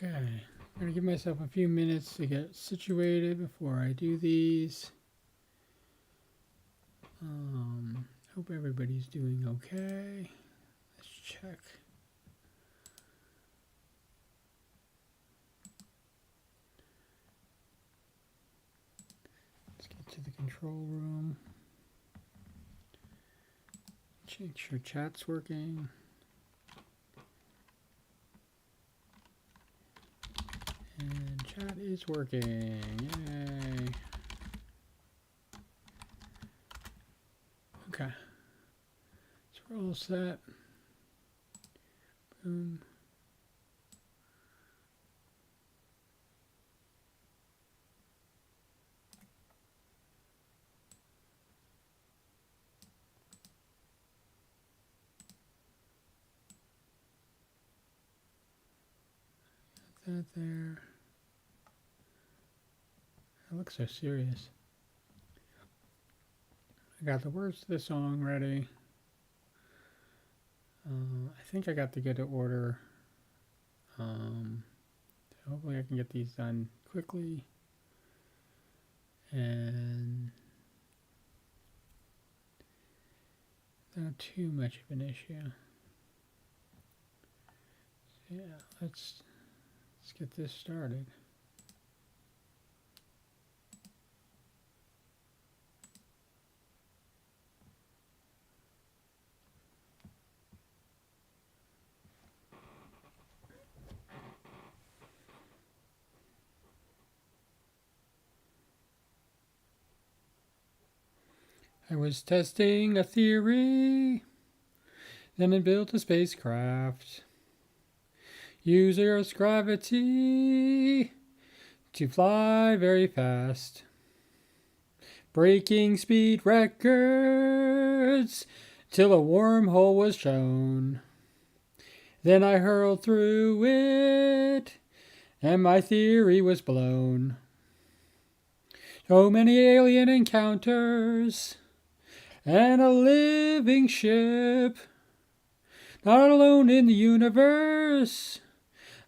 Okay, I'm going to give myself a few minutes to get situated before I do these. Hope everybody's doing okay. Let's check. Let's get to the control room. Make sure chat's working. And chat is working. Yay. Okay. So we're all set. Boom. Got that there. That looks so serious. I got the words to the song ready. I think I got the good order. So hopefully I can get these done quickly. And not too much of an issue. So yeah, let's get this started. I was testing a theory, then I built a spacecraft. Use Earth's gravity to fly very fast. Breaking speed records till a wormhole was shown. Then I hurled through it, and my theory was blown. So many alien encounters, and a living ship. Not alone in the universe,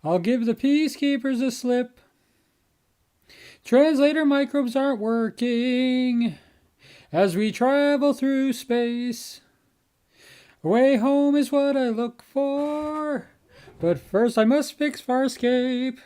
I'll give the peacekeepers a slip. Translator microbes aren't working as we travel through space. A way home is what I look for, but first I must fix Farscape.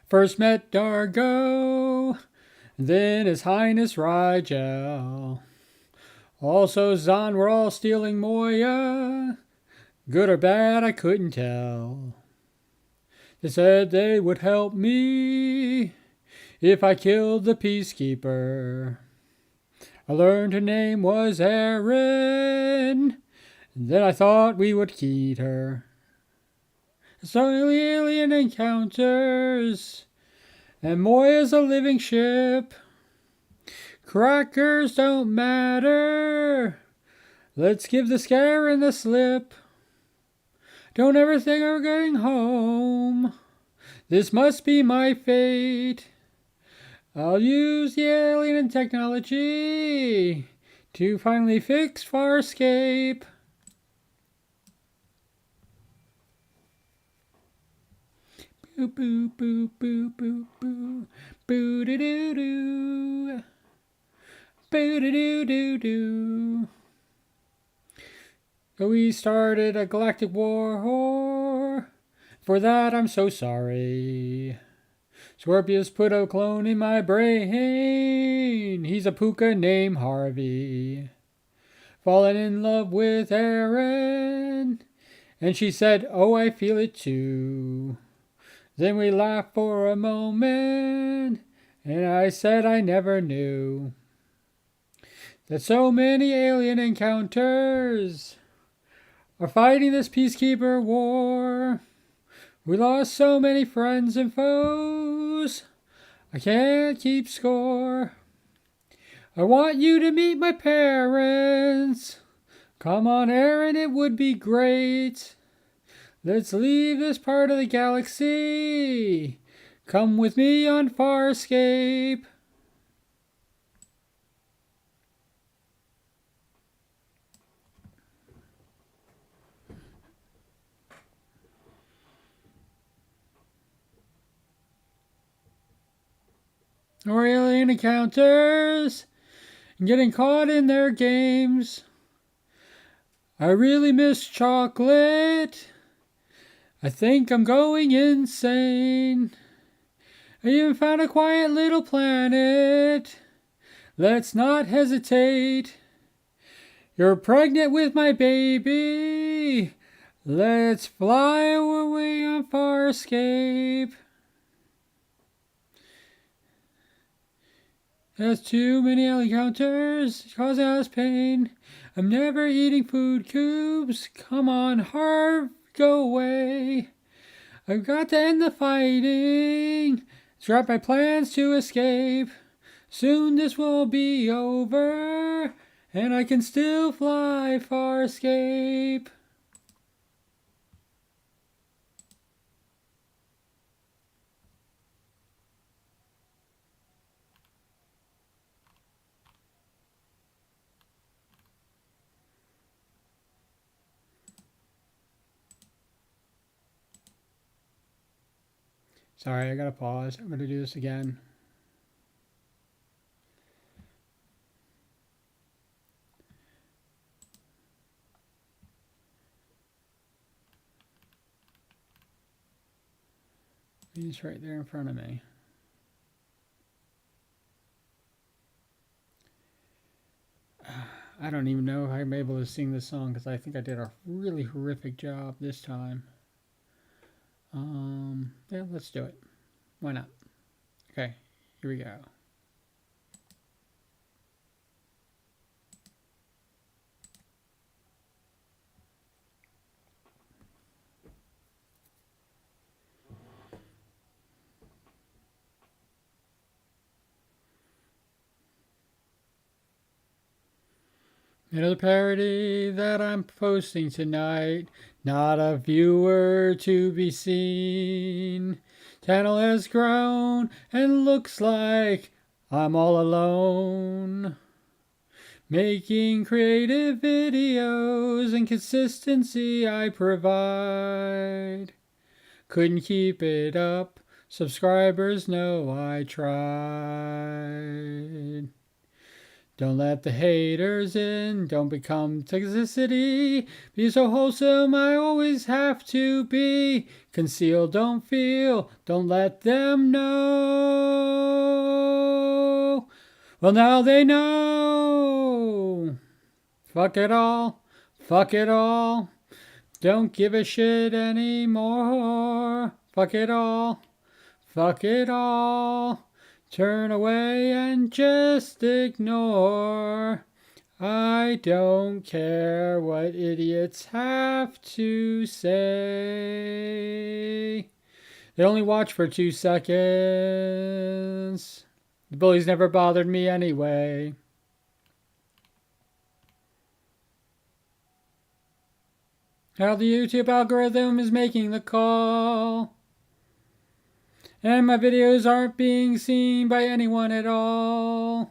First met Dargo, then His Highness Rigel. Also Zahn were all stealing Moya. Good or bad, I couldn't tell. They said they would help me if I killed the Peacekeeper. I learned her name was Erin, and then I thought we would keep her. So alien encounters, and Moya's a living ship. Crackers don't matter. Let's give the Scarin the slip. Don't ever think of going home. This must be my fate. I'll use the alien technology to finally fix Farscape. Boo boo boo boo boo boo boo doo doo doo boo doo doo doo doo. So we started a galactic war. For that I'm so sorry. Scorpius put a clone in my brain. He's a puka named Harvey. Fallen in love with Erin, and she said, "Oh, I feel it too." Then we laughed for a moment, and I said I never knew that so many alien encounters are fighting this peacekeeper war. We lost so many friends and foes, I can't keep score. I want you to meet my parents. Come on, Erin, it would be great. Let's leave this part of the galaxy Come with me on Farscape. Or alien encounters and getting caught in their games. I really miss chocolate. I think I'm going insane. I even found a quiet little planet. Let's not hesitate. You're pregnant with my baby. Let's fly away on Farscape. There's too many encounters, causing us pain. I'm never eating food cubes. Come on, Harv, go away. I've got to end the fighting. Scrap my plans to escape. Soon this will be over, and I can still fly Farscape. Sorry, I gotta pause. I'm gonna do this again. He's right there in front of me. I don't even know if I'm able to sing this song because I think I did a really horrific job this time. Yeah, let's do it. Why not? Okay, here we go. Another parody that I'm posting tonight. Not a viewer to be seen. Channel has grown and looks like I'm all alone. Making creative videos and consistency I provide. Couldn't keep it up. Subscribers know I tried. Don't let the haters in, don't become toxicity. Be so wholesome I always have to be. Conceal, don't feel, don't let them know. Well, now they know. Fuck it all, fuck it all. Don't give a shit anymore. Fuck it all, fuck it all. Turn away and just ignore. I don't care what idiots have to say. They only watch for 2 seconds. The bullies never bothered me anyway. How the YouTube algorithm is making the call. And my videos aren't being seen by anyone at all.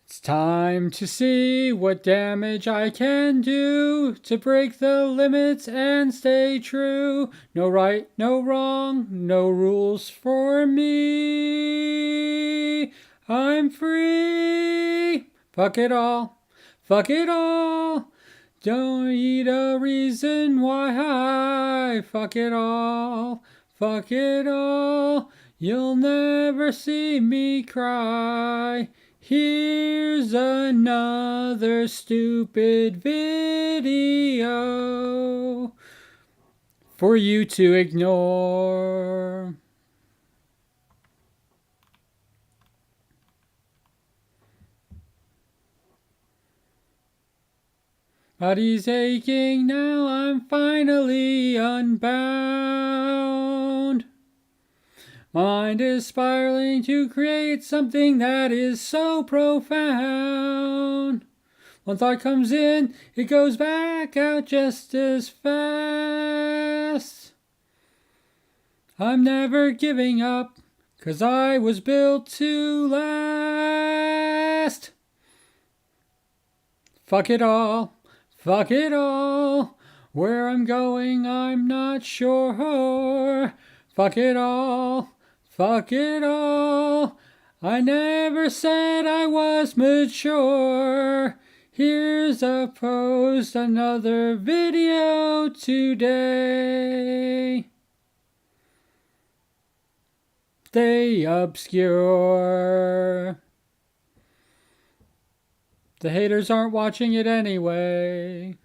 It's time to see what damage I can do to break the limits and stay true. No right, no wrong, no rules for me. I'm free. Fuck it all. Fuck it all. Don't need a reason why. Fuck it all. Fuck it all. You'll never see me cry. Here's another stupid video for you to ignore. Body's aching now, I'm finally unbound. My mind is spiraling to create something that is so profound. One thought comes in, it goes back out just as fast. last. I'm never giving up, 'cause I was built to last. Fuck it all, fuck it all. Where I'm going, I'm not sure. Fuck it all, fuck it all. I never said I was mature. Here's a post, another video today. Stay obscure. The haters aren't watching it anyway.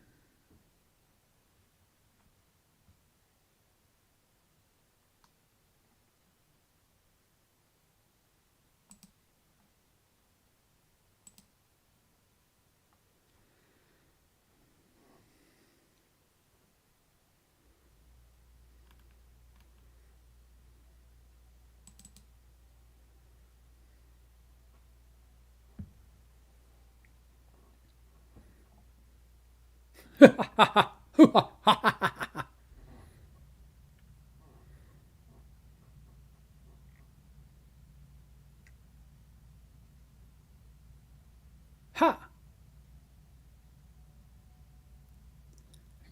Ha!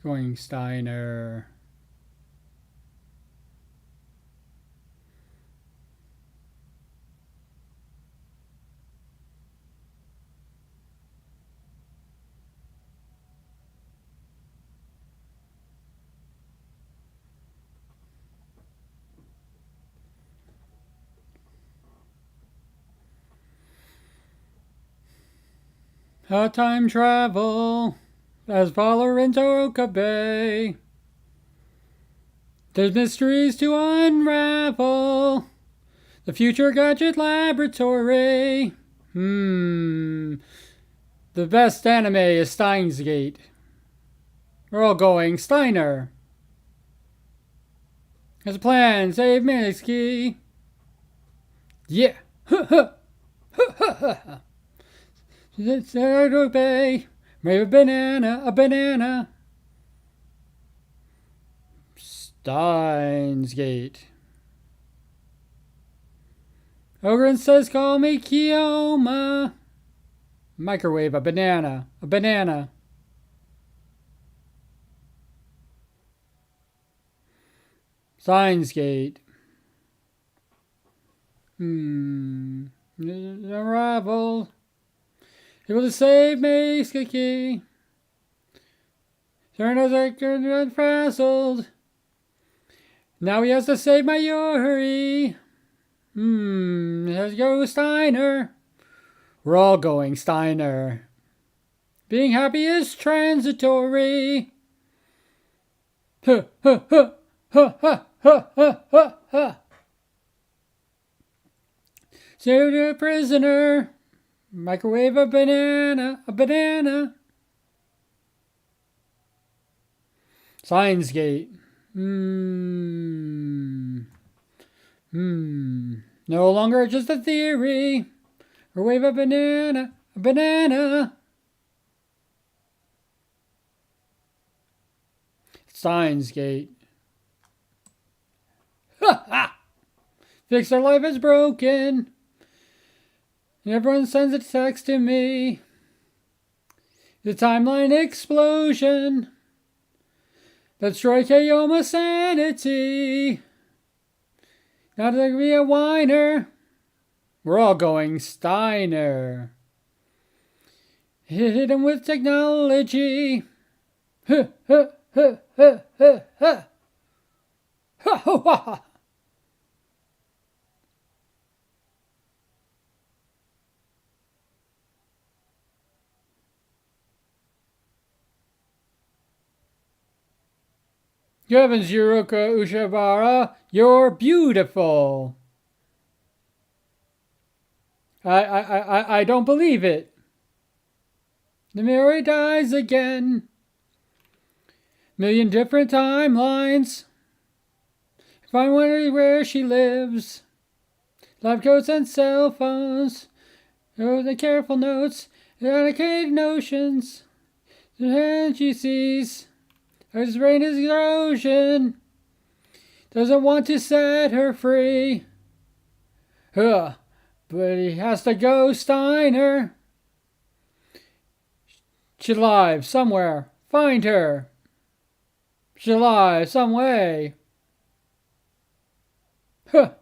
Going Steiner. A time travel as Valor into Oka Bay. There's mysteries to unravel. The future gadget laboratory. The best anime is Steins Gate. We're all going Steiner. Has a plan, save Minsky. Yeah. It's Bay. Maybe a banana. Steins Gate. Ogren says, call me Kioma. Microwave, a banana. Steins Gate. Unraveled. Able to save me, Skiki. Turned out like frazzled. Now he has to save my Yuri. Let's go Steiner. We're all going Steiner. Being happy is transitory. Ha ha ha ha ha ha ha ha. Save the prisoner. Microwave a banana. Steins Gate. No longer just a theory. Microwave a banana. Steins Gate. Ha ha! Fix their life is broken. And everyone sends a text to me. The timeline explosion. Destroy Kayoma's sanity. Not to be a whiner. We're all going Steiner. Hit him with technology. Ha ha ha ha ha ha. Ha ha ha. Heavens, Yuruka Ushabara, you're beautiful. I don't believe it. The mirror dies again. Million different timelines. If I wonder where she lives. Live coats and cell phones. Oh, the careful notes. Dedicated notions. And she sees. Her brain is erosion. doesn't want to set her free. But he has to go Steiner. She's alive somewhere. Find her. She's alive some way. Huh.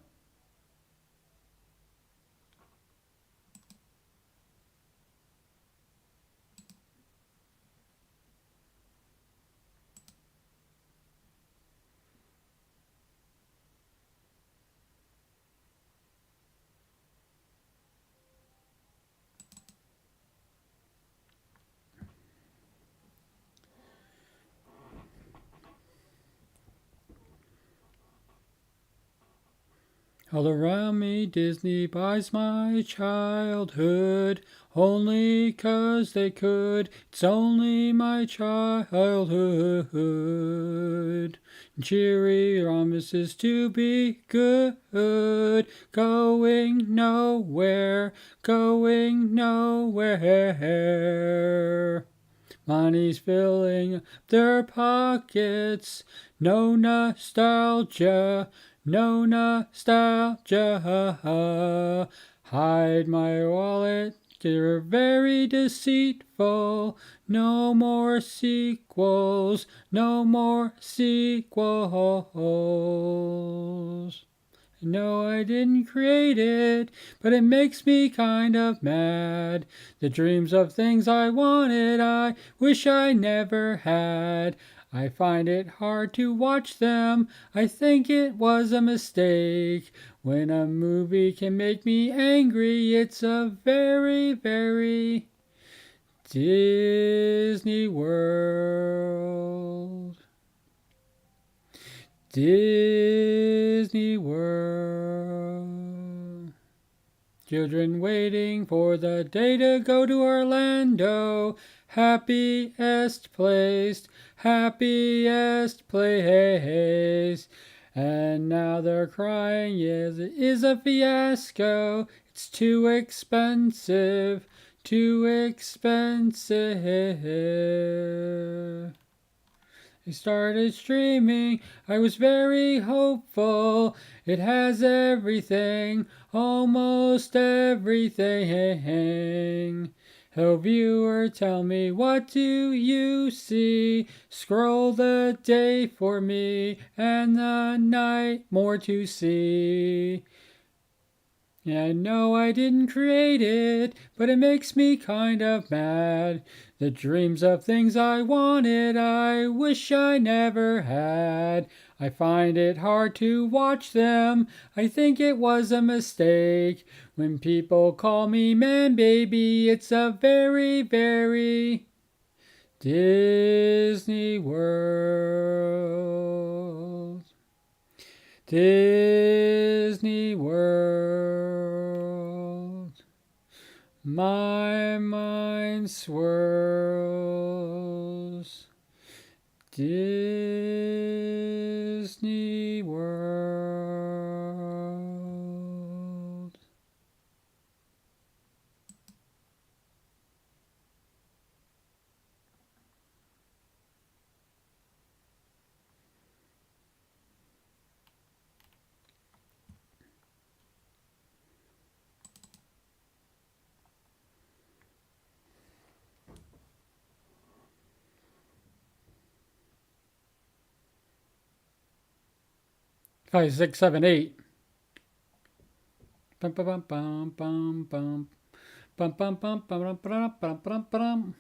All around me Disney buys my childhood, only 'cause they could. It's only my childhood. Cheery promises to be good, going nowhere, going nowhere. Money's filling their pockets, no nostalgia, no nostalgia. Hide my wallet, they're very deceitful. No more sequels, no more sequels. No, I didn't create it, but it makes me kind of mad. The dreams of things I wanted, I wish I never had. I find it hard to watch them. I think it was a mistake. When a movie can make me angry, it's a very, very Disney World. Disney World. Children waiting for the day to go to Orlando. Happiest place, happiest place. And now they're crying, yes, it is a fiasco. It's too expensive, too expensive. I started streaming, I was very hopeful. It has everything, almost everything. Hello viewer, tell me, what do you see? Scroll the day for me, and the night more to see. I know I didn't create it, but it makes me kind of mad. The dreams of things I wanted, I wish I never had. I find it hard to watch them, I think it was a mistake. When people call me man baby, it's a very, very Disney World. Disney World. My mind swirls. Disney World. Five, six, seven, eight. Bum, bum, bum, bum, bum. Bum, bum, bum, bum, bum, bum, bum, bum, bum.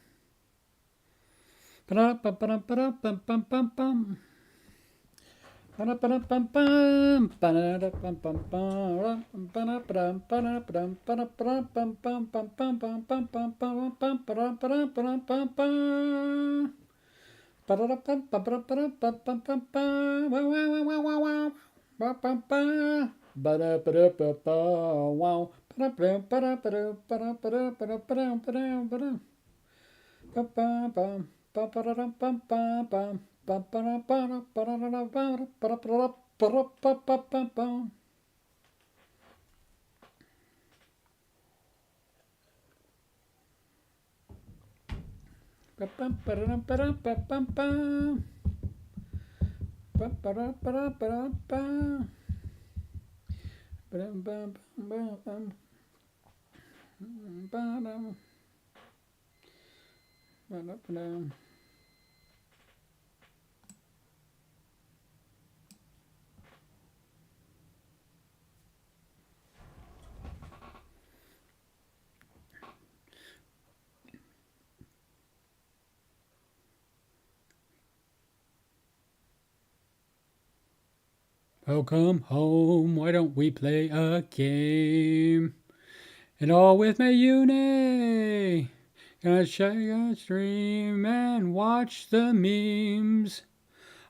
Bum, bum, bum, bum, bum, bum, bum, bum. Oh, come home, why don't we play a game? And all with my uni. Gonna check a stream and watch the memes.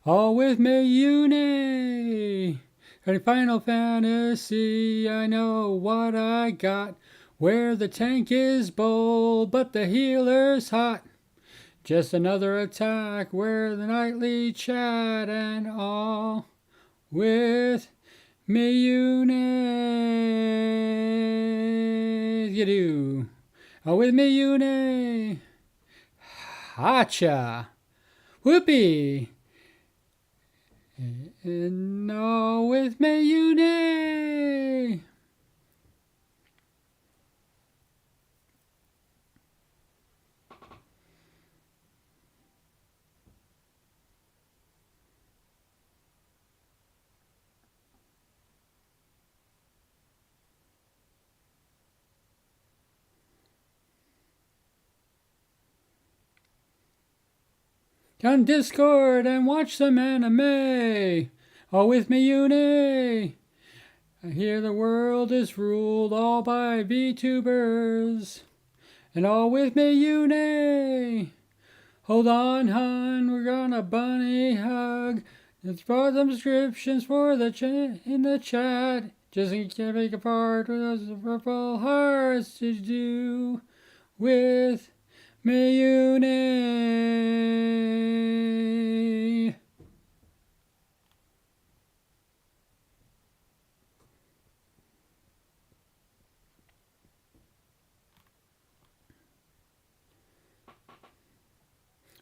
All with me uni. Got Final Fantasy, I know what I got. Where the tank is bold, but the healer's hot. Just another attack where the nightly chat and all with me uni. You do. All with me uni. Hacha. Whoopee. And all with me uni. On Discord and watch some anime. All with me uni. I hear the world is ruled all by VTubers. And all with me uni. Hold on, hun, we're gonna bunny hug. Let's put some subscriptions for the in the chat. Just in case make a part with those purple hearts to do with me uni.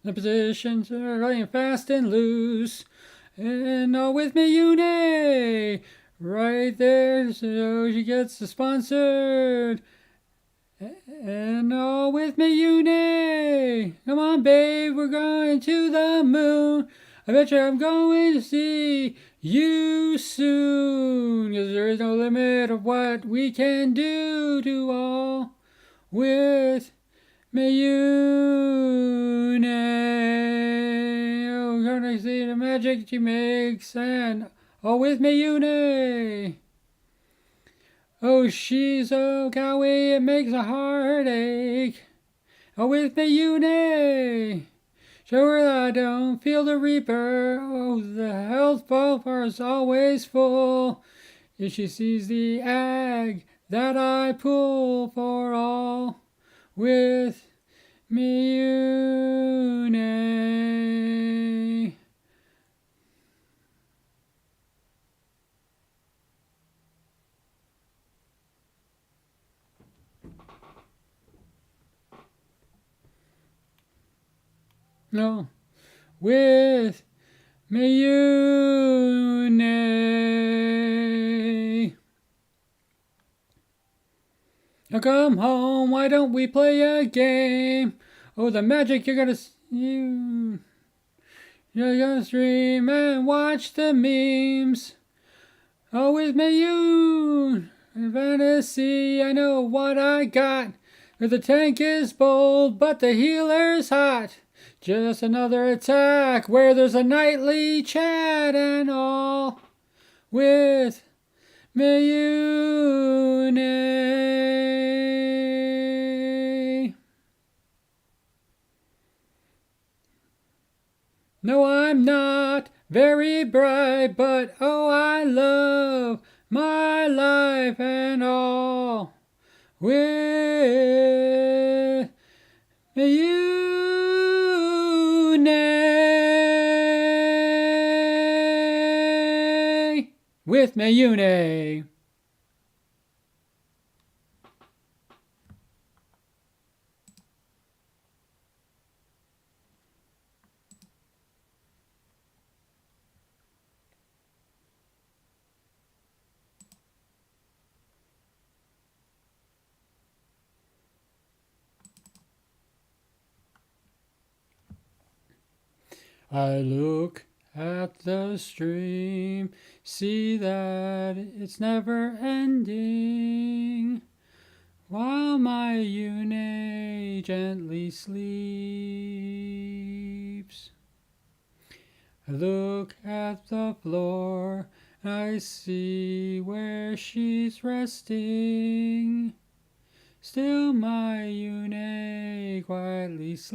The positions are running fast and loose. And all with me uni. Right there, so she gets the sponsored. And all with me uni. Come on, babe, we're going to the moon. I bet you I'm going to see you soon. 'Cause there is no limit of what we can do to all with me uni. Oh, gonna see the magic she makes and all with me uni. Oh, she's so cowy, it makes a heartache. Oh, with me uni. Show her that I don't feel the reaper. Oh, the health bar is always full. If she sees the ag that I pull for all with me uni. No, with me uni. Now come home, why don't we play a game? Oh, the magic you're gonna you're gonna stream and watch the memes. Oh, with me you fantasy, I know what I got. Where the tank is bold, but the healer's hot. Just another attack where there's a nightly chat and all with me uni. No, I'm not very bright, but oh, I love my life and all with me uni. With me uni. I look at the stream, see that it's never ending, while my Une gently sleeps. I look at the floor, I see where she's resting. Still my Une quietly sleeps.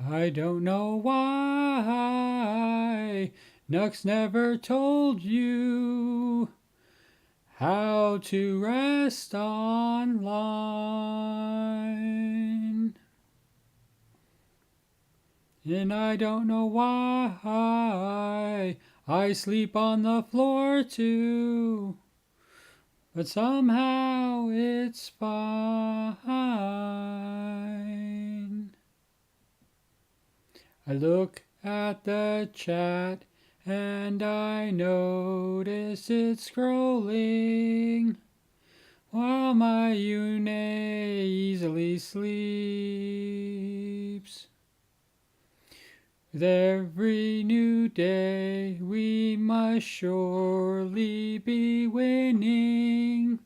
I don't know why Nux never told you how to rest online. And I don't know why I sleep on the floor too, but somehow it's fine. I look at the chat and I notice it's scrolling while my Une easily sleeps. With every new day we must surely be winning.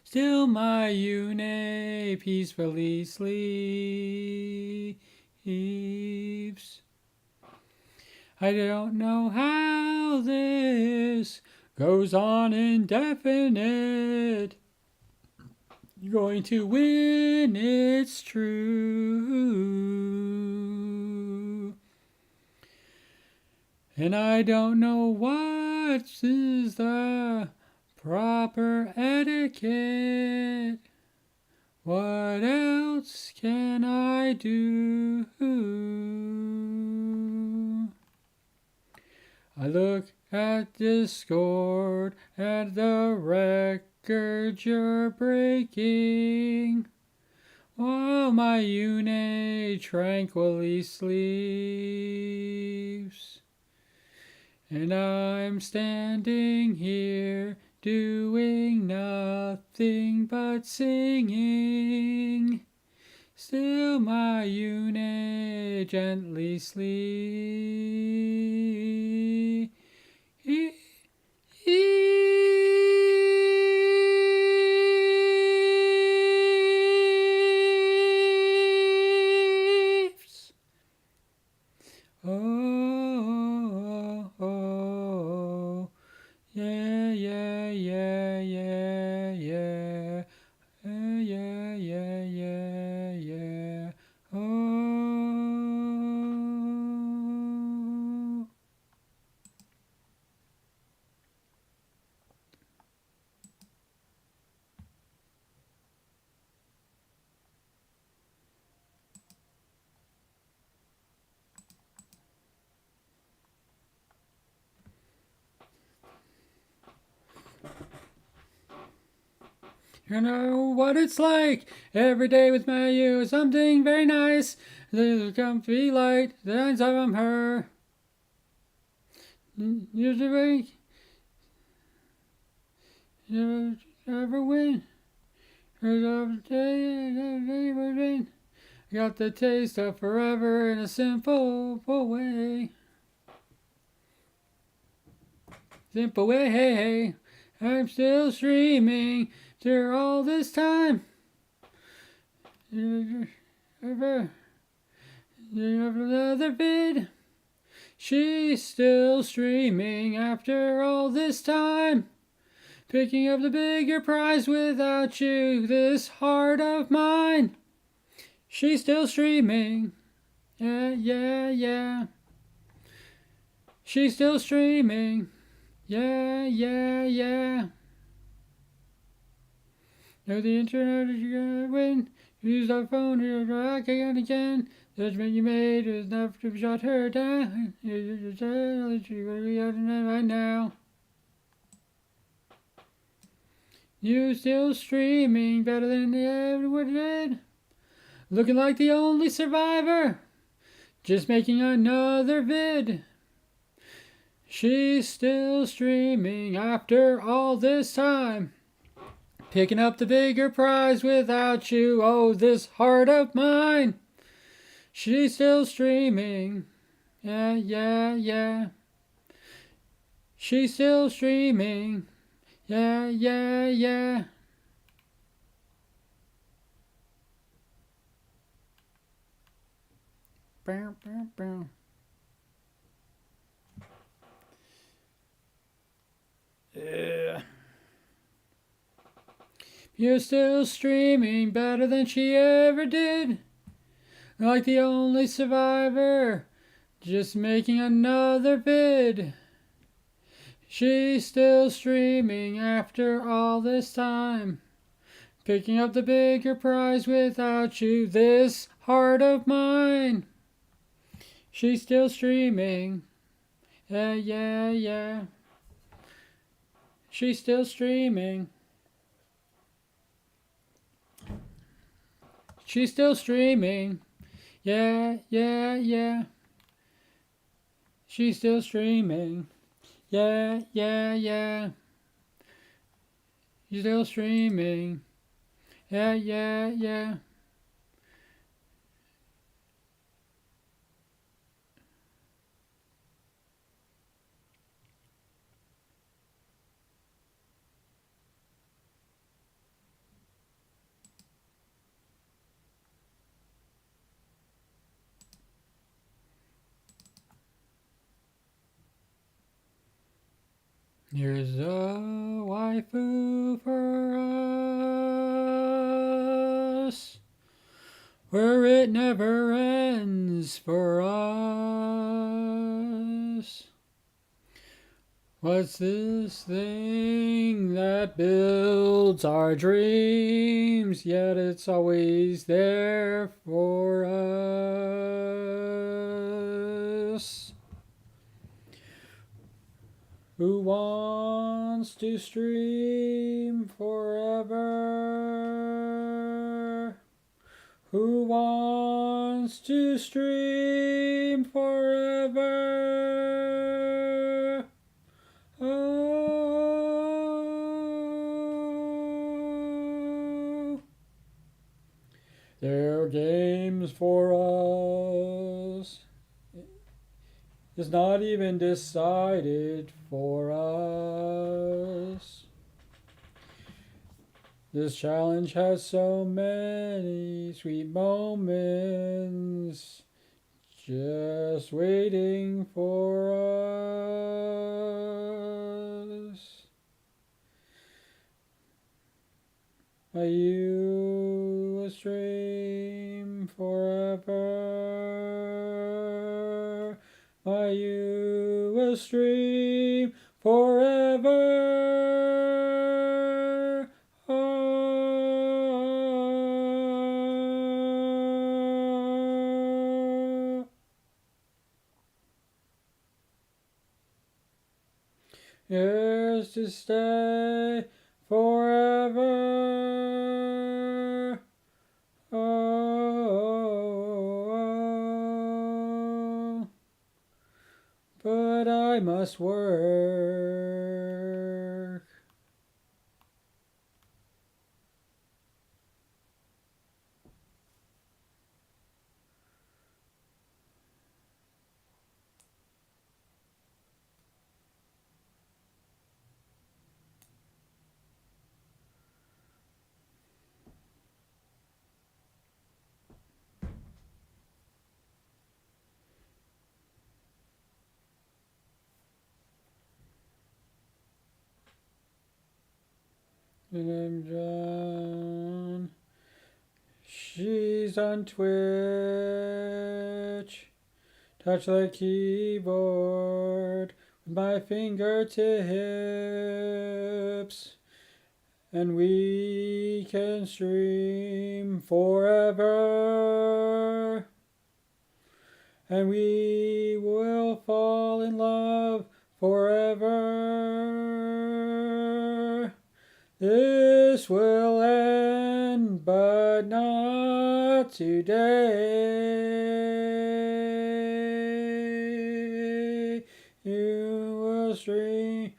Still my Une peacefully sleeps. I don't know how this goes on indefinite. You're going to win, it's true. And I don't know what is the proper etiquette. What else can I do? I look at Discord, at the record you're breaking, while my Une tranquilly sleeps. And I'm standing here doing nothing but singing. Still my Une gently sleeps. Oh, oh, yeah, yeah, yeah, yeah, yeah, yeah, yeah, yeah, yeah, oh. You know what it's like every day with my you, something very nice. The comfy light shines from her. You ever win? Got the taste of forever in a simple way. Simple way, hey, hey. I'm still streaming after all this time. You have another vid. She's still streaming after all this time. Picking up the bigger prize without you, this heart of mine. She's still streaming. Yeah, yeah, yeah. She's still streaming. Yeah, yeah, yeah. Know the internet is gonna win. Use our phone to rock again and again. The judgment you made is enough to shut her down. You're right now. You still streaming better than they ever did. Looking like the only survivor. Just making another vid. She's still streaming after all this time. Picking up the bigger prize without you. Oh, this heart of mine. She's still streaming. Yeah, yeah, yeah. She's still streaming. Yeah, yeah, yeah. Bow, bow, bow. Yeah. You're still streaming better than she ever did. Like the only survivor, just making another vid. She's still streaming after all this time. Picking up the bigger prize without you, this heart of mine. She's still streaming. Yeah, yeah, yeah. She's still streaming. She's still streaming. Yeah, yeah, yeah. She's still streaming. Yeah, yeah, yeah. She's still streaming. Yeah, yeah, yeah. Here's a waifu for us, where it never ends for us. What's this thing that builds our dreams, yet it's always there for us? Who wants to stream forever? Who wants to stream forever? Oh, there are games for us. It's not even decided for us. This challenge has so many sweet moments, just waiting for us. Are you a stream forever? Are you a stream forever? Oh. Yours to stay forever. Oh. But I must work. And I'm John. She's on Twitch. Touch the keyboard with my fingertips. And we can stream forever. And we will fall in love forever. This will end, but not today. You will stream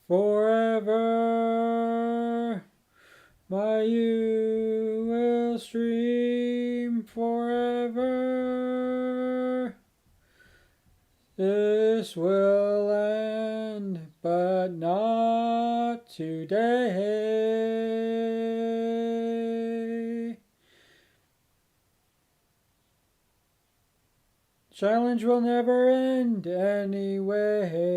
forever. you will stream forever. This will end, but not today. Challenge will never end anyway.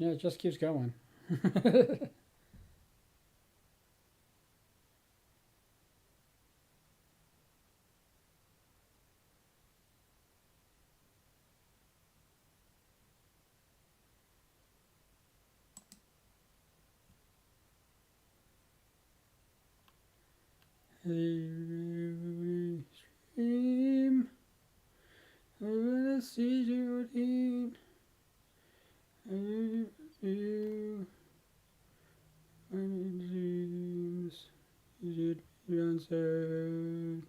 Yeah, it just keeps going. Stream over the sea, Jordan. You dreams, you answered.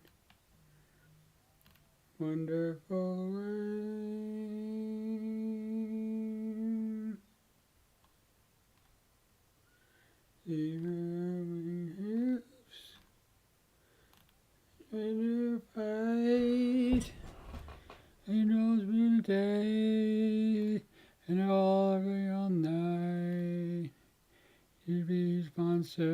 Wonderful rain. The rolling hips and your fight. It knows me day and all night. You'd be sponsored.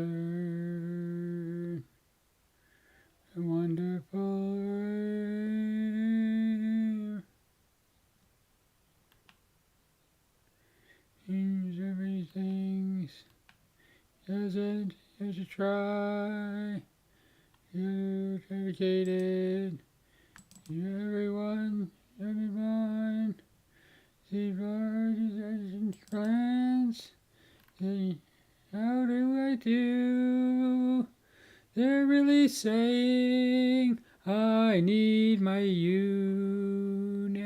A wonderful rain. Here's everything. Doesn't have to try. You're dedicated. You're everyone, everyone. See birds and plants. How do I do? They're really saying I need my unit.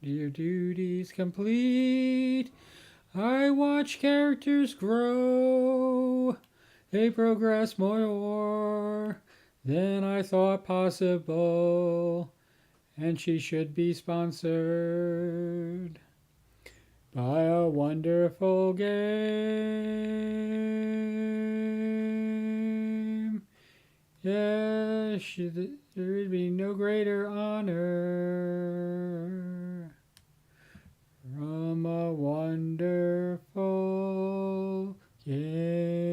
Your duties complete. I watch characters grow. They progress more than I thought possible. And she should be sponsored by a wonderful game. Yes, there would be no greater honor from a wonderful game.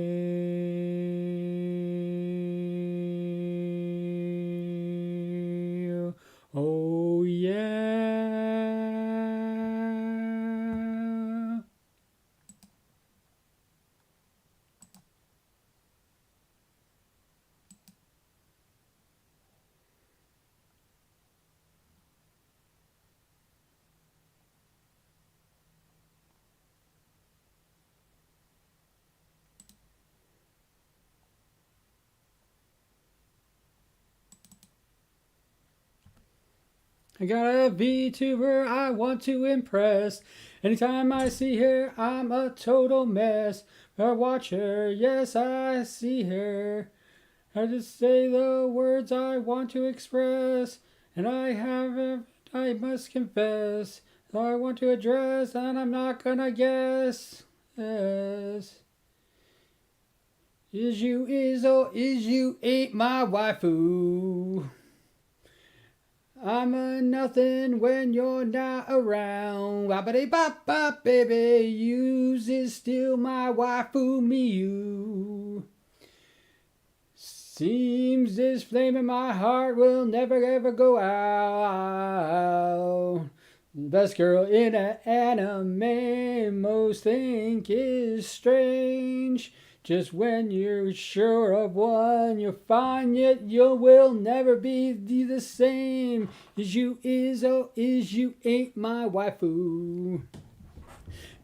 Oh yeah. I got a VTuber I want to impress. Anytime I see her, I'm a total mess. I watch her, yes, I see her. I just say the words I want to express. And I must confess, I want to address, and I'm not gonna guess. Yes. Is you ain't my waifu. I'm a nothing when you're not around. Boppity bop bop, baby. Use is still my waifu, Miu. Seems this flame in my heart will never ever go out. The best girl in an anime most think is strange. Just when you're sure of one, you'll find yet you will never be the same. Is you ain't my waifu.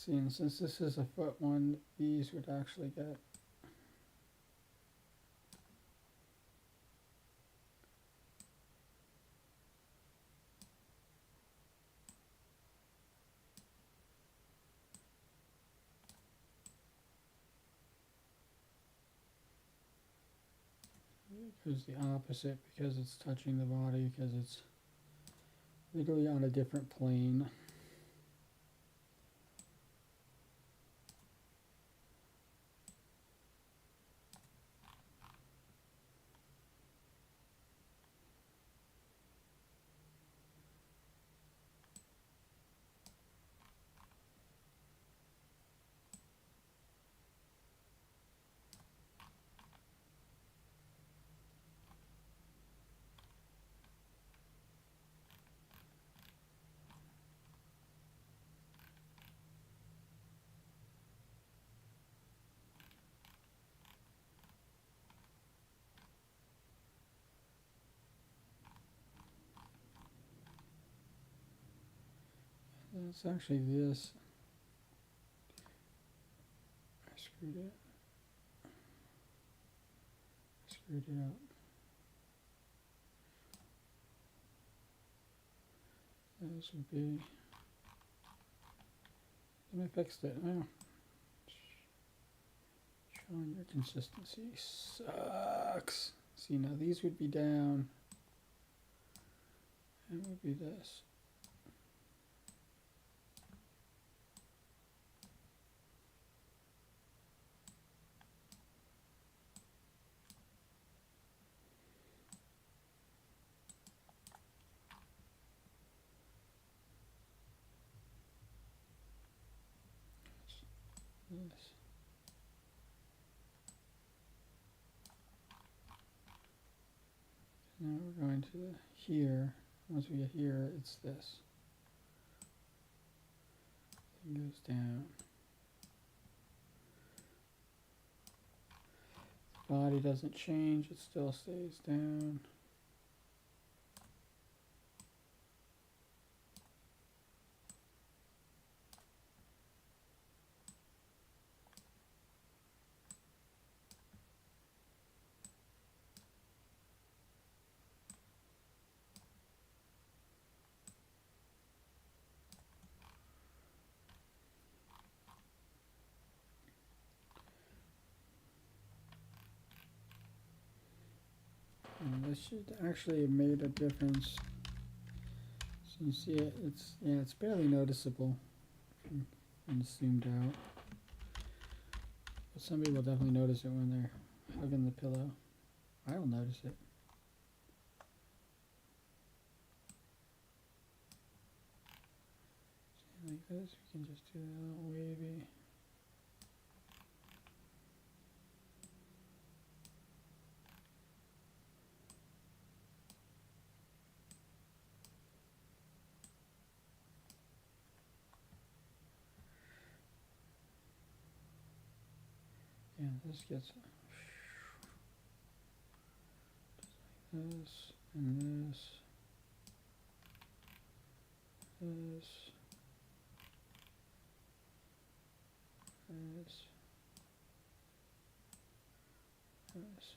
See, and since this is a foot one, these would actually get goes the opposite because it's touching the body, because it's literally on a different plane. It's actually this. I screwed it. Screwed it up. This would be. And I fixed it. Oh. Showing your consistency sucks. See, now these would be down. And it would be this. This. Now we're going to here. Once we get here, it's this. It goes down. The body doesn't change, it still stays down. And this should actually have made a difference. So you see it, it's barely noticeable when it's zoomed out. But some people definitely notice it when they're hugging the pillow. I will notice it. So like this, we can just do that little wavy. Yeah, this gets just like this, and this, this, this, this.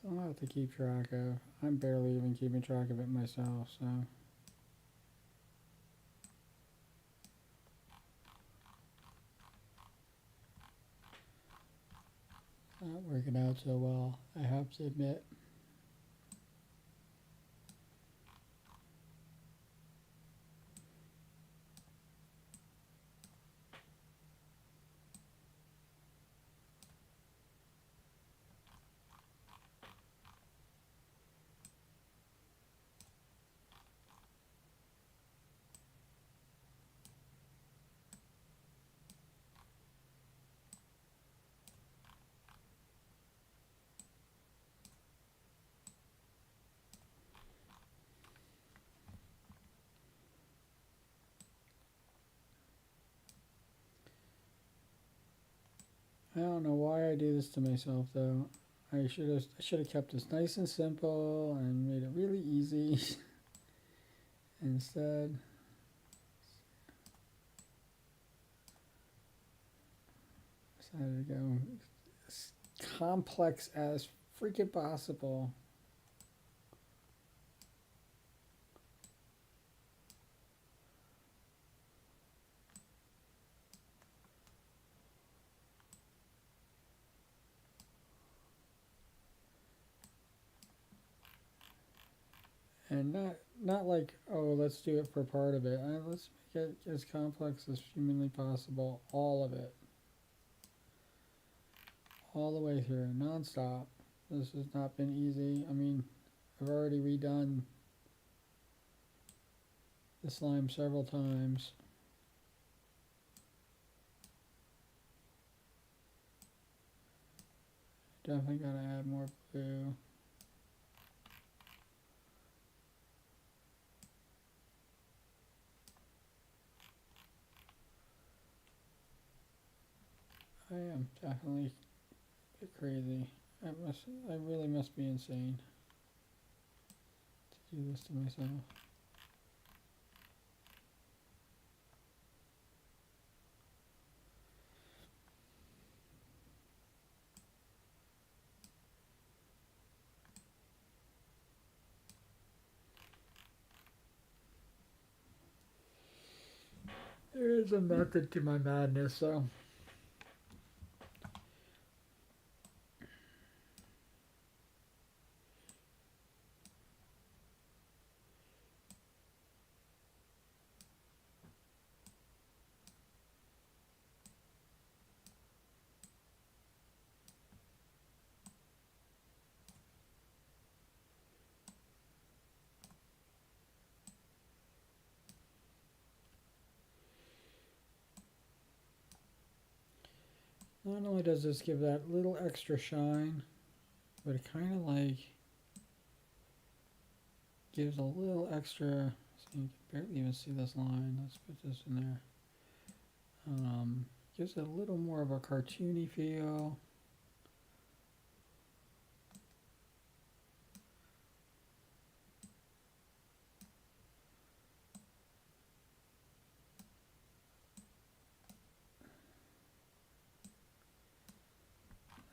So I'll have to keep track of. I'm barely even keeping track of it myself, so. Not working out so well, I have to admit. I don't know why I do this to myself though. I should have kept this nice and simple and made it really easy. Instead, decided to go as complex as freaking possible. And not like, oh, let's do it for part of it. Let's make it as complex as humanly possible. All of it. All the way through, non-stop. This has not been easy. I mean, I've already redone the slime several times. Definitely gotta add more blue. I am definitely a bit crazy. I really must be insane to do this to myself. There is a method to my madness, though. Not only does this give that little extra shine, but it kind of like gives a little extra, so you can barely even see this line. Let's put this in there. Gives it a little more of a cartoony feel.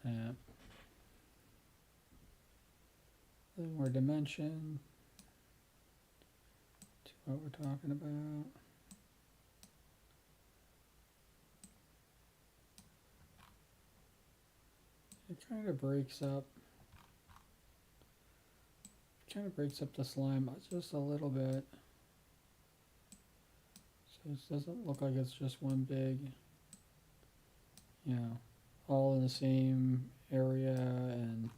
Yeah. A little more dimension to what we're talking about. It kind of breaks up the slime just a little bit, so it doesn't look like it's just one big, you know, all in the same area. And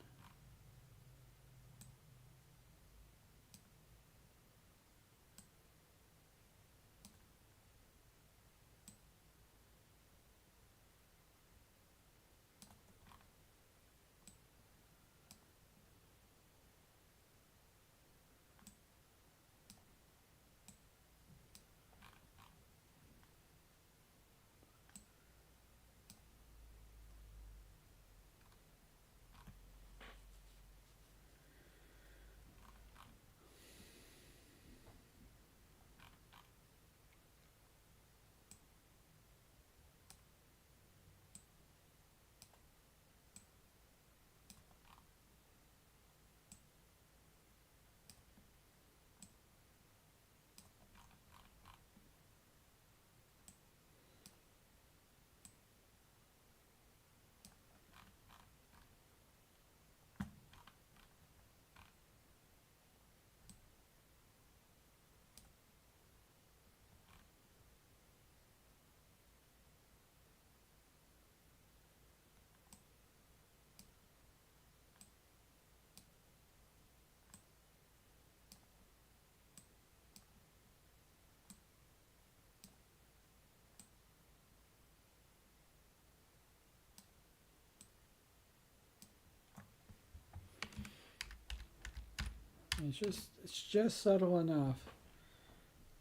it's just subtle enough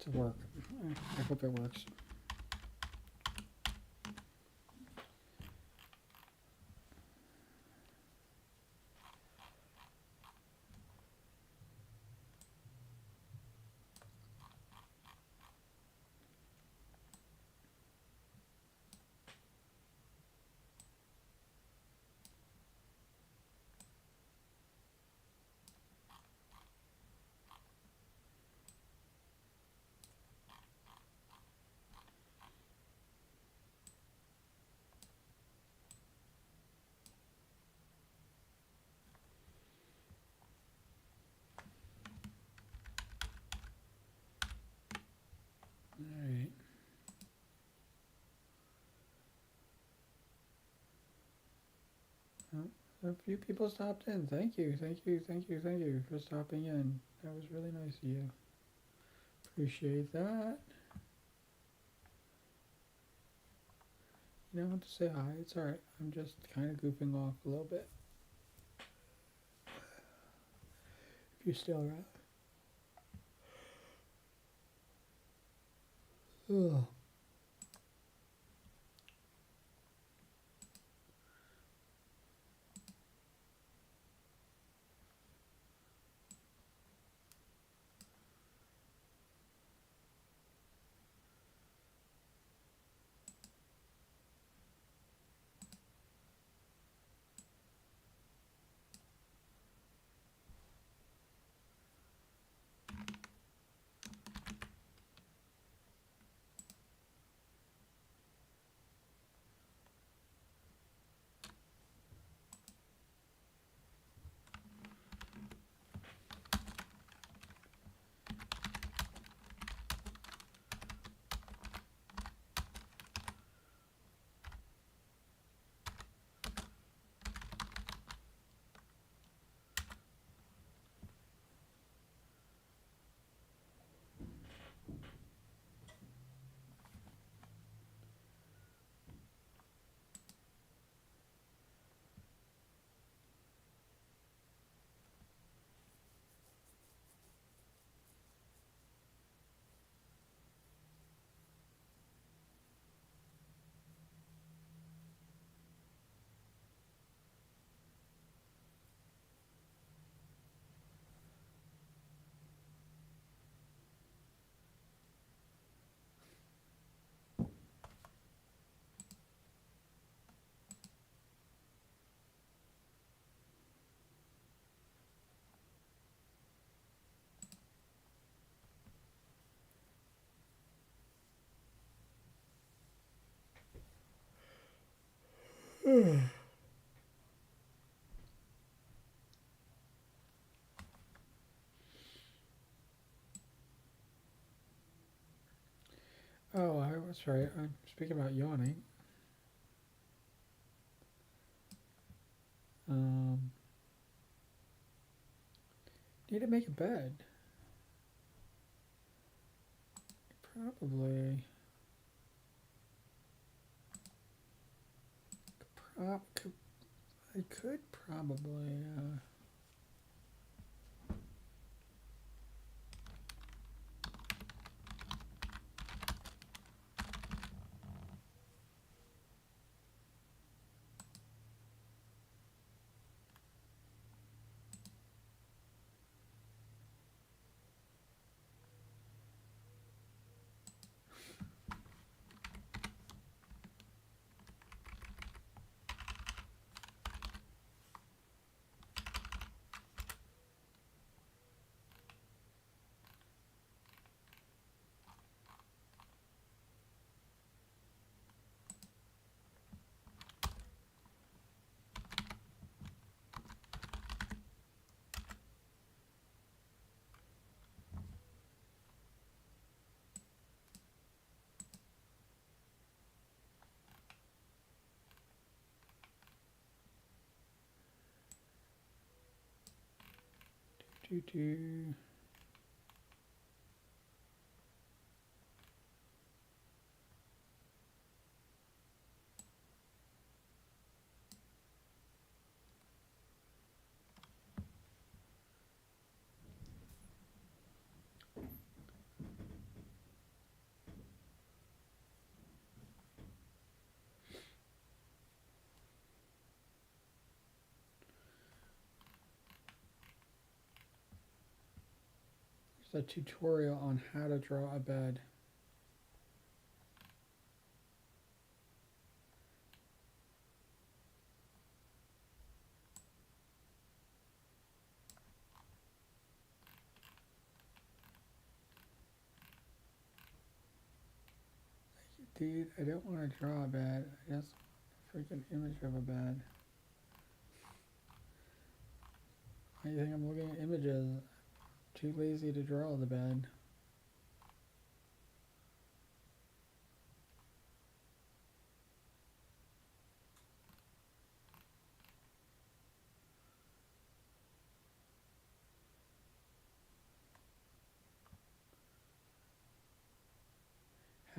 to work. I hope it works. A few people stopped in. Thank you, thank you, thank you, thank you for stopping in. That was really nice of you. Appreciate that. You don't have to say hi. It's alright. I'm just kind of goofing off a little bit. If you're still around. Ugh. Oh, I was right. I'm speaking about yawning. Um, Need to make a bed. Probably. I could probably. Do. There's a tutorial on how to draw a bed. Dude, I don't want to draw a bed. I just want a freaking image of a bed. I think I'm looking at images. Too lazy to draw the bed.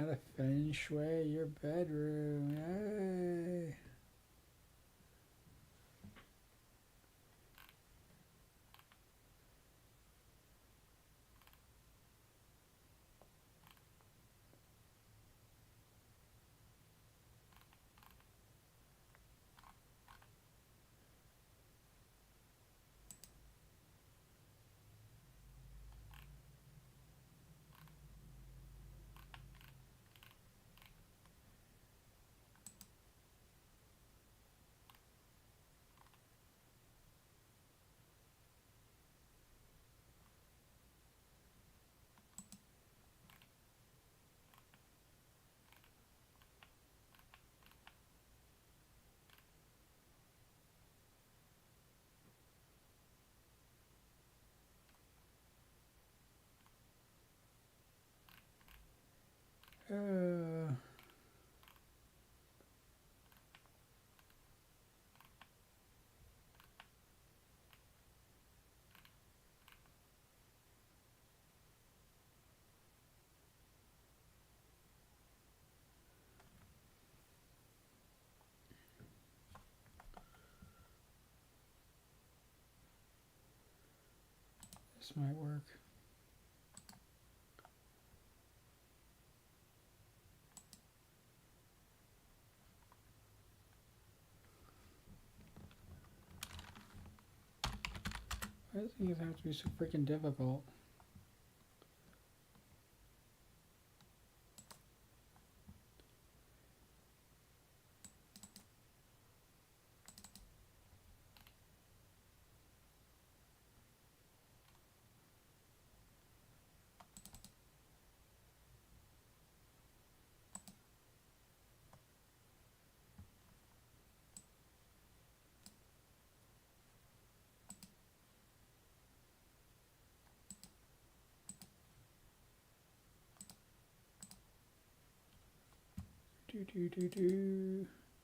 How to feng shui your bedroom. Yay. This might work. Why does things have to be so freaking difficult?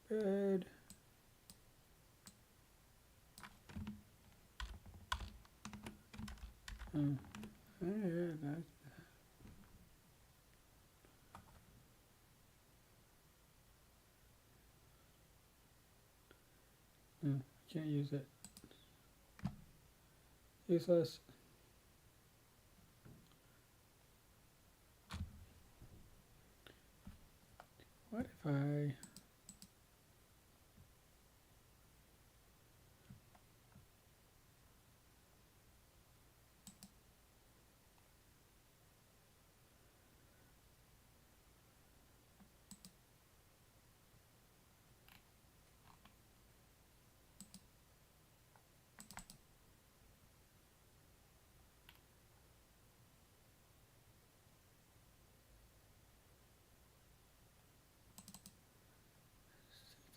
Bed. Can't use it. Useless. What if I...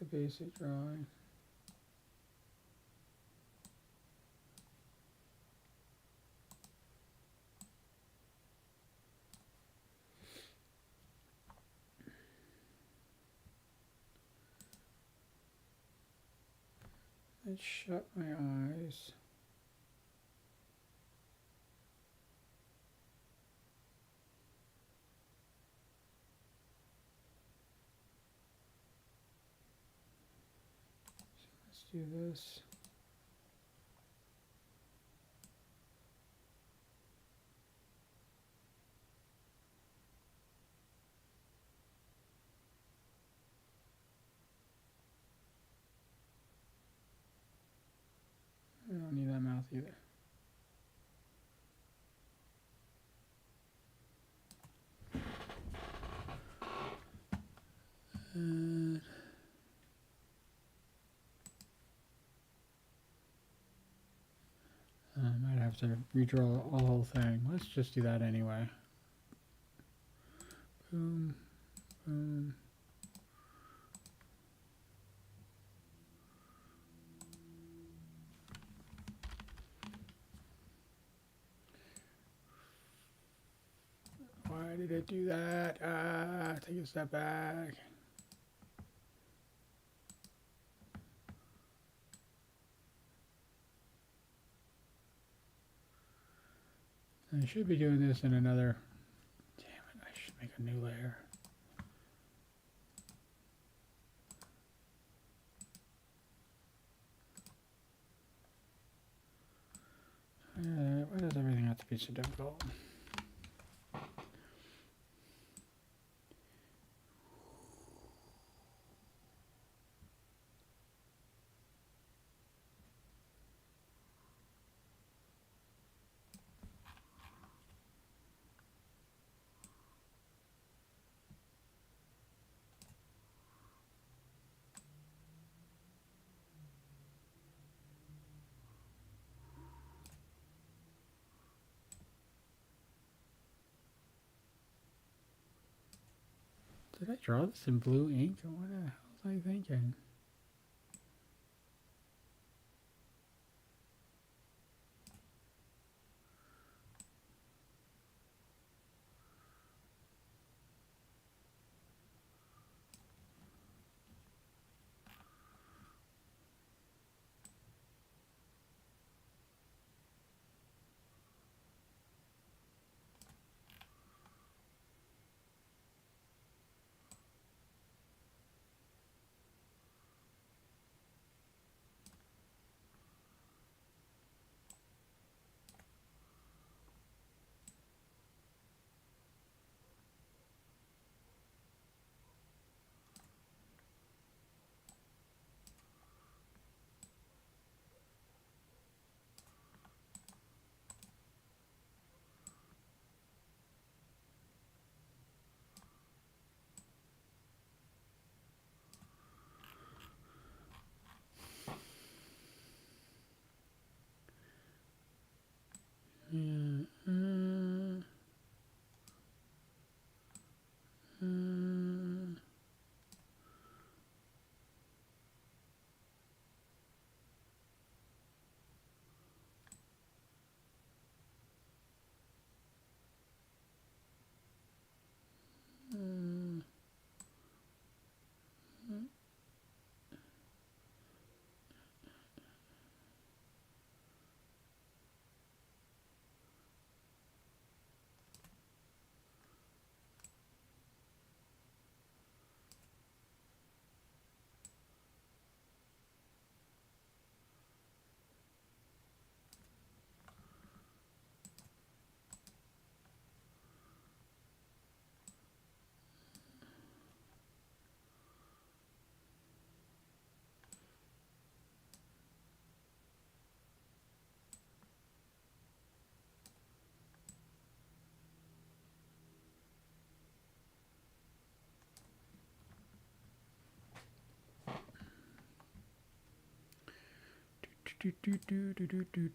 the basic drawing. Let's shut my eyes. So let's do this. I don't need that mouth either. I might have to redraw the whole thing. Let's just do that anyway. Boom, boom. Why did it do that? Take a step back. I should be doing this in another... Damn it, I should make a new layer. to be so difficult. Did I draw this in blue ink? What the hell was I thinking? Yeah.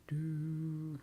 Do.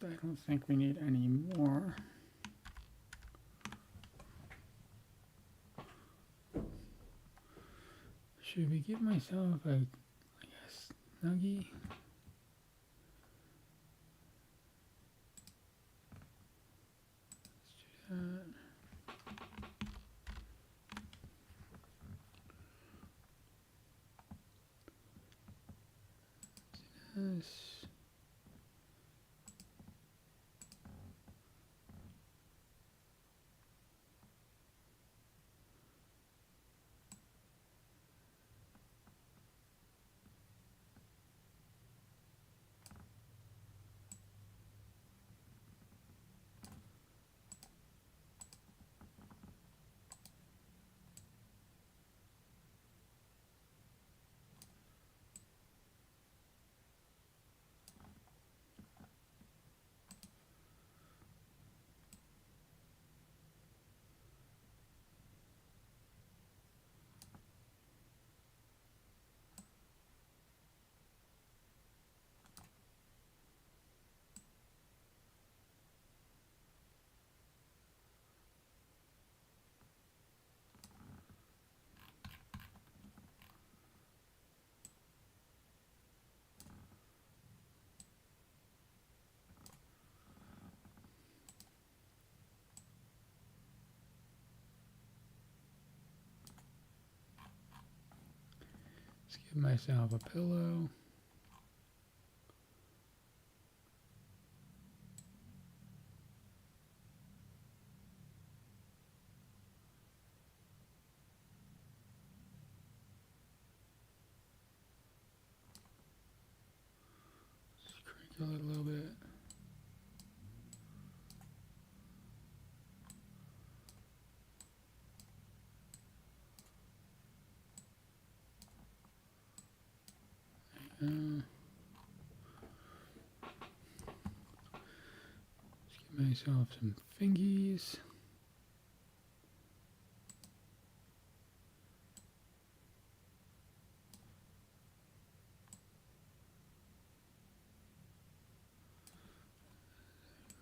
I don't think we need any more. Should we give myself a, I guess, Snuggie? Let's do that. This. Let's give myself a pillow. Crinkle it a little bit. Let's give myself some fingies.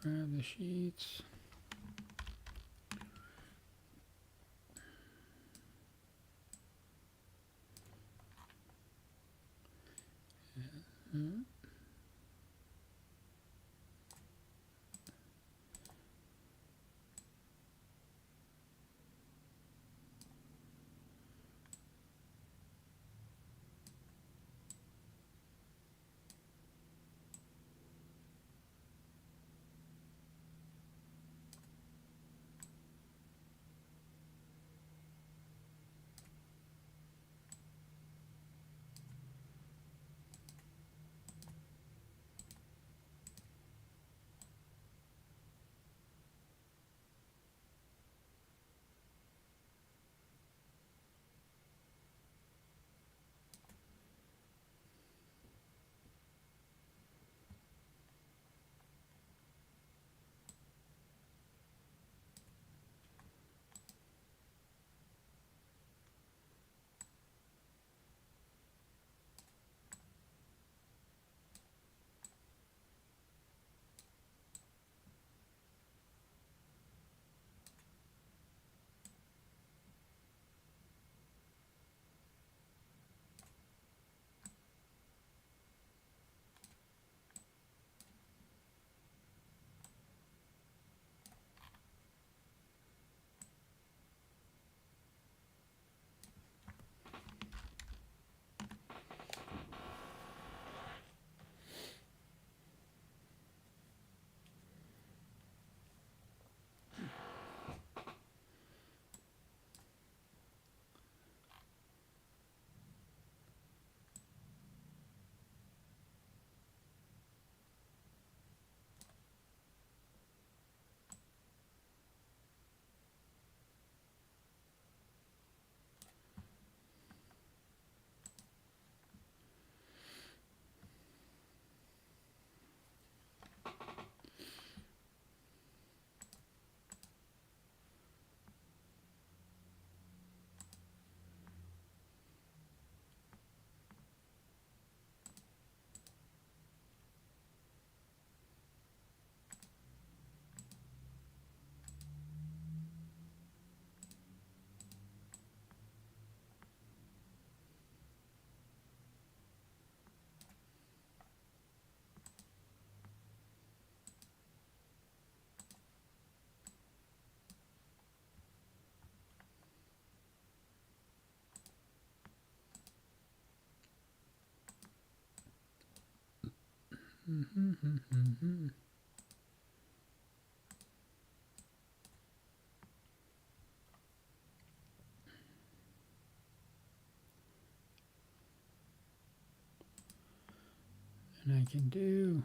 Grab the sheets. And I can do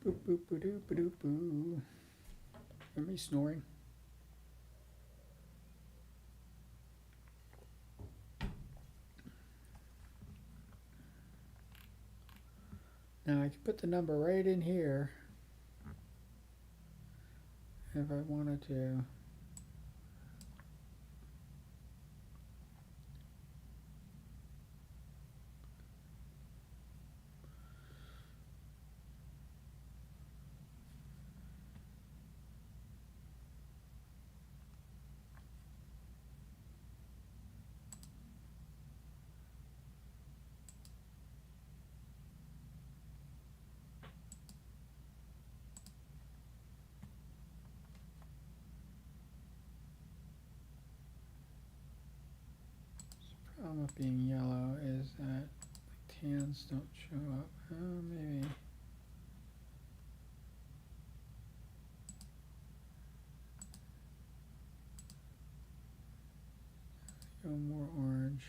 boop boop boop boop boop boop. Hear me snoring? Now I can put the number right in here if I wanted to. The problem with being yellow is that the tans don't show up. Maybe. Go more orange.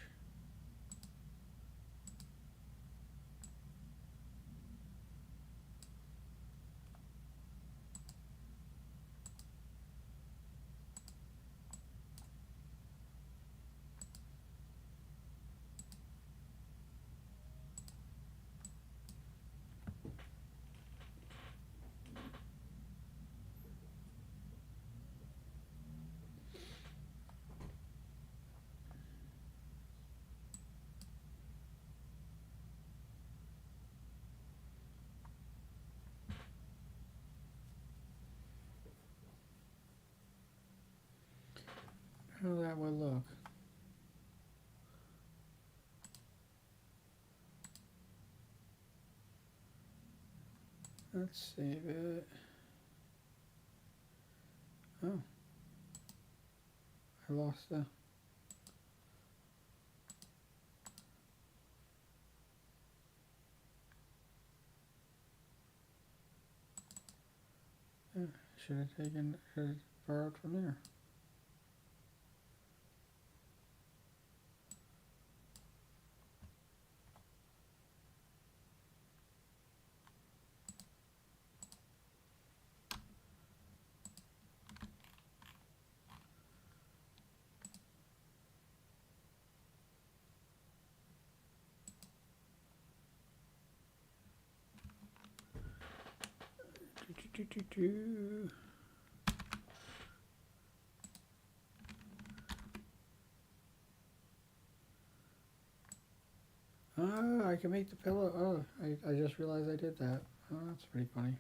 How that would look. Let's save it. Oh, I lost the. Yeah, should have borrowed from there. Oh, I can make the pillow. Oh, I just realized I did that. Oh, that's pretty funny.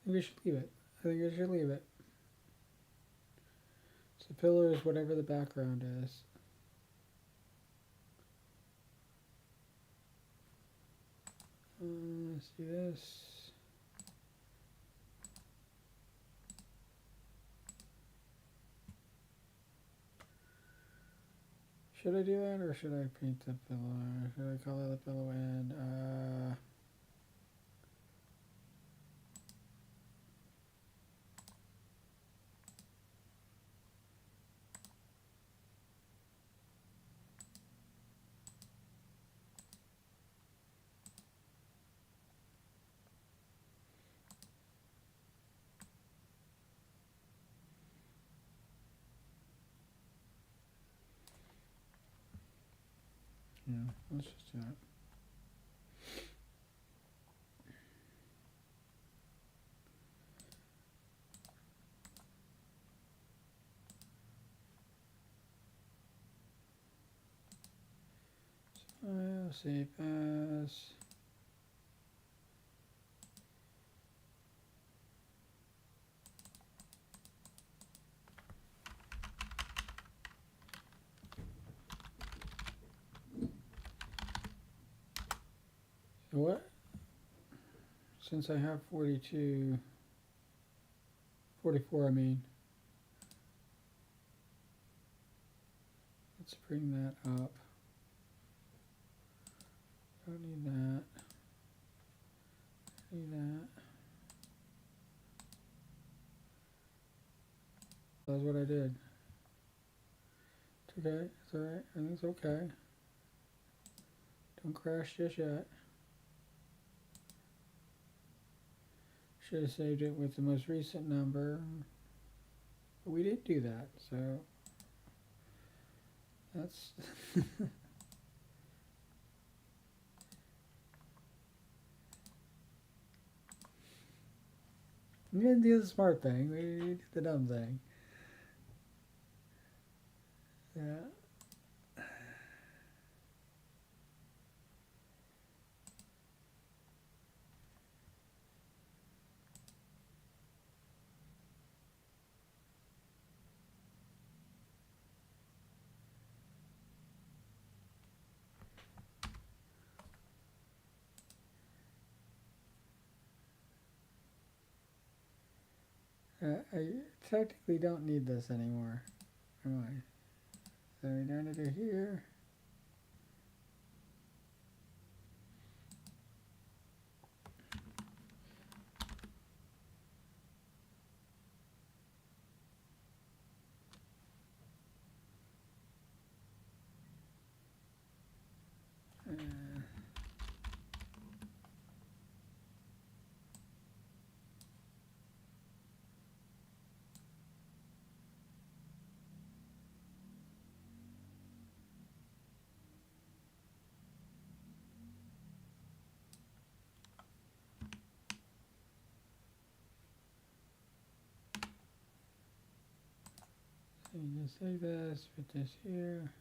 I think we should leave it. I think I should leave it. So the pillow is whatever the background is. Let's do this. Should I do that or should I paint the pillow? Should I color the pillow in? Yeah, let's just do that. I'll save as. What? Since I have 42, 44, I mean. Let's bring that up. Don't need that. Need that. That's what I did. It's okay. It's alright. Everything's okay. Don't crash just yet. Should have saved it with the most recent number. But we did do that, so that's we didn't do the smart thing, we did the dumb thing. Yeah. I technically don't need this anymore, am I? So we're down to do here. So you just save this, put this here.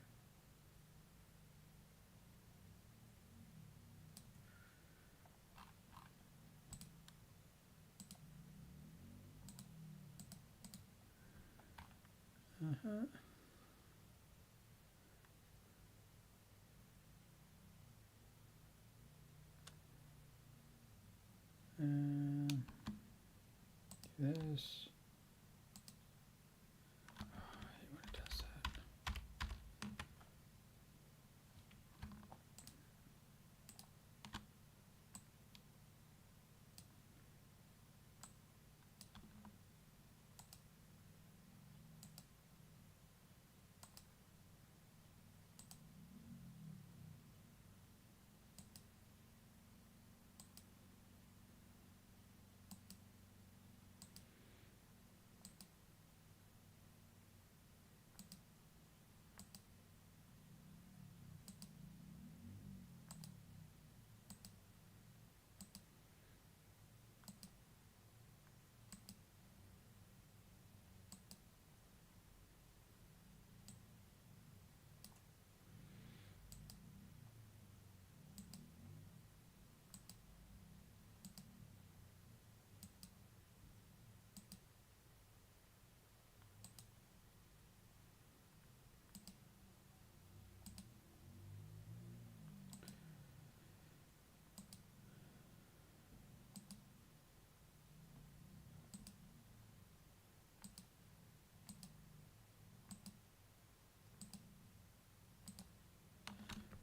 And this. Oh, I hate when it does that.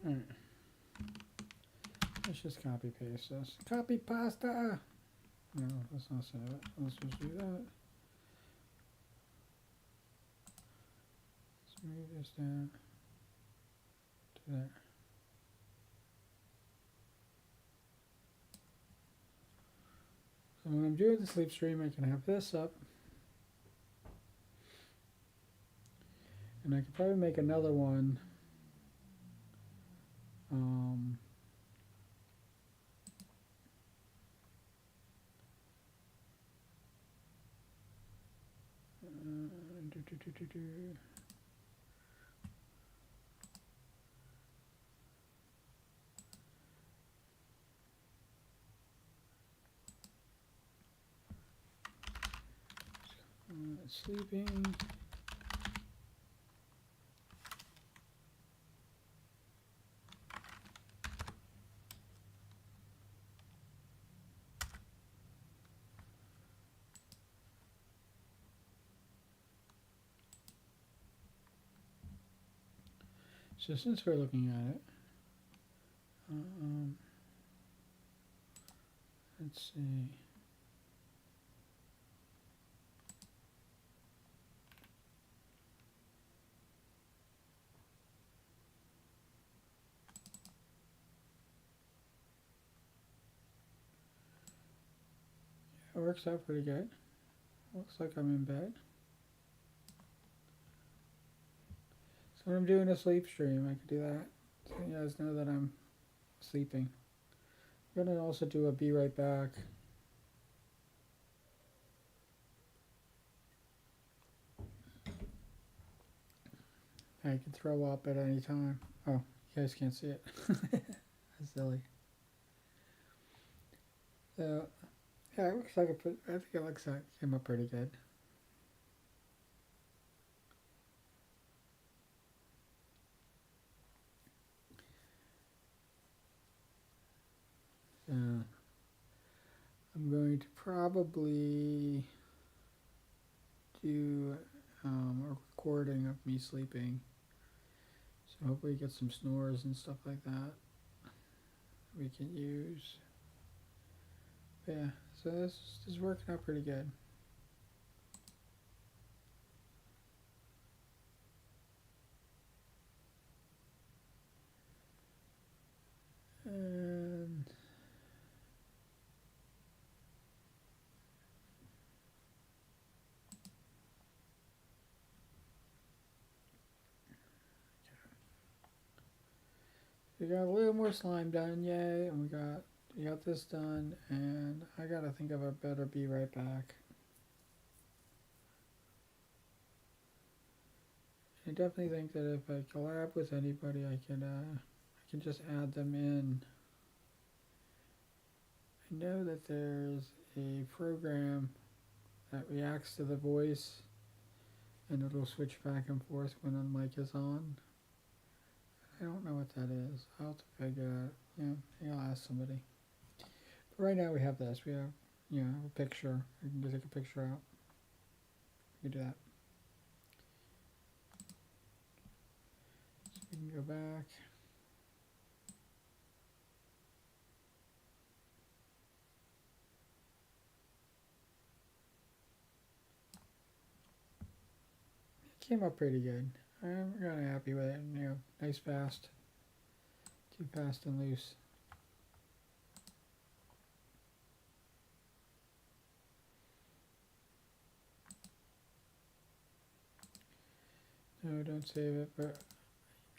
Alright. Let's just copy paste this. Copy pasta! No, let's not say that. Let's just do that. Let's move this down to there. So when I'm doing the sleep stream, I can have this up. And I could probably make another one. Sleeping. So since we're looking at it, let's see. It works out pretty good. Looks like I'm in bed. So when I'm doing a sleep stream, I can do that. So you guys know that I'm sleeping. I'm going to also do a be right back. I can throw up at any time. Oh, you guys can't see it. That's silly. So, yeah, it looks like I think it looks like it came up pretty good. So, I'm going to probably do a recording of me sleeping. So hopefully get some snores and stuff like that we can use. But yeah, so this is working out pretty good. And we got a little more slime done, yay, and we got this done, and I gotta think of a better be right back. I definitely think that if I collab with anybody, I can just add them in. I know that there's a program that reacts to the voice, and it'll switch back and forth when the mic is on. I don't know what that is. I'll have to figure it out. Yeah, maybe I'll ask somebody. But right now we have this. We have, a picture. We can just take a picture out. We can do that. So we can go back. It came up pretty good. I'm kind of happy with it. Nice fast. Too fast and loose. No, don't save it, but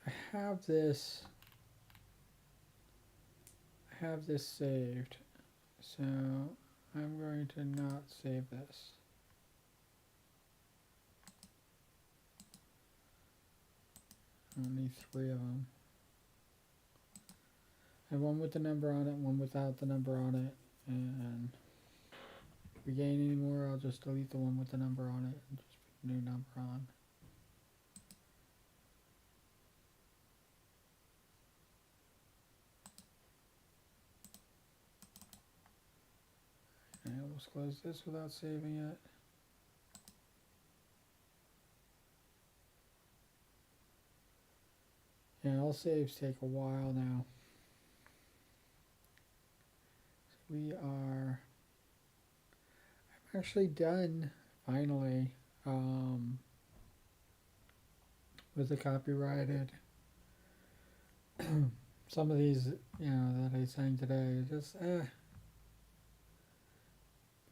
I have this saved, so I'm going to not save this. Only 3 of them. I have one with the number on it, one without the number on it, and if we gain any more, I'll just delete the one with the number on it and just put a new number on. And let's close this without saving it. Yeah, all saves take a while now. We are actually done finally with the copyrighted. Some of these, that I sang today, just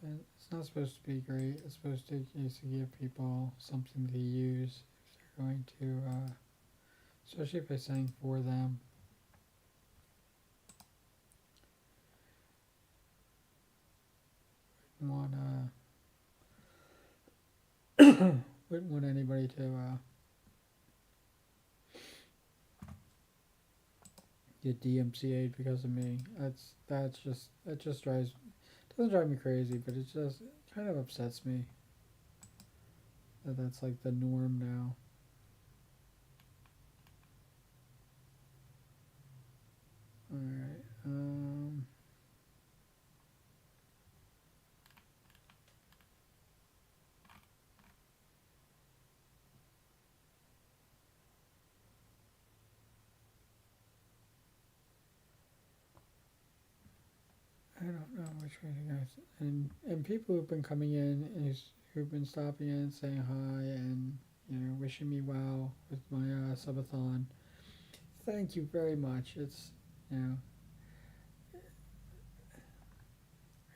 it's not supposed to be great. It's supposed to give people something to use if they're going to, especially if I sang for them. Wouldn't want anybody to get DMCA'd because of me. That just doesn't drive me crazy, but it just kind of upsets me that that's like the norm now. All right. I don't know which way to go. And people who've been coming in who've been stopping in, saying hi, and wishing me well with my Sub-A-Thon. Thank you very much. It's I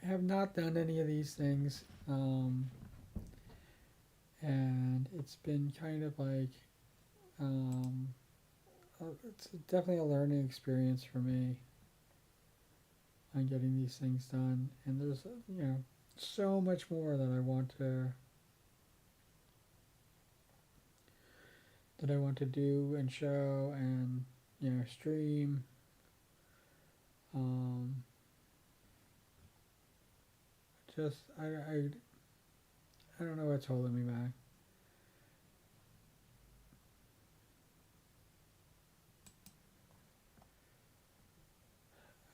have not done any of these things, and it's been kind of like it's definitely a learning experience for me on getting these things done. And there's so much more that I want to do and show and stream. Just I don't know what's holding me back.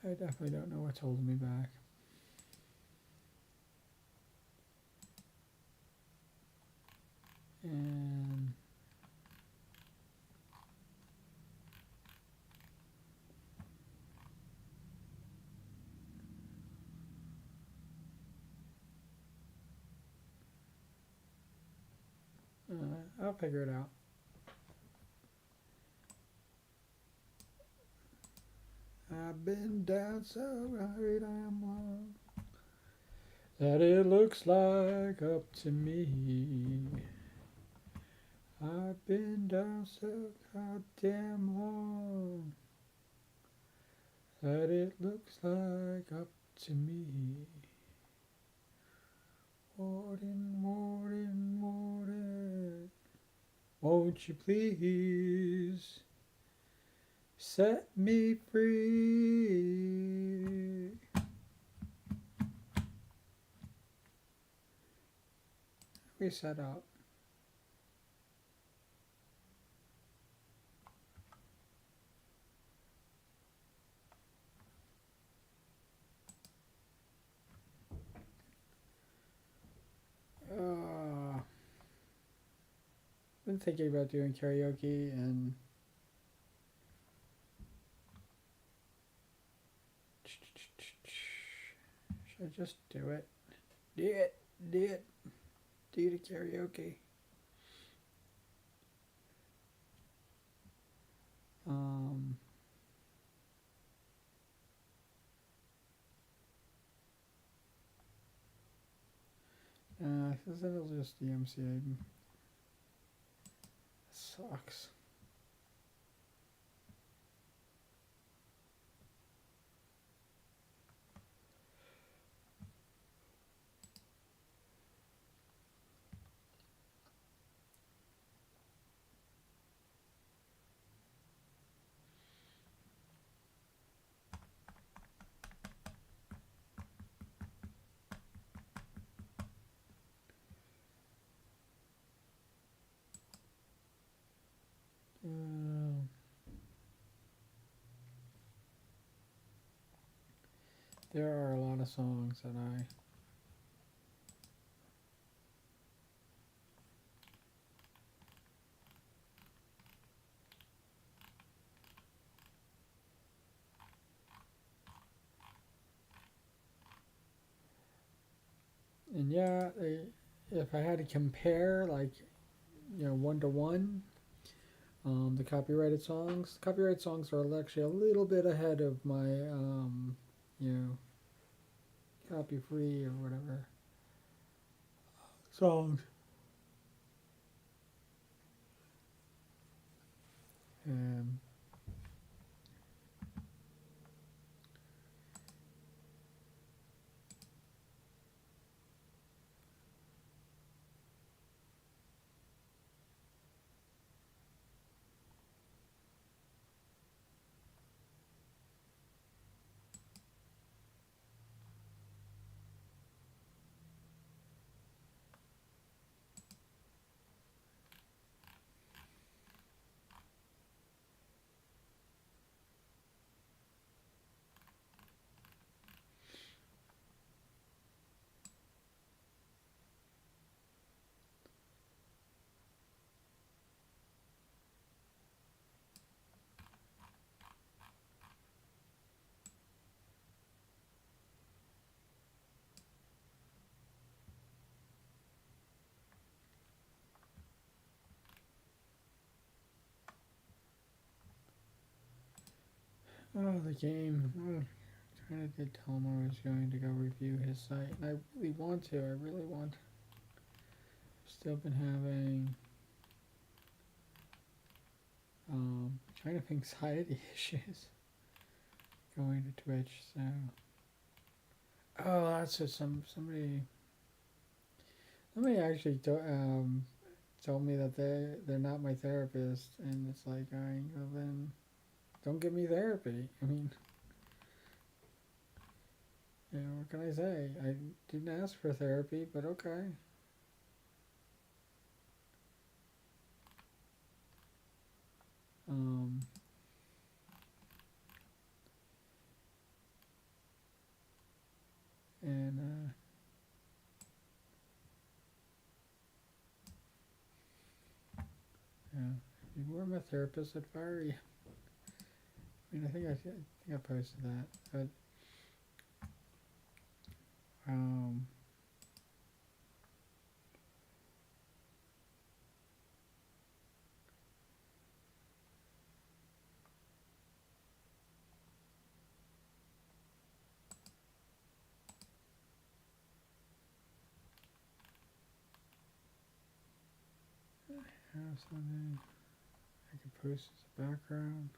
I definitely don't know what's holding me back. And I'll figure it out. I've been down so very damn long that it looks like up to me. I've been down so goddamn long that it looks like up to me. Warden, warden, warden, won't you please set me free? We set up. Been thinking about doing karaoke, and should I just do it? Do the karaoke. Because it'll just DMCA. Sucks. There are a lot of songs that And yeah, if I had to compare, like, you know, one to one, the copyrighted songs are actually a little bit ahead of my, you know, copy free or whatever songs. Um, oh, the game. Oh, I did tell him I was going to go review his site, and I really want to. I really want. Still been having kind of anxiety issues going to Twitch. So, oh, that's just somebody actually told me that they're not my therapist, and it's like, well then, don't give me therapy. I mean, you know, what can I say? I didn't ask for therapy, but okay. Um, and yeah, if you were my therapist, I'd fire you. I mean, I think I posted that, but um, have something I could post as a background.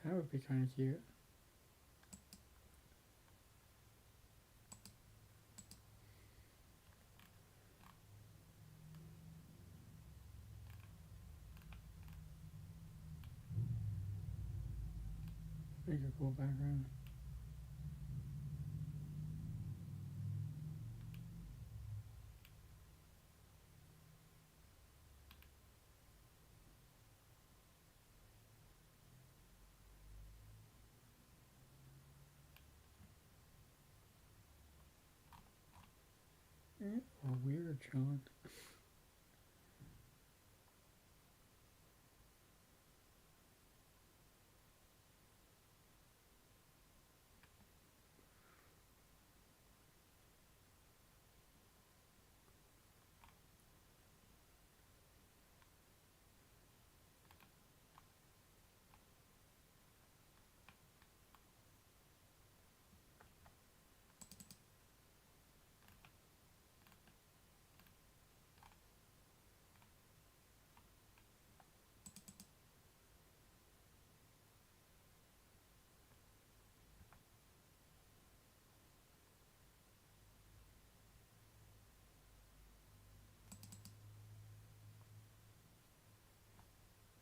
That would be kind of cute. Make a cool background. Or weird, John.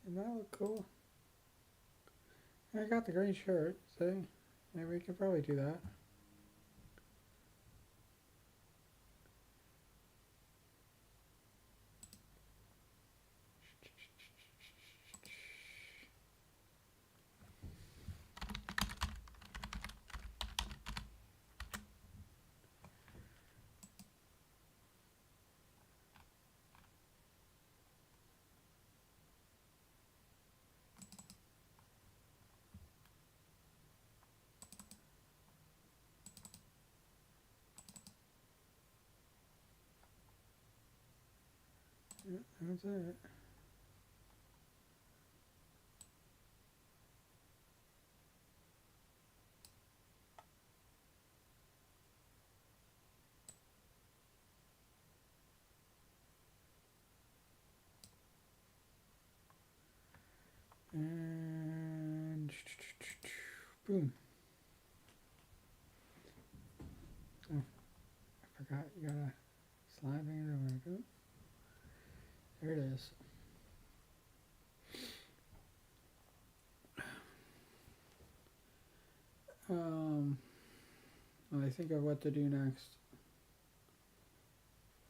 And that look cool. I got the green shirt, so yeah, we could probably do that. Yeah, that's it. And boom. Oh, I forgot you gotta slide it over. There it is. When I think of what to do next.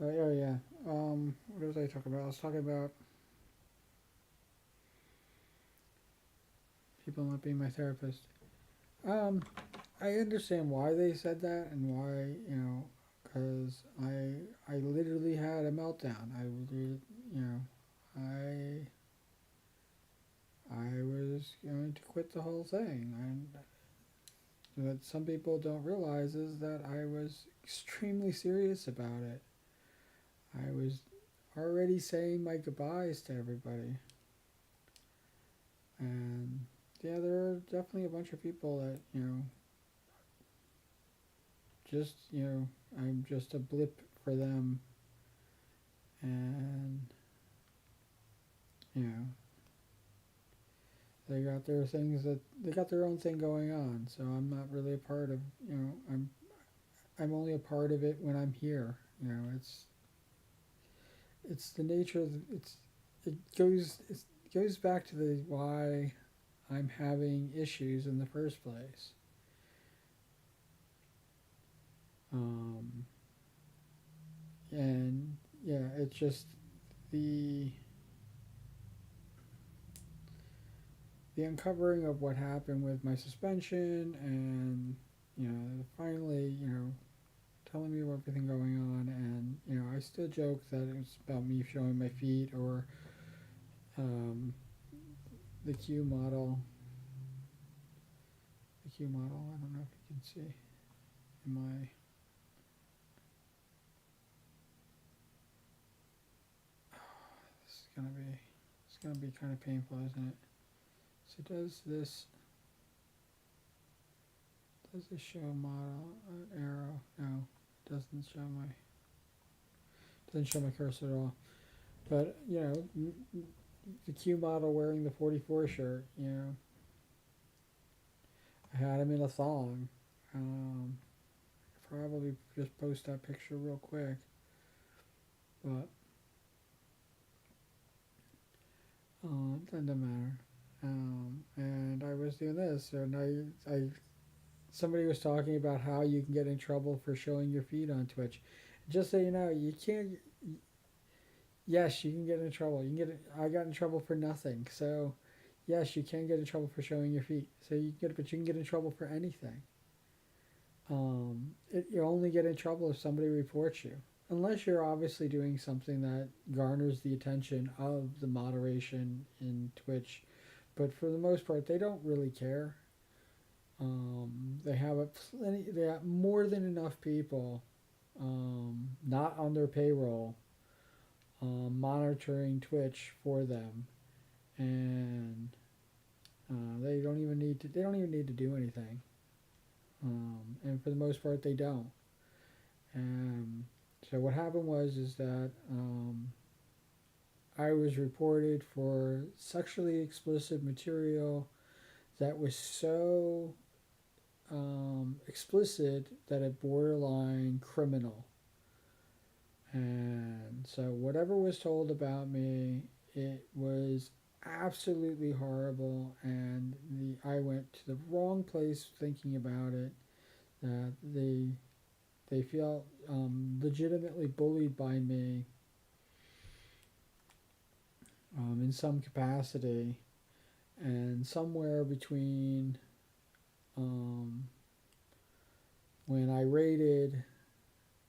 Oh yeah. What was I talking about? I was talking about people not being my therapist. Um, I understand why they said that and why, because I literally had a meltdown. I I was going to quit the whole thing, and what some people don't realize is that I was extremely serious about it. I was already saying my goodbyes to everybody, and yeah, there are definitely a bunch of people that just I'm just a blip for them, and you know they got their own thing going on, so I'm not really a part of I'm only a part of it when I'm here. It's the nature of it goes back to the why I'm having issues in the first place. um, and yeah, it's just the the uncovering of what happened with my suspension, and finally telling me everything going on, and I still joke that it was about me showing my feet, or um, the Q model. The Q model. I don't know if you can see in my. This is gonna be. It's gonna be kind of painful, isn't it? So does this show a model an arrow? No, it doesn't show my cursor at all. But the Q model wearing the 44 shirt. I had him in a thong. Probably just post that picture real quick, but it doesn't matter. And I was doing this, and somebody was talking about how you can get in trouble for showing your feet on Twitch. Just so you know, you can't. Yes, you can get in trouble. You can get. I got in trouble for nothing. So, yes, you can get in trouble for showing your feet. So but you can get in trouble for anything. You only get in trouble if somebody reports you, unless you're obviously doing something that garners the attention of the moderation in Twitch. But for the most part, they don't really care. They have plenty. They have more than enough people, not on their payroll, monitoring Twitch for them, and they don't even need to. They don't even need to do anything. And for the most part, they don't. Um, so what happened was is that I was reported for sexually explicit material that was so explicit that it borderline criminal. And so whatever was told about me, it was absolutely horrible, and I went to the wrong place thinking about it. That they felt legitimately bullied by me in some capacity, and somewhere between um, when I rated,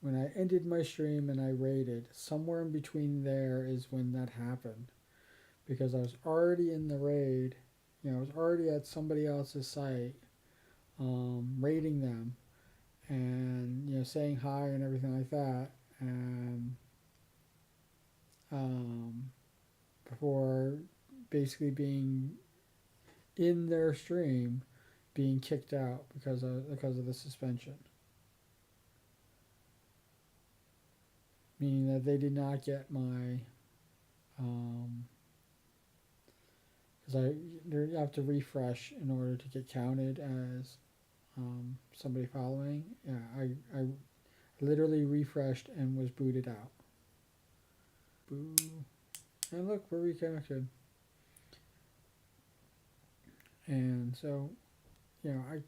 when I ended my stream and I rated, somewhere in between there is when that happened, because I was already in the raid. I was already at somebody else's site, raiding them, and saying hi and everything like that, and basically being in their stream being kicked out because of the suspension, meaning that they did not get my because you have to refresh in order to get counted as somebody following. Yeah, I literally refreshed and was booted out. Boo. And look, we're reconnected. And so, you know, I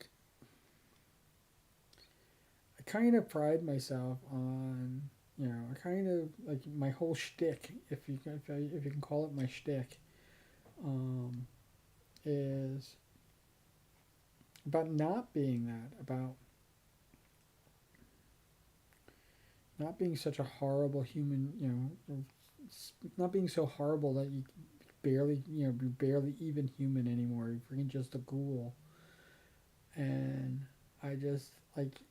kind of pride myself on, you know, I kind of like my whole shtick, if you can call it my shtick, um, is about not being that, about not being such a horrible human, you know, not being so horrible that you barely, you know, you're barely even human anymore. You're freaking just a ghoul. And I just like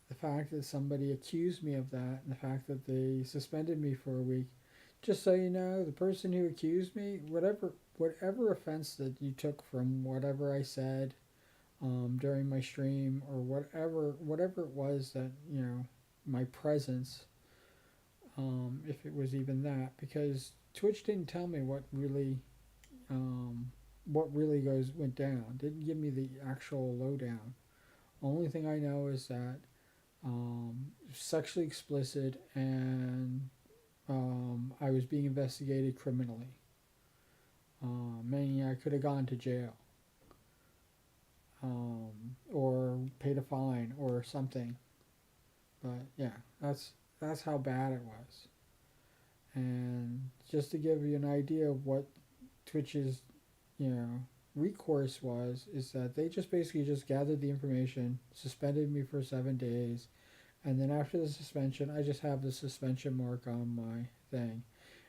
the fact that somebody accused me of that, and the fact that they suspended me for a week. Just so you know, the person who accused me, whatever offense that you took from whatever I said during my stream, or whatever it was that, you know, my presence, if it was even that, because Twitch didn't tell me um, what really went down. Didn't give me the actual lowdown. Only thing I know is that sexually explicit, and I was being investigated criminally. Meaning I could have gone to jail, or paid a fine or something. But yeah, that's how bad it was. And just to give you an idea of what Twitch's, you know, recourse was, is that they just basically just gathered the information, suspended me for 7 days, and then after the suspension, I just have the suspension mark on my thing.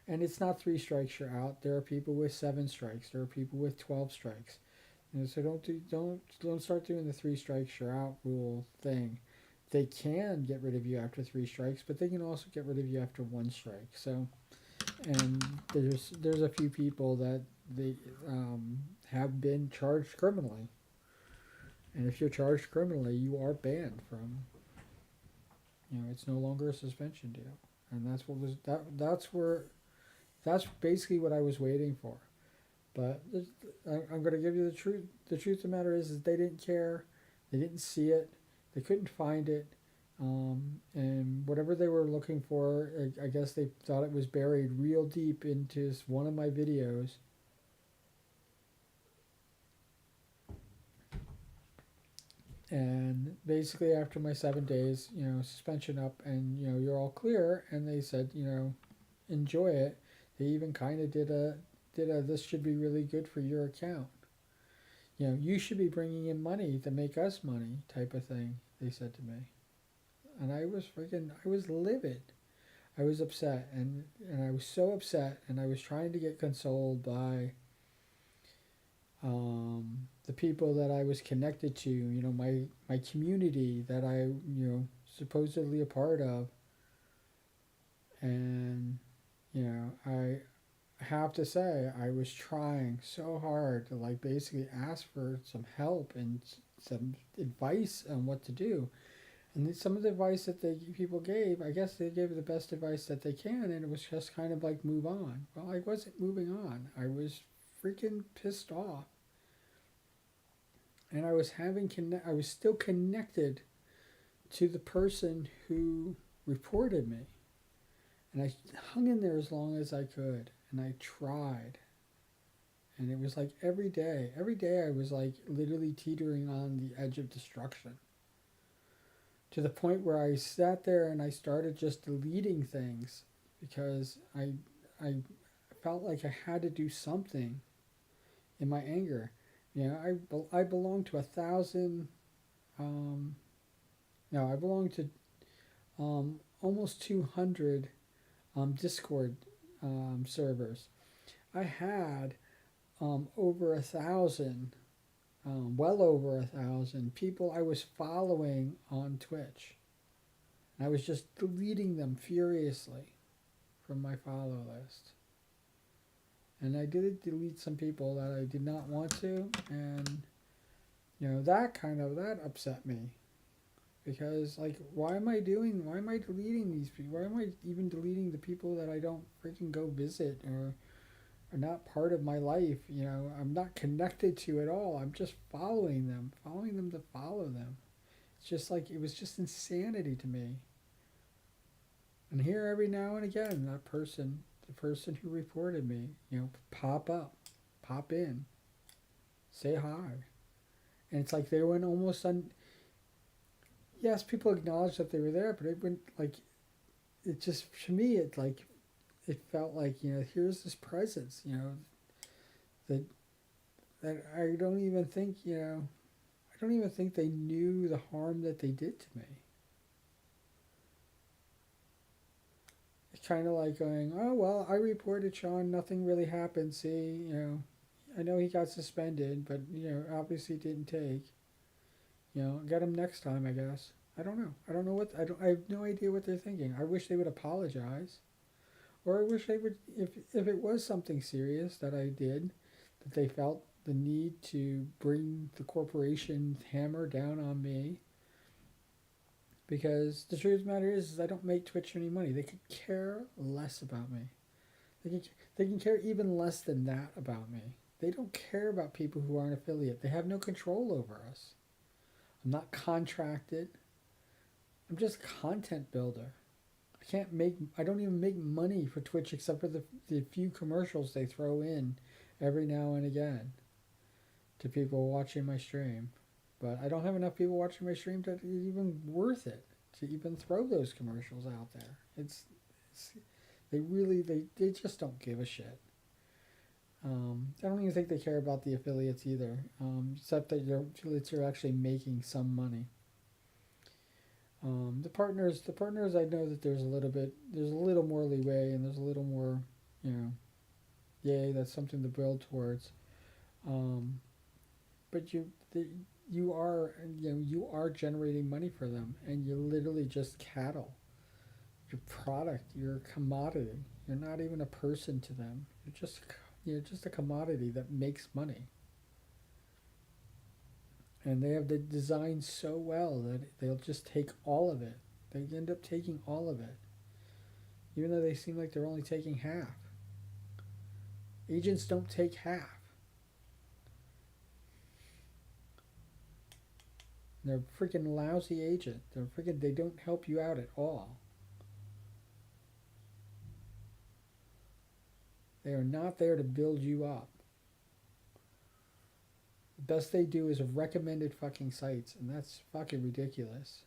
And it's not 3 strikes you're out. There are people with 7 strikes. There are people with 12 strikes. You know, so don't start doing the 3 strikes you're out rule thing. They can get rid of you after 3 strikes, but they can also get rid of you after 1 strike. So, and there's a few people that they have been charged criminally, and if you're charged criminally, you are banned from. You know, it's no longer a suspension deal, and that's basically what I was waiting for. But I'm going to give you the truth. The truth of the matter is they didn't care. They didn't see it. They couldn't find it. And whatever they were looking for, I guess they thought it was buried real deep into one of my videos. And basically, after my 7 days, you know, suspension up, and, you know, you're all clear. And they said, you know, enjoy it. They even kind of did a this should be really good for your account. You know, you should be bringing in money to make us money, type of thing. They said to me, and I was livid. I was upset, and I was so upset, and I was trying to get consoled by the people that I was connected to, you know, my community that I, you know, supposedly a part of. And, you know, I have to say, I was trying so hard to, like, basically ask for some help and some advice on what to do. And some of the advice that people gave, I guess they gave the best advice that they can, and it was just kind of like, move on. Well, I wasn't moving on. I was freaking pissed off. And I was I was still connected to the person who reported me. And I hung in there as long as I could, and I tried. And it was like every day I was like literally teetering on the edge of destruction. To the point where I sat there and I started just deleting things because I felt like I had to do something in my anger. You know, I belong to 1,000. No, I belong to almost 200 Discord servers. I had over 1,000, well over 1,000 people I was following on Twitch. And I was just deleting them furiously from my follow list. And I did delete some people that I did not want to, and that upset me because like why am I deleting these people? Why am I even deleting the people that I don't freaking go visit or are not part of my life? I'm not connected to at all. I'm just following them to follow them. It's just like it was just insanity to me. And here every now and again, the person who reported me, pop up, pop in, say hi. And it's like they went almost on. Yes, people acknowledged that they were there, but it went like it just to me it felt like here's this presence that I don't even think I don't even think they knew the harm that they did to me. It's kind of like going, oh well, I reported Sean, nothing really happened. See, I know he got suspended, but obviously didn't take. Get him next time, I guess. I don't know. I don't know what I have no idea what they're thinking. I wish they would apologize, or I wish they would if it was something serious that I did, that they felt the need to bring the corporation hammer down on me. Because the truth of the matter is I don't make Twitch any money. They could care less about me. They can care even less than that about me. They don't care about people who aren't affiliate. They have no control over us. I'm not contracted. I'm just a content builder. I don't even make money for Twitch except for the few commercials they throw in every now and again to people watching my stream. But I don't have enough people watching my stream to even worth it to even throw those commercials out there. It's they just don't give a shit. I don't even think they care about the affiliates either, except that your affiliates are actually making some money. The partners, I know that there's a little more leeway, and there's a little more, yay, that's something to build towards. But you are generating money for them, and you're literally just cattle. Your product, you're a commodity. You're not even a person to them. You're just a commodity that makes money. And they have the design so well that they'll just take all of it. They end up taking all of it, even though they seem like they're only taking half. Agents don't take half. They're a freaking lousy agent. They don't help you out at all. They are not there to build you up. The best they do is recommended fucking sites, and that's fucking ridiculous.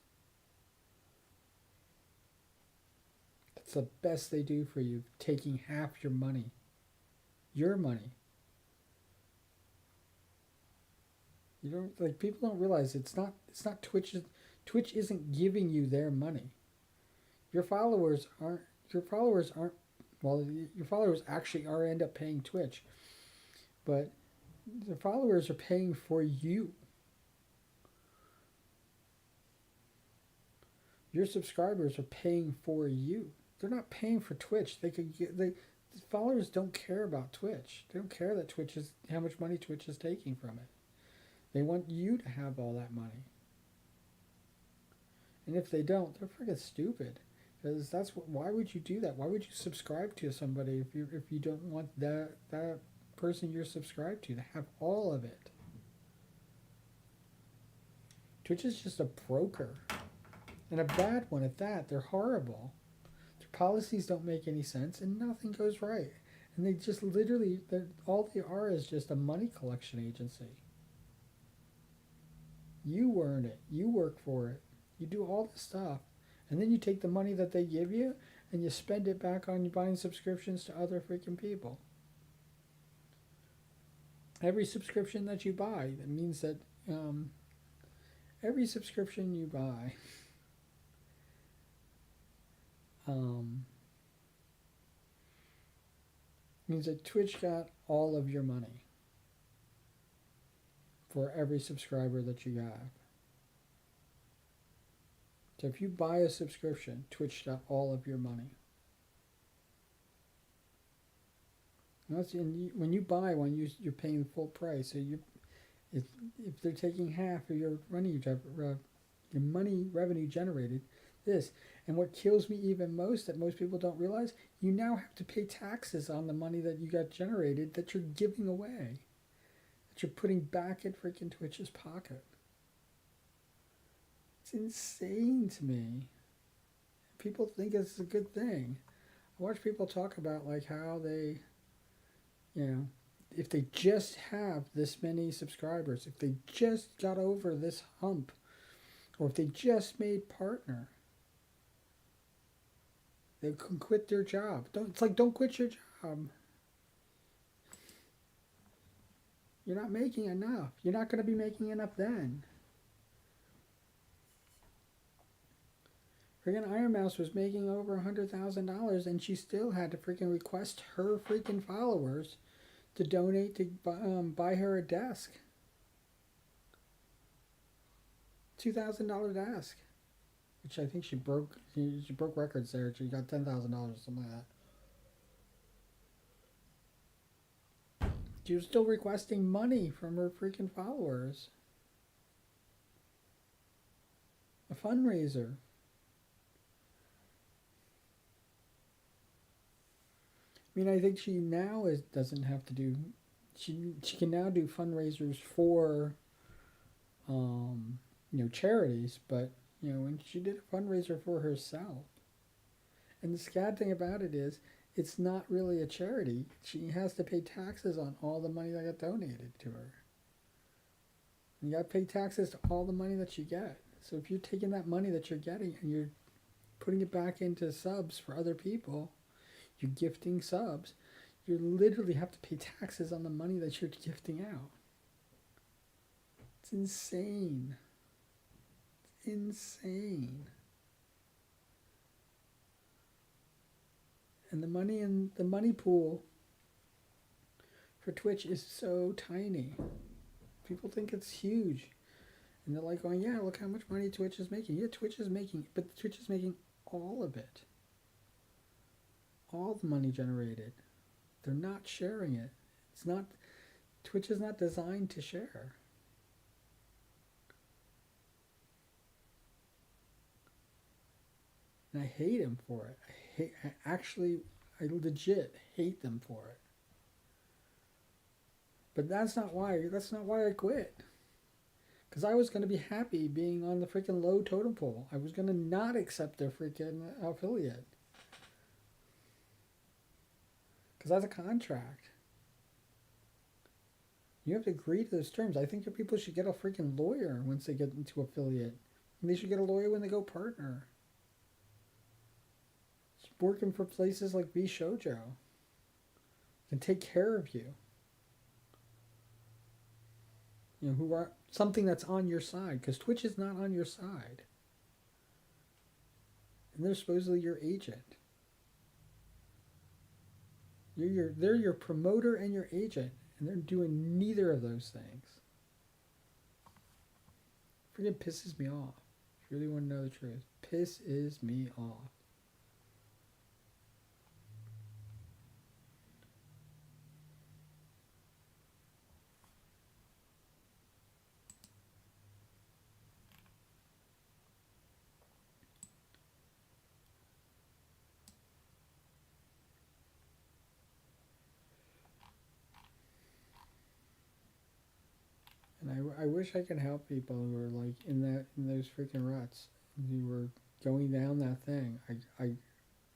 That's the best they do for you, taking half your money. Your money. People don't realize it's not Twitch isn't giving you their money. Your followers aren't well, your followers actually end up paying Twitch. But the followers are paying for you. Your subscribers are paying for you. They're not paying for Twitch. The followers don't care about Twitch. They don't care that how much money Twitch is taking from it. They want you to have all that money. And if they don't, they're freaking stupid. Because why would you do that? Why would you subscribe to somebody if you don't want that person you're subscribed to have all of it? Twitch is just a broker. And a bad one at that. They're horrible. Their policies don't make any sense and nothing goes right. And they just literally, all they are is just a money collection agency. You earn it. You work for it. You do all this stuff. And then you take the money that they give you and you spend it back on buying subscriptions to other freaking people. Every subscription that you buy, that means that every subscription you buy means that Twitch got all of your money for every subscriber that you have. So if you buy a subscription, Twitch got all of your money. When you buy one, you're paying full price. So if if they're taking half of your your money revenue generated, this and what kills me even most that most people don't realize, you now have to pay taxes on the money that you got generated that you're giving away, that you're putting back in freaking Twitch's pocket. It's insane to me. People think it's a good thing. I watch people talk about like how they, you know, if they just have this many subscribers, if they just got over this hump, or if they just made partner, they can quit their job. Don't quit your job. You're not making enough. You're not going to be making enough then. Freaking Iron Mouse was making over $100,000 and she still had to freaking request her freaking followers to donate to buy her a desk. $2,000 desk. Which I think she broke records there. She got $10,000 or something like that. She was still requesting money from her freaking followers. A fundraiser. I mean, I think she now doesn't have to do. She can now do fundraisers for, charities. But when she did a fundraiser for herself, and the sad thing about it is, it's not really a charity. She has to pay taxes on all the money that got donated to her. And you got to pay taxes to all the money that you get. So if you're taking that money that you're getting and you're putting it back into subs for other people, you're gifting subs, you literally have to pay taxes on the money that you're gifting out. It's insane. It's insane. And the money pool for Twitch is so tiny. People think it's huge. And they're like going, yeah, look how much money Twitch is making. Yeah, Twitch is making, but Twitch is making all of it. All the money generated. They're not sharing it. Twitch is not designed to share. And I hate him for it. I legit hate them for it. But that's not why I quit. Because I was going to be happy being on the freaking low totem pole. I was going to not accept their freaking affiliate. Because that's a contract. You have to agree to those terms. I think your people should get a freaking lawyer once they get into affiliate. And they should get a lawyer when they go partner. Working for places like B Shoujo can take care of you. Who are something that's on your side, because Twitch is not on your side. And they're supposedly your agent. They're your promoter and your agent, and they're doing neither of those things. Freaking pisses me off. If you really want to know the truth, pisses me off. And I wish I could help people who are like in those freaking ruts, who were going down that thing.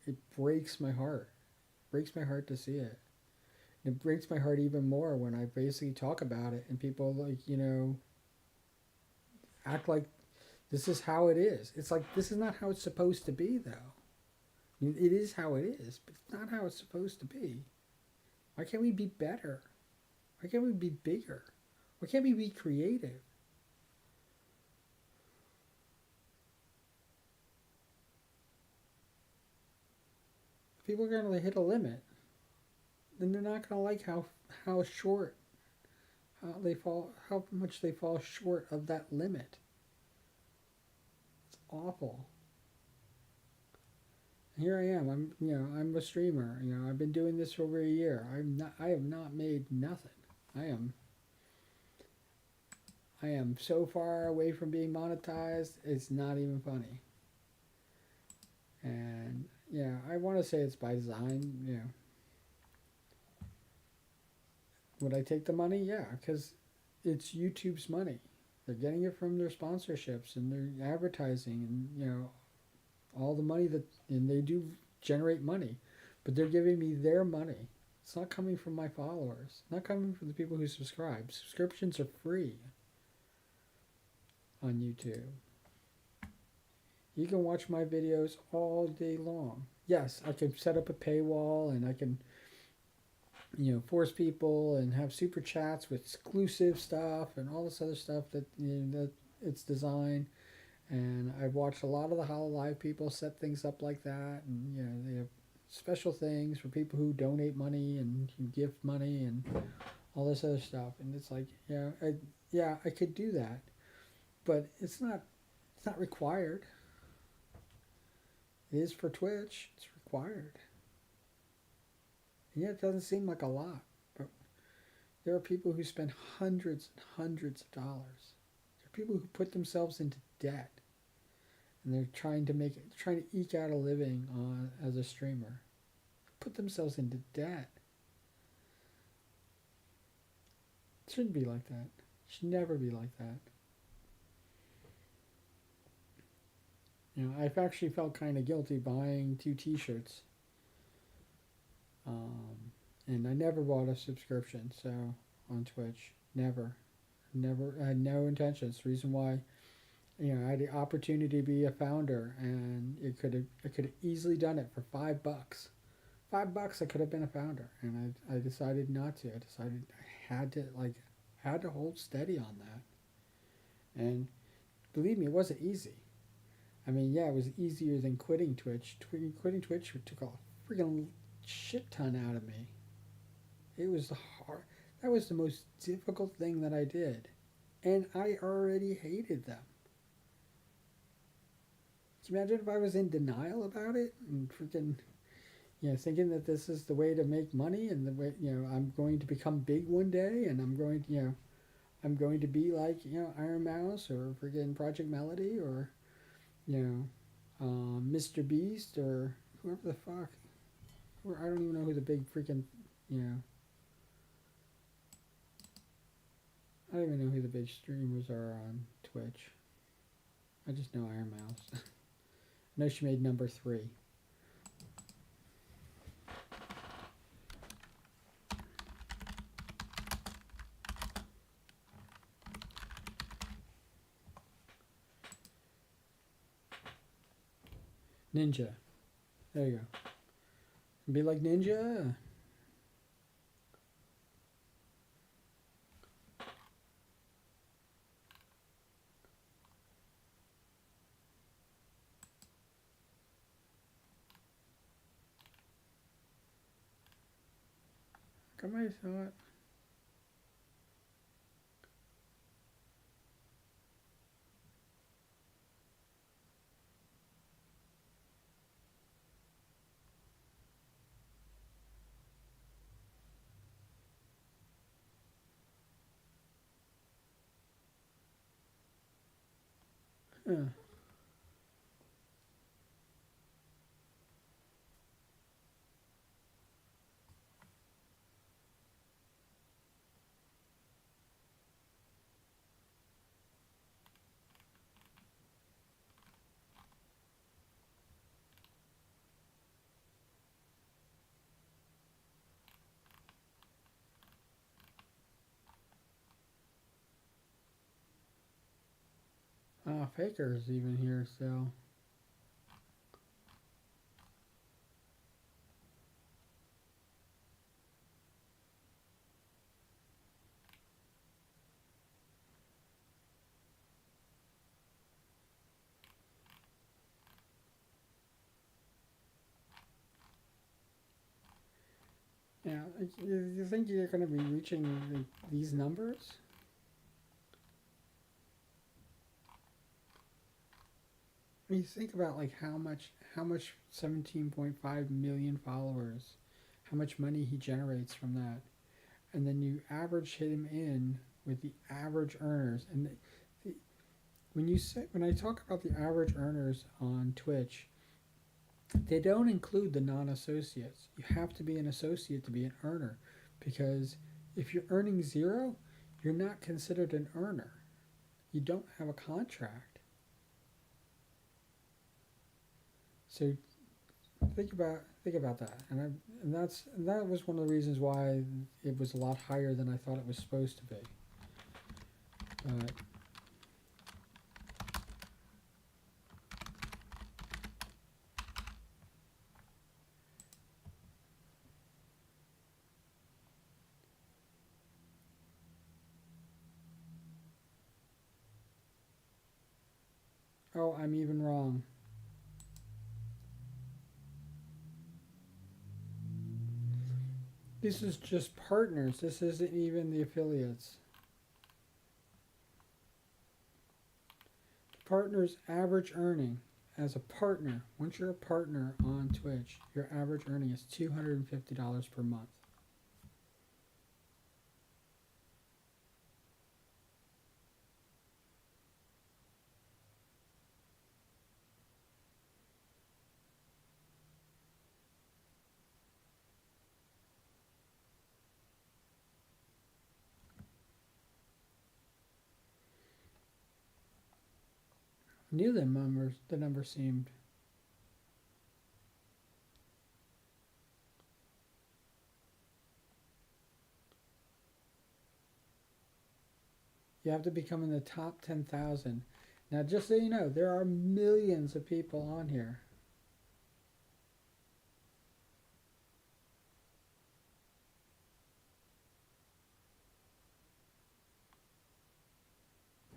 It breaks my heart. It breaks my heart to see it. And it breaks my heart even more when I basically talk about it and people act like this is how it is. It's like, this is not how it's supposed to be, though. I mean, it is how it is, but it's not how it's supposed to be. Why can't we be better? Why can't we be bigger? Why can't we be creative? If people are going to hit a limit, then they're not going to like how much they fall short of that limit. It's awful. Here I am. I'm a streamer. I've been doing this for over a year. I have not made nothing. I am I am so far away from being monetized. It's not even funny. And yeah, I want to say it's by design. Would I take the money? Yeah, because it's YouTube's money. They're getting it from their sponsorships and their advertising, and all the money and they do generate money, but they're giving me their money. It's not coming from my followers. It's not coming from the people who subscribe. Subscriptions are free on YouTube. You can watch my videos all day long. Yes, I can set up a paywall and I can force people and have super chats with exclusive stuff and all this other stuff that it's designed. And I've watched a lot of the Hololive people set things up like that, and they have special things for people who donate money and who give money and all this other stuff. And it's like, I could do that, but it's not required. It is for Twitch. It's required. And it doesn't seem like a lot, but there are people who spend hundreds and hundreds of dollars. There are people who put themselves into debt, and they're trying to eke out a living as a streamer. Put themselves into debt. It shouldn't be like that. It should never be like that. I've actually felt kind of guilty buying 2 T-shirts. And I never bought a subscription, so on Twitch, never. I had no intentions. The reason why, I had the opportunity to be a founder, and I could have easily done it for $5. $5, I could have been a founder, and I decided not to. I decided I had to hold steady on that. And believe me, it wasn't easy. I mean, yeah, it was easier than quitting Twitch. Quitting Twitch took a freaking shit ton out of me. It was hard. That was the most difficult thing that I did. And I already hated them. Can you imagine if I was in denial about it and freaking, thinking that this is the way to make money and the way, I'm going to become big one day and I'm going to be like, Iron Mouse or freaking Project Melody or, Mr. Beast or whoever the fuck. I don't even know who the big freaking, I don't even know who the big streamers are on Twitch. I just know Iron Mouse. I know she made number 3. Ninja. There you go. Be like Ninja. Come I saw it. Huh. Faker's even here still. Yeah, you think you're going to be reaching these numbers? When you think about like how much 17.5 million followers, how much money he generates from that, and then you average him in with the average earners, and the, when I talk about the average earners on Twitch, they don't include the non-associates. You have to be an associate to be an earner, because if you're earning zero, you're not considered an earner. You don't have a contract. So think about that, and that was one of the reasons why it was a lot higher than I thought it was supposed to be. But oh, I'm even wrong. This is just partners. This isn't even the affiliates. Partners average earning as a partner. Once you're a partner on Twitch, your average earning is $250 per month. I knew the numbers seemed. You have to become in the top 10,000. Now, just so you know, there are millions of people on here.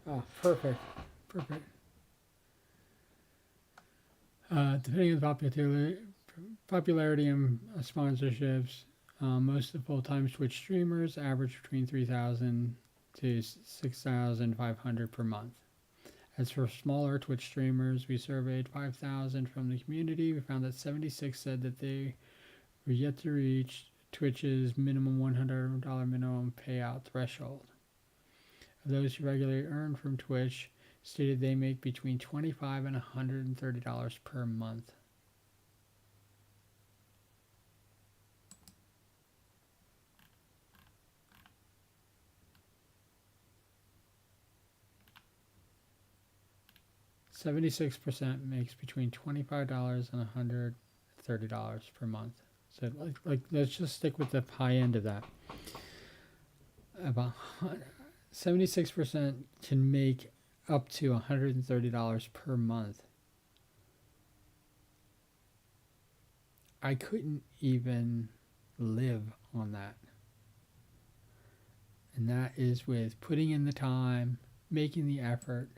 Oh, perfect. Perfect. Depending on the popularity and sponsorships, most of the full-time Twitch streamers average between 3,000 to 6,500 per month. As for smaller Twitch streamers, we surveyed 5,000 from the community. We found that 76 said that they were yet to reach Twitch's minimum $100 minimum payout threshold. Of those who regularly earn from Twitch, stated they make between $25 and $130 per month. $76% makes between $25 and $130 per month. So like let's just stick with the high end of that. About 76% can make up to $130 per month. I couldn't even live on that. And that is with putting in the time, making the effort.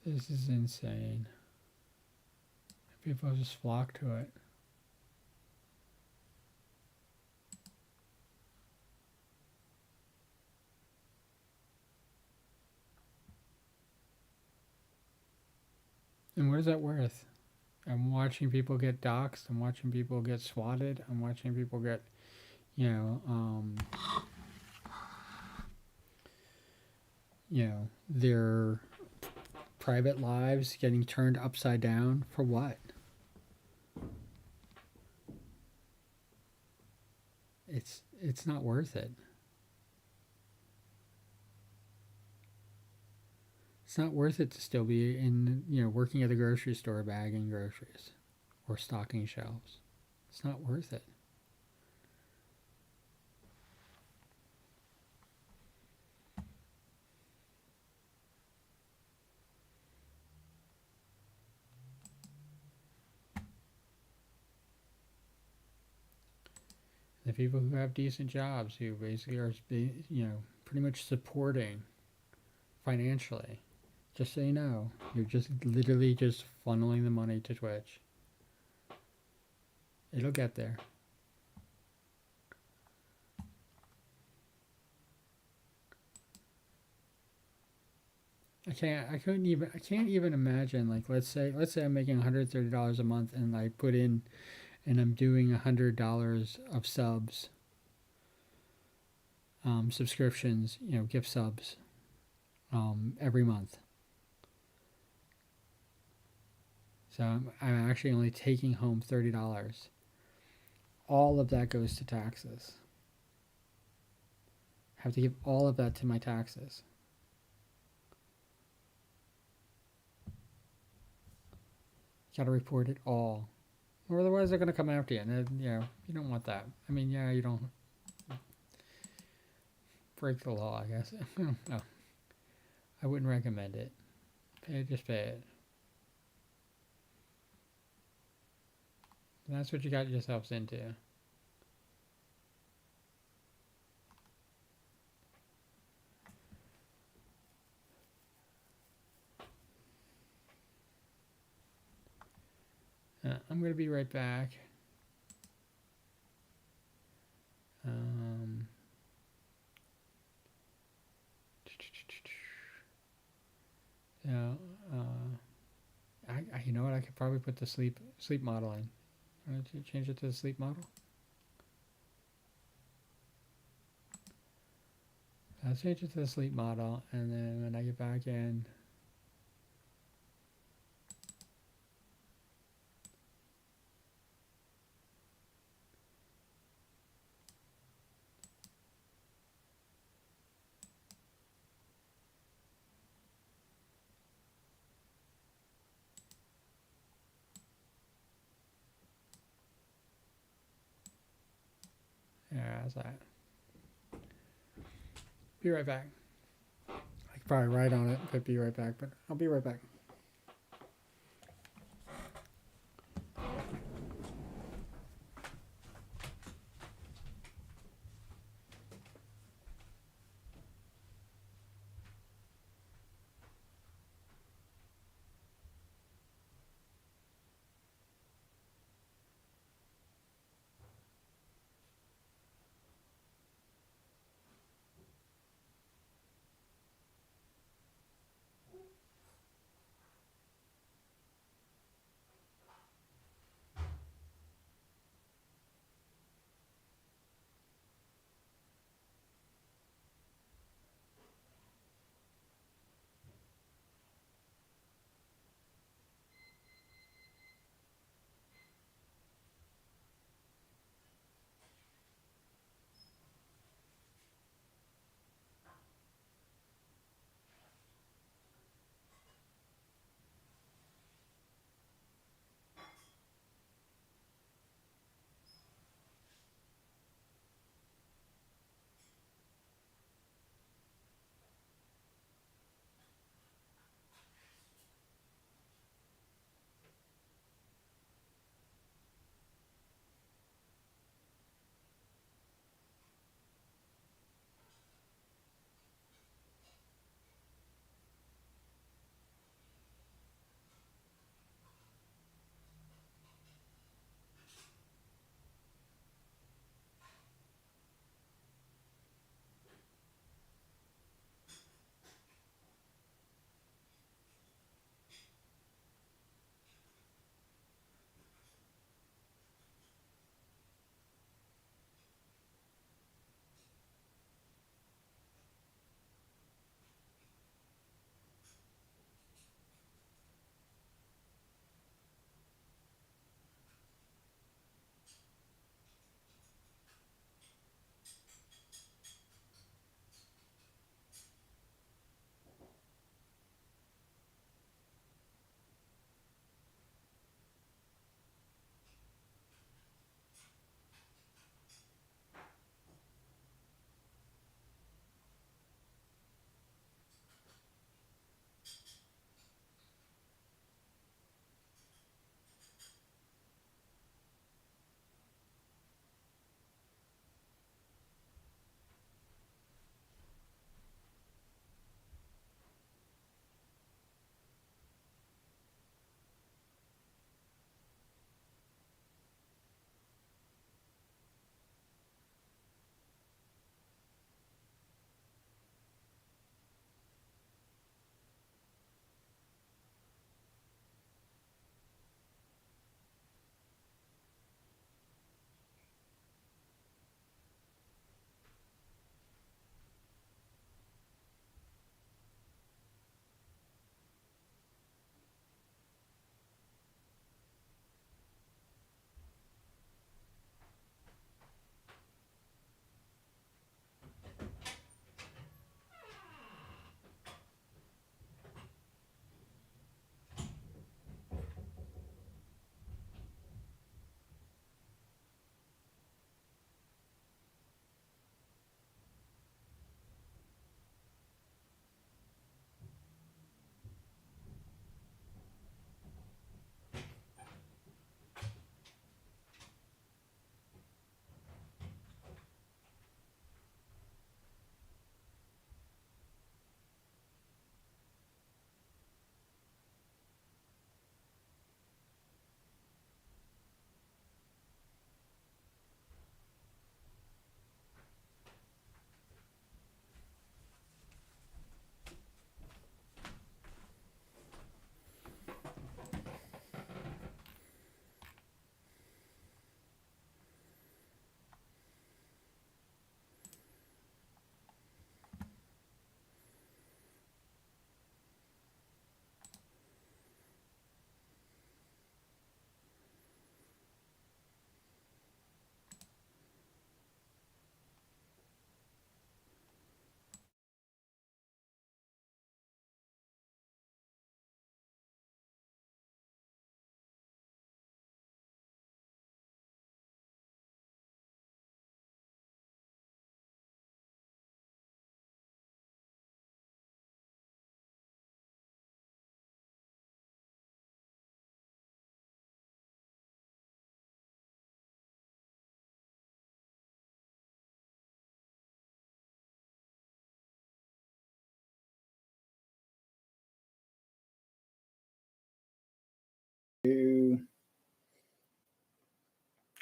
This is insane. People just flock to it. And what is that worth? I'm watching people get doxxed. I'm watching people get swatted. I'm watching people get, their private lives getting turned upside down for what? It's not worth it. It's not worth it to still be working at the grocery store bagging groceries or stocking shelves. It's not worth it. people who have decent jobs who basically are, pretty much supporting financially. Just so you know, you're just literally just funneling the money to Twitch. It'll get there. I can't even imagine, like, let's say I'm making $130 a month and I put in and I'm doing $100 of subs, subscriptions, gift subs, every month. So I'm actually only taking home $30. All of that goes to taxes. I have to give all of that to my taxes. Got to report it all, or otherwise they're going to come after you, and you don't want that. I mean, you don't break the law, I guess. No, I wouldn't recommend it. Just pay it. And that's what you got yourselves into. I'm going to be right back. You know what? I could probably put the sleep model in. Change it to the sleep model. I'll change it to the sleep model, and then when I get back in, yeah, how's that? Be right back. I could probably write on it, but be right back. But I'll be right back.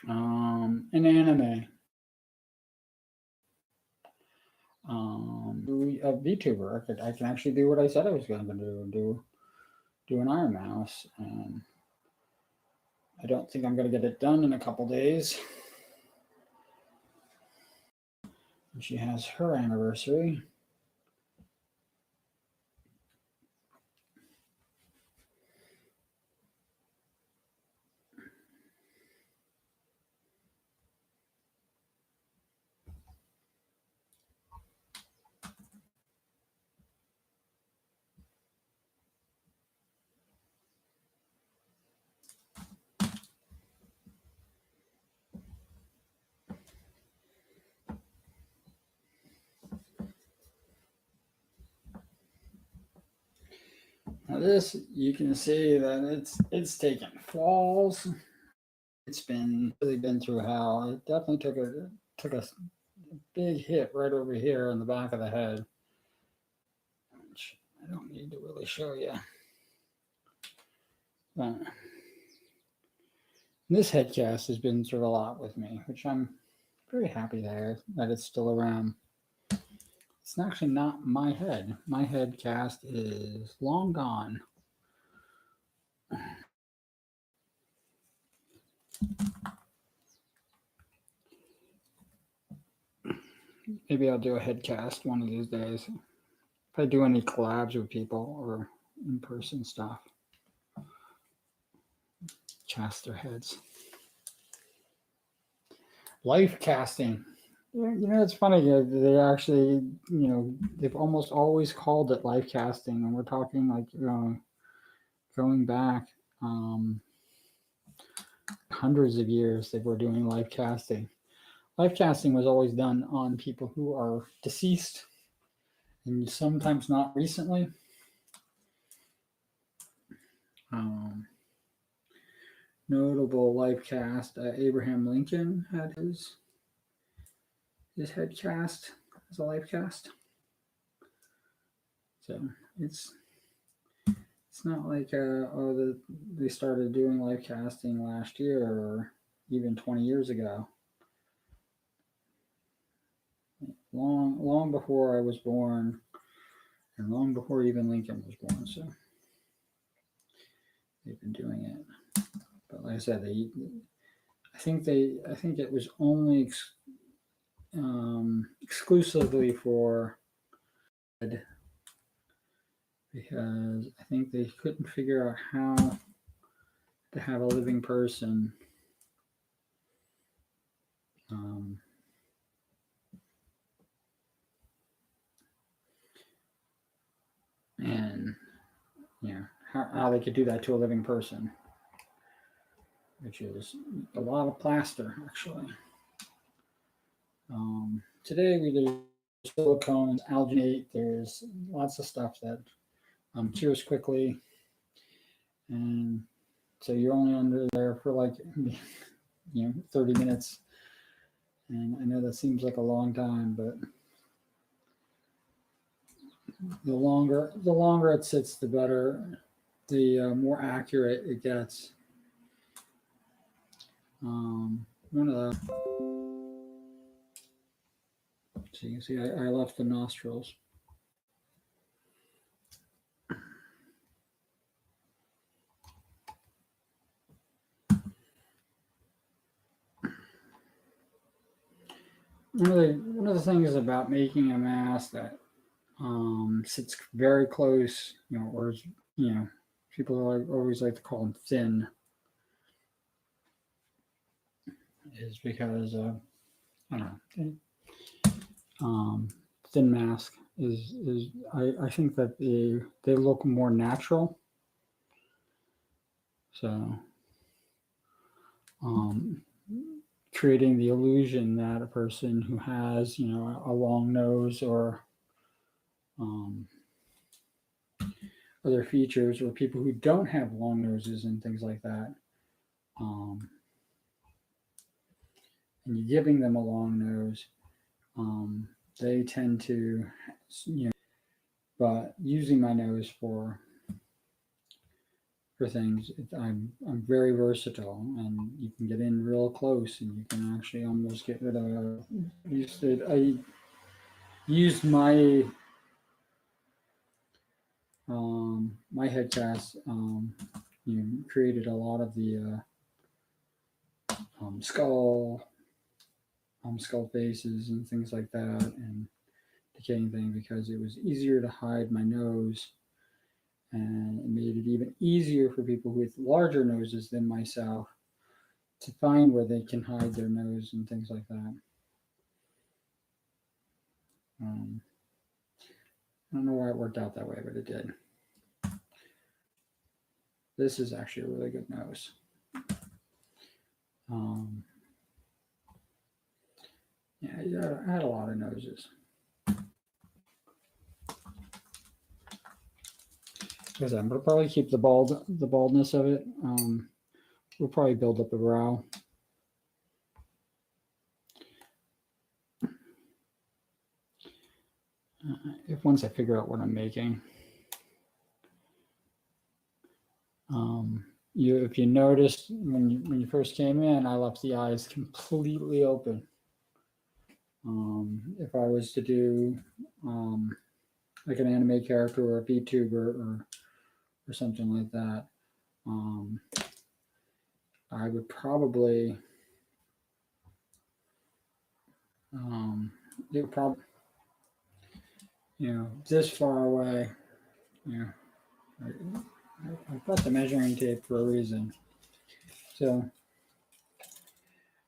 An anime. A VTuber. I can actually do what I said I was going to do an Iron Mouse, and I don't think I'm going to get it done in a couple days. She has her anniversary. Now this, you can see that it's taken falls. It's really been through hell. It definitely took a big hit right over here in the back of the head, which I don't need to really show you. But this head cast has been through a lot with me, which I'm very happy that it's still around. It's actually not my head. My head cast is long gone. Maybe I'll do a head cast one of these days. If I do any collabs with people or in-person stuff. Cast their heads. Life casting. It's funny. They actually, they've almost always called it life casting, and we're talking like, going back hundreds of years they were doing life casting. Life casting was always done on people who are deceased, and sometimes not recently. Notable life cast: Abraham Lincoln had his head cast as a life cast. So it's not like they started doing life casting last year or even 20 years ago. Long before I was born, and long before even Lincoln was born. So they've been doing it. But like I said, I think it was only exclusively for because I think they couldn't figure out how to have a living person and how they could do that to a living person, which is a lot of plaster actually. Today there's silicones, alginate, there's lots of stuff that cures quickly, and so you're only under there for like 30 minutes, and I know that seems like a long time, but the longer it sits, the better, the more accurate it gets. One of the, so you can see I left the nostrils. One of the things about making a mask that sits very close, or people always like to call them thin, is because I don't know. Thin mask is I think that they look more natural. So creating the illusion that a person who has a long nose or other features, or people who don't have long noses and things like that, and you're giving them a long nose, they tend to, but using my nose for for things. I'm very versatile, and you can get in real close, and you can actually almost get rid of. I used my head cast. Created a lot of the skull skull faces and things like that, and decaying thing because it was easier to hide my nose, and it made it even easier for people with larger noses than myself to find where they can hide their nose and things like that. Um, I don't know why it worked out that way, but it did. This is actually a really good nose. Um, yeah, I had a lot of noses. Because I'm gonna probably keep the baldness of it. We'll probably build up the brow. If once I figure out what I'm making. If you noticed when you first came in, I left the eyes completely open. If I was to do like an anime character or a VTuber or something like that, I would probably it would probably this far away. I got the measuring tape for a reason. So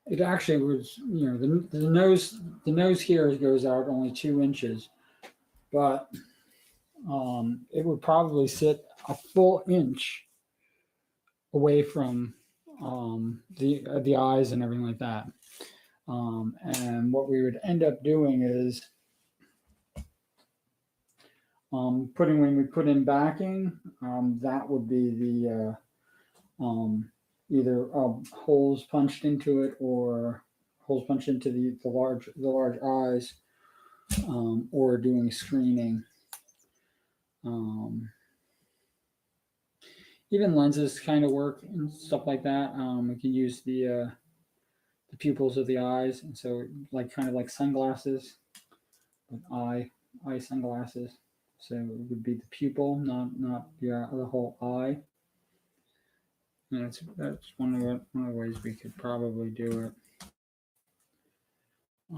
it actually was, the nose here goes out only 2 inches, but it would probably sit a full inch away from the eyes and everything like that. And what we would end up doing is when we put in backing, that would be the either holes punched into it or holes punched into the large eyes, or doing screening. Even lenses kind of work and stuff like that. We can use the pupils of the eyes, and so like kind of like sunglasses, but eye sunglasses. So it would be the pupil, not the whole eye. And that's one of the ways we could probably do it. I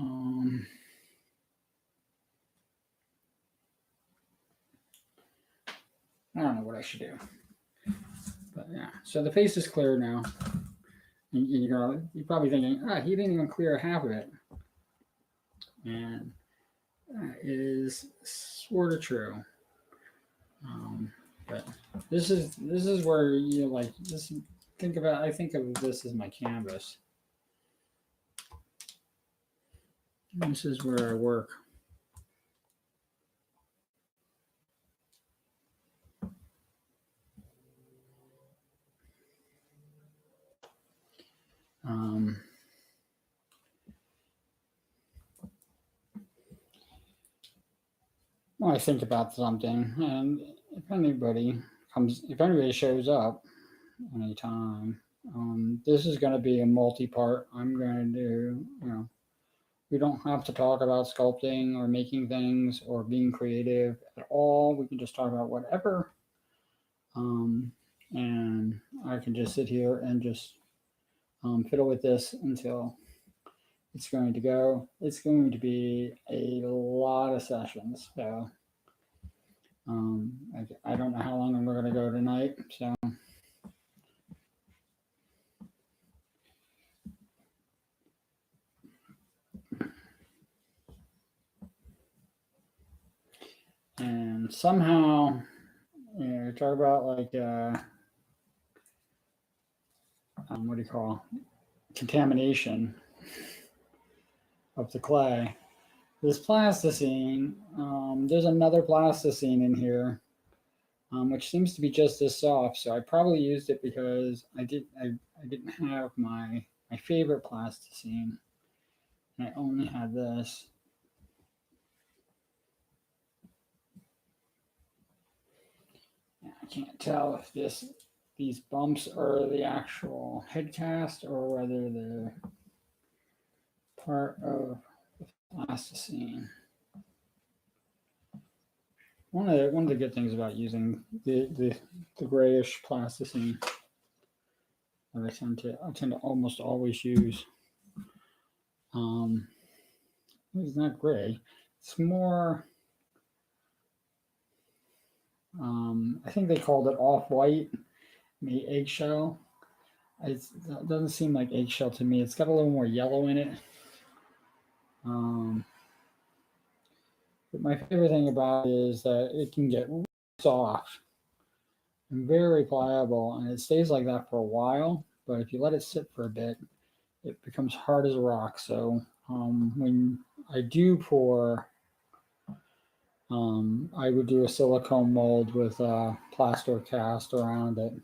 don't know what I should do, but yeah. So the face is clear now. You're probably thinking, he didn't even clear half of it, and that is sort of true. But this is where you like this. I think of this as my canvas. This is where I work. When I think about something, and if anybody shows up anytime, this is going to be a multi-part. I'm going to do, we don't have to talk about sculpting or making things or being creative at all. We can just talk about whatever. And I can just sit here and just fiddle with this until it's going to go. It's going to be a lot of sessions. So I don't know how long we're going to go tonight. So and somehow, talk about like what do you call contamination of the clay. This plasticine, there's another plasticine in here, which seems to be just as soft. So I probably used it because I didn't have my favorite plasticine, and I only had this. I can't tell if this these bumps are the actual head cast or whether they're part of the plasticine. One of the good things about using the grayish plasticine that I tend to almost always use. It's not gray. It's more. I think they called it off white, maybe eggshell. It doesn't seem like eggshell to me. It's got a little more yellow in it. But my favorite thing about it is that it can get soft and very pliable, and it stays like that for a while. But if you let it sit for a bit, it becomes hard as a rock. So when I do pour, I would do a silicone mold with a plaster cast around it.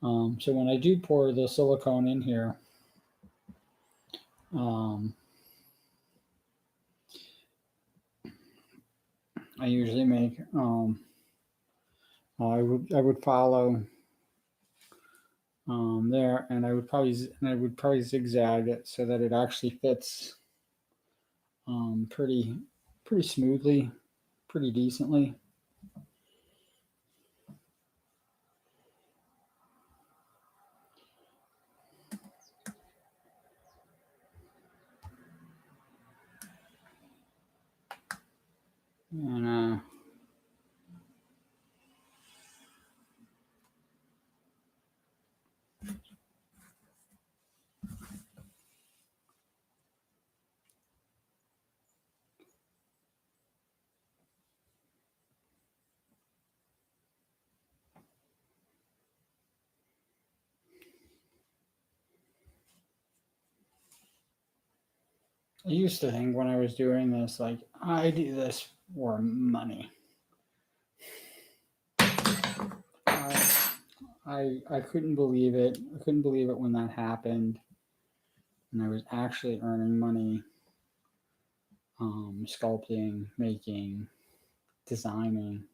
So when I do pour the silicone in here, I usually make I would follow there, and I would probably zigzag it so that it actually fits pretty smoothly, pretty decently. And I used to think when I was doing this, like, I do this for money. I couldn't believe it. I couldn't believe it when that happened. And I was actually earning money sculpting, making, designing.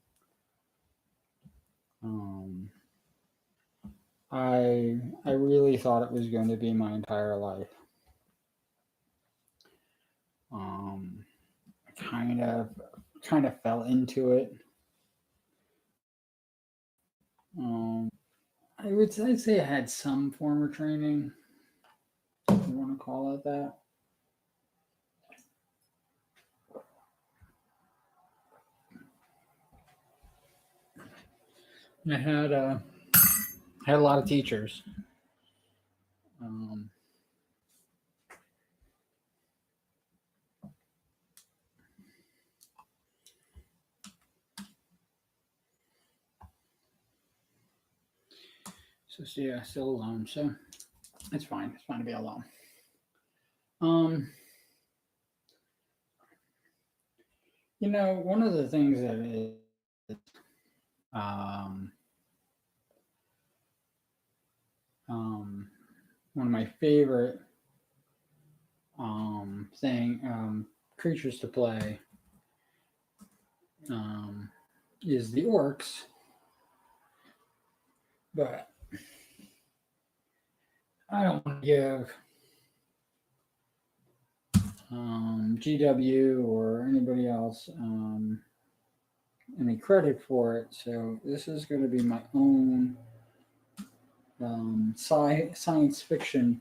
I really thought it was going to be my entire life. I kind of fell into it. I'd say I had some form of training, if you want to call it that. I had a lot of teachers. So yeah, still alone. So it's fine. It's fine to be alone. One of the things that is one of my favorite creatures to play is the orcs, but I don't want to give GW or anybody else any credit for it. So this is going to be my own science fiction,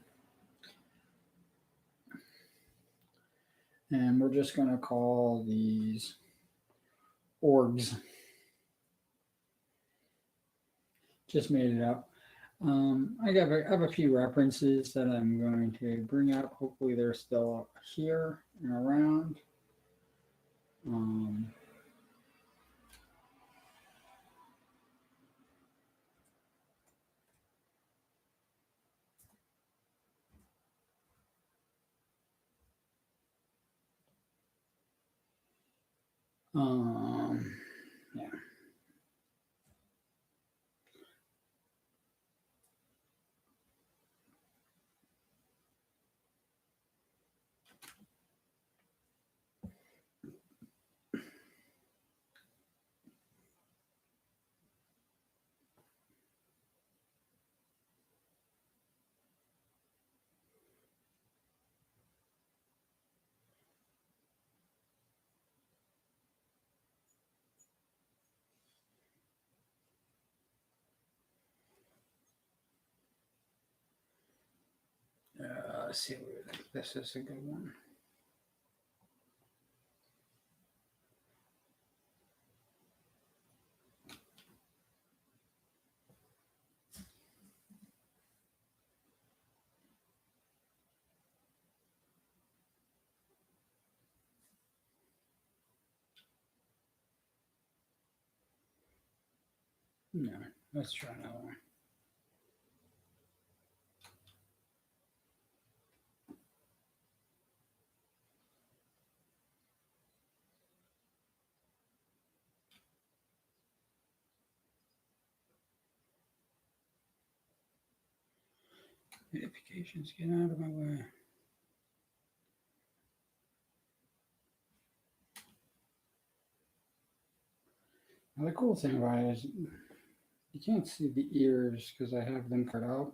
and we're just going to call these orgs. Just made it up. I have a few references that I'm going to bring up. Hopefully they're still here and around. Yeah. Let's see, this is a good one. No, let's try another one. Notifications, get out of my way. Now, the cool thing about it is you can't see the ears because I have them cut out.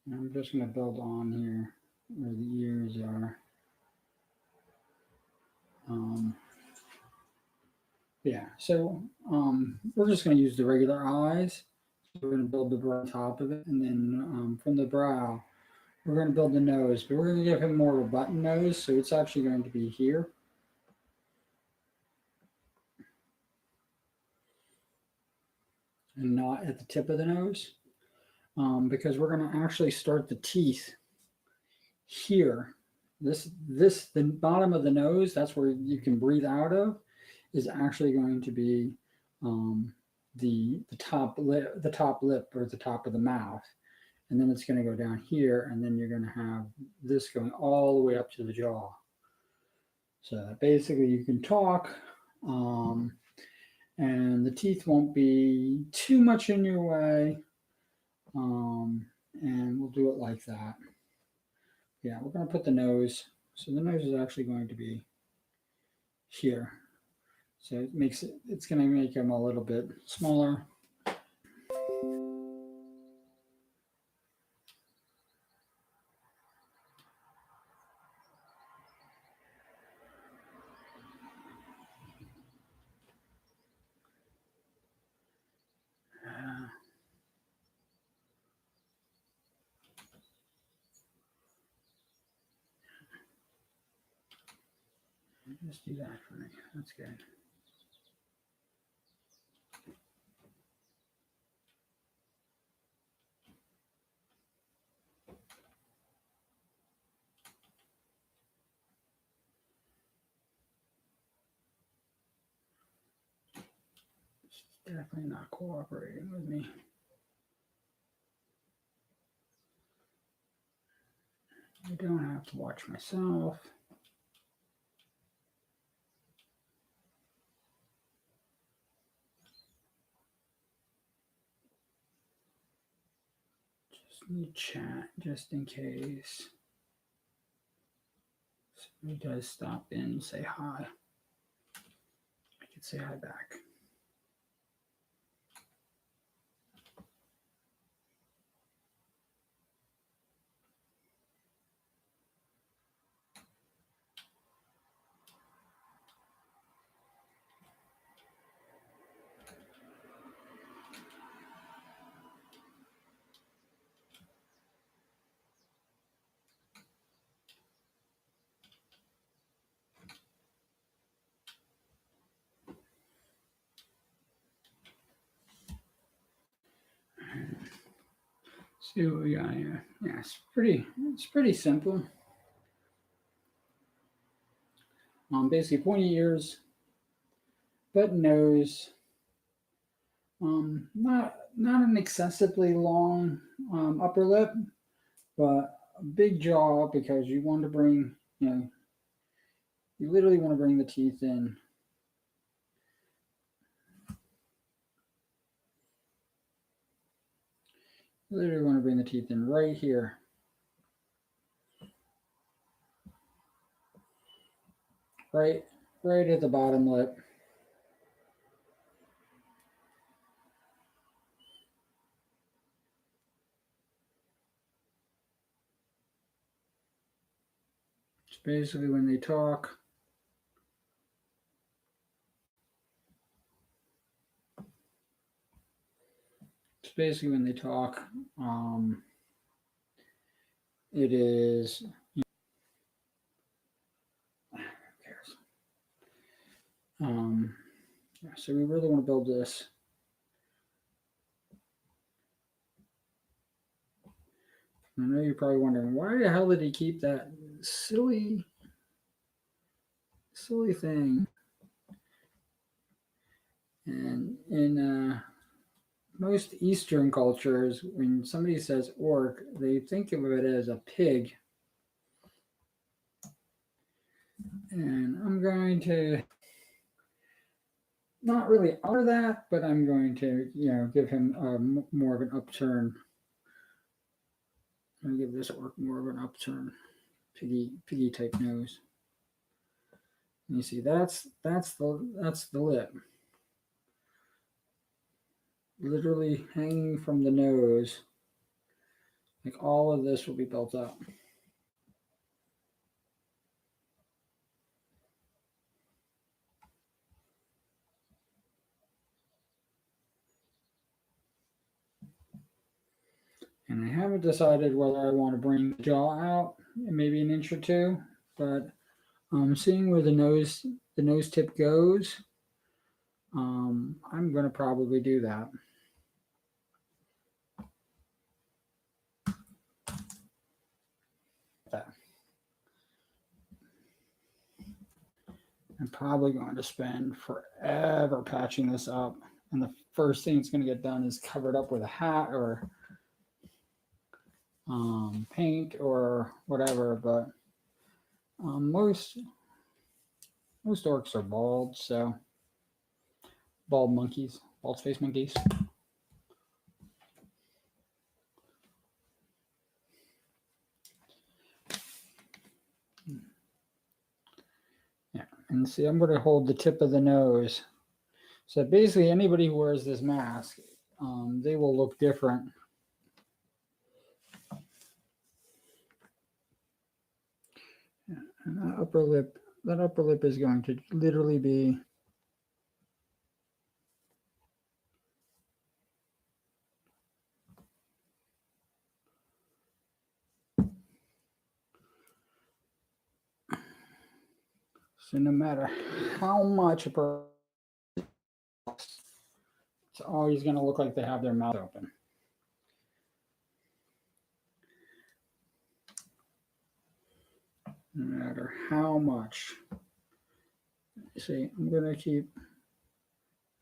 And I'm just going to build on here where the ears are. Yeah, so we're just going to use the regular eyes. So we're going to build the brow on top of it, and then from the brow, we're going to build the nose, but we're going to give him more of a button nose, so it's actually going to be here. And not at the tip of the nose, because we're going to actually start the teeth here. The bottom of the nose, that's where you can breathe out of, is actually going to be the top lip or the top of the mouth, and then it's going to go down here, and then you're going to have this going all the way up to the jaw. So basically, you can talk, and the teeth won't be too much in your way, and we'll do it like that. Yeah, we're going to put the nose. So the nose is actually going to be here. So it's going to make them a little bit smaller. Just do that for me. That's good. It's definitely not cooperating with me. I don't have to watch myself. Just need chat just in case somebody does stop in and say hi. I could say hi back. See what we got here. Yeah, it's pretty simple. Basically pointy ears, button nose. Not an excessively long upper lip, but a big jaw because you want to bring, you literally want to bring the teeth in. You literally want to bring the teeth in right here. Right at the bottom lip. It's basically when they talk. It's basically when they talk. It is, So we really want to build this. I know you're probably wondering, why the hell did he keep that silly thing? And in most Eastern cultures, when somebody says orc, they think of it as a pig. And I'm going to not really honor that, but I'm going to, give him more of an upturn. I'm going to give this orc more of an upturn, piggy type nose. And you see, that's the lip, literally hanging from the nose. Like all of this will be built up. And I haven't decided whether I want to bring the jaw out, maybe an inch or two, but seeing where the nose tip goes, I'm going to probably do that. I'm probably going to spend forever patching this up, and the first thing that's going to get done is covered up with a hat or paint or whatever. But most orcs are bald, so bald face monkeys. Yeah, and see, I'm going to hold the tip of the nose. So basically, anybody who wears this mask, they will look different. And that upper lip is going to literally be so no matter how much a person, it's always going to look like they have their mouth open. No matter how much. See, I'm going to keep,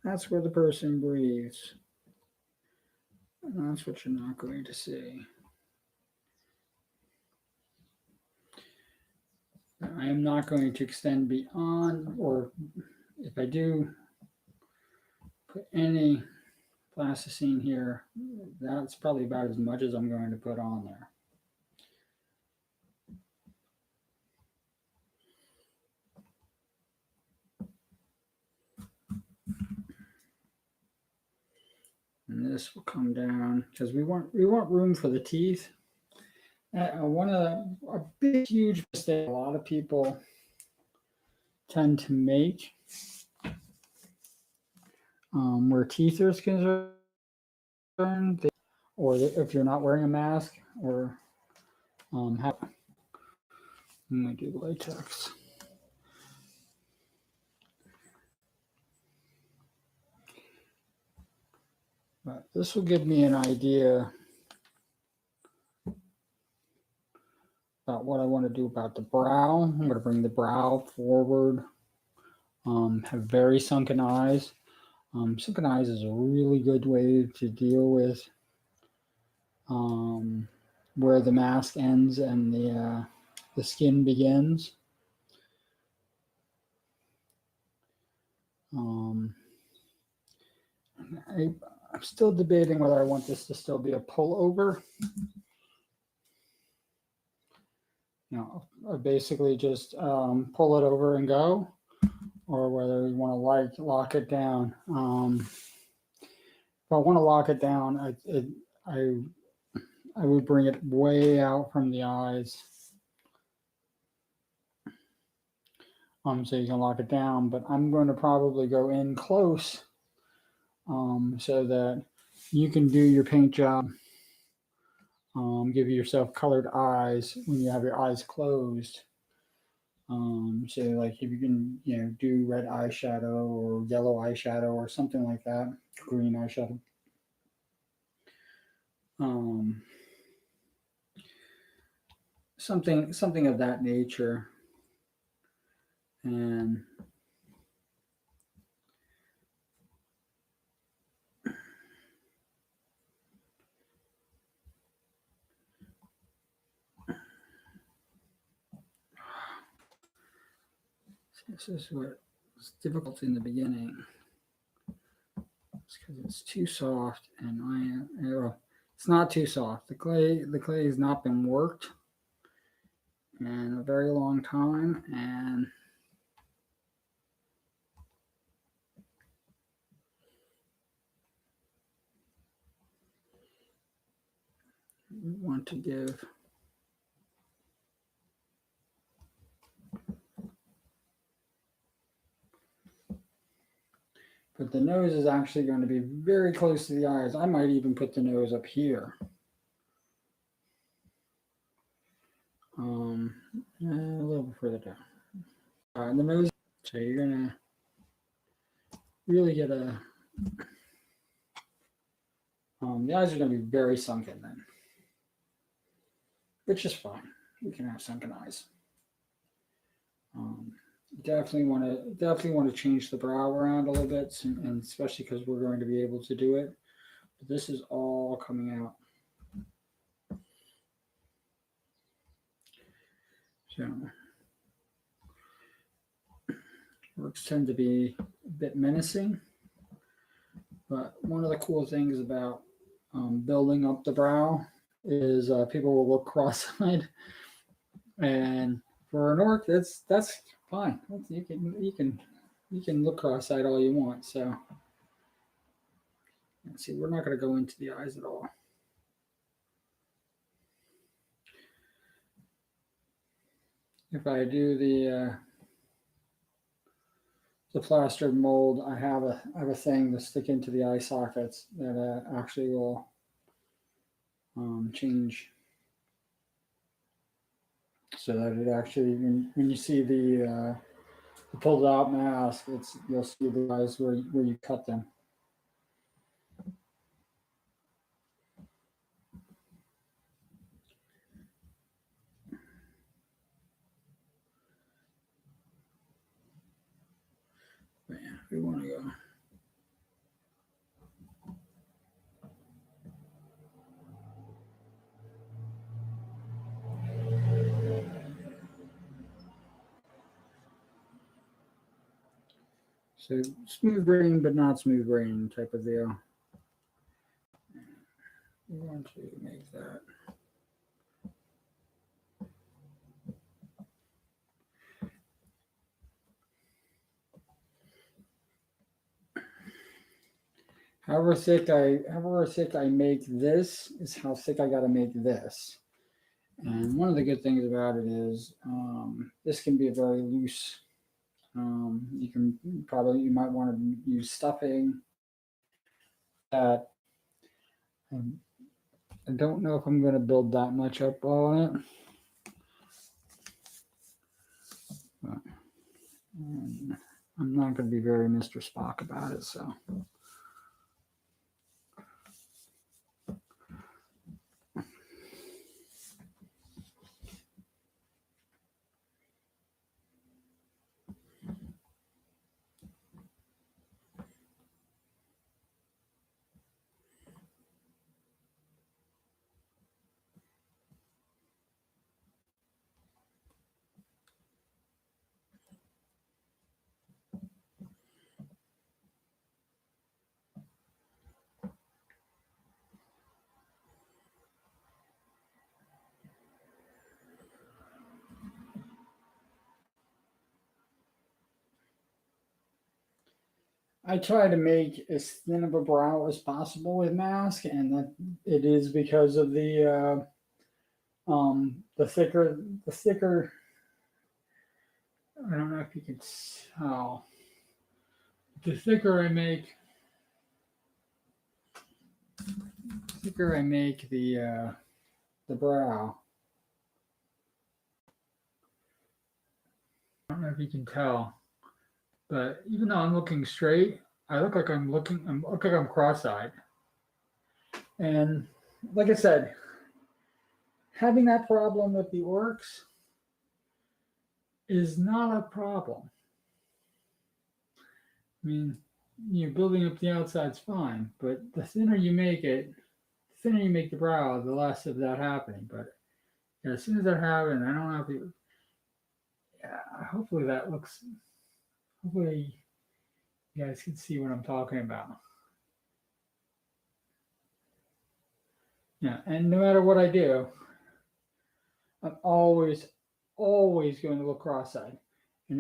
that's where the person breathes. And that's what you're not going to see. I am not going to extend beyond, or if I do put any plasticine here, that's probably about as much as I'm going to put on there. And this will come down because we want room for the teeth. A big huge mistake a lot of people tend to make where teeth are concerned, or if you're not wearing a mask, or I'm gonna do latex. But this will give me an idea about what I want to do about the brow. I'm going to bring the brow forward, have very sunken eyes. Sunken eyes is a really good way to deal with where the mask ends and the skin begins. I'm still debating whether I want this to still be a pullover. I basically just pull it over and go, or whether you want to lock it down. If I want to lock it down, I would bring it way out from the eyes, so you can lock it down. But I'm going to probably go in close, so that you can do your paint job. Give yourself colored eyes when you have your eyes closed. So like if you can, do red eyeshadow or yellow eyeshadow or something like that, green eyeshadow. Um, something of that nature. And this is what was difficult in the beginning. It's because it's too soft, and it's not too soft. The clay has not been worked in a very long time, and we want to give but the nose is actually going to be very close to the eyes. I might even put the nose up here. A little bit further down. The nose. So you're gonna really get the eyes are gonna be very sunken then, which is fine. We can have sunken eyes. Definitely want to change the brow around a little bit, and especially because we're going to be able to do it. But this is all coming out. So works tend to be a bit menacing, but one of the cool things about building up the brow is people will look cross-eyed, and for an orc, that's fine. You can look cross-eyed all you want. So let's see, we're not going to go into the eyes at all. If I do the plastered mold, I have a thing to stick into the eye sockets that actually will change, so that it actually, when you see the pulled out mask, you'll see the eyes where you cut them. But yeah, we want to go. So smooth brain, but not smooth brain type of deal. We want to make that. However thick I make this is how thick I got to make this. And one of the good things about it is this can be a very loose. You might want to use stuffing. That I don't know if I'm going to build that much up on it. But, I'm not going to be very Mr. Spock about it, so. I try to make as thin of a brow as possible with mask, and that it is because of the thicker. I don't know if you can tell. The thicker I make the brow, don't know if you can tell, but even though I'm looking straight, I look like I'm cross-eyed. And like I said, having that problem with the orcs is not a problem. I mean, building up the outside's fine, but the thinner you make it, the thinner you make the brow, the less of that happening. But yeah, as soon as that happens, I don't know if you. Yeah, hopefully that looks. Hopefully, you guys can see what I'm talking about. Yeah, and no matter what I do, I'm always going to look cross-eyed, and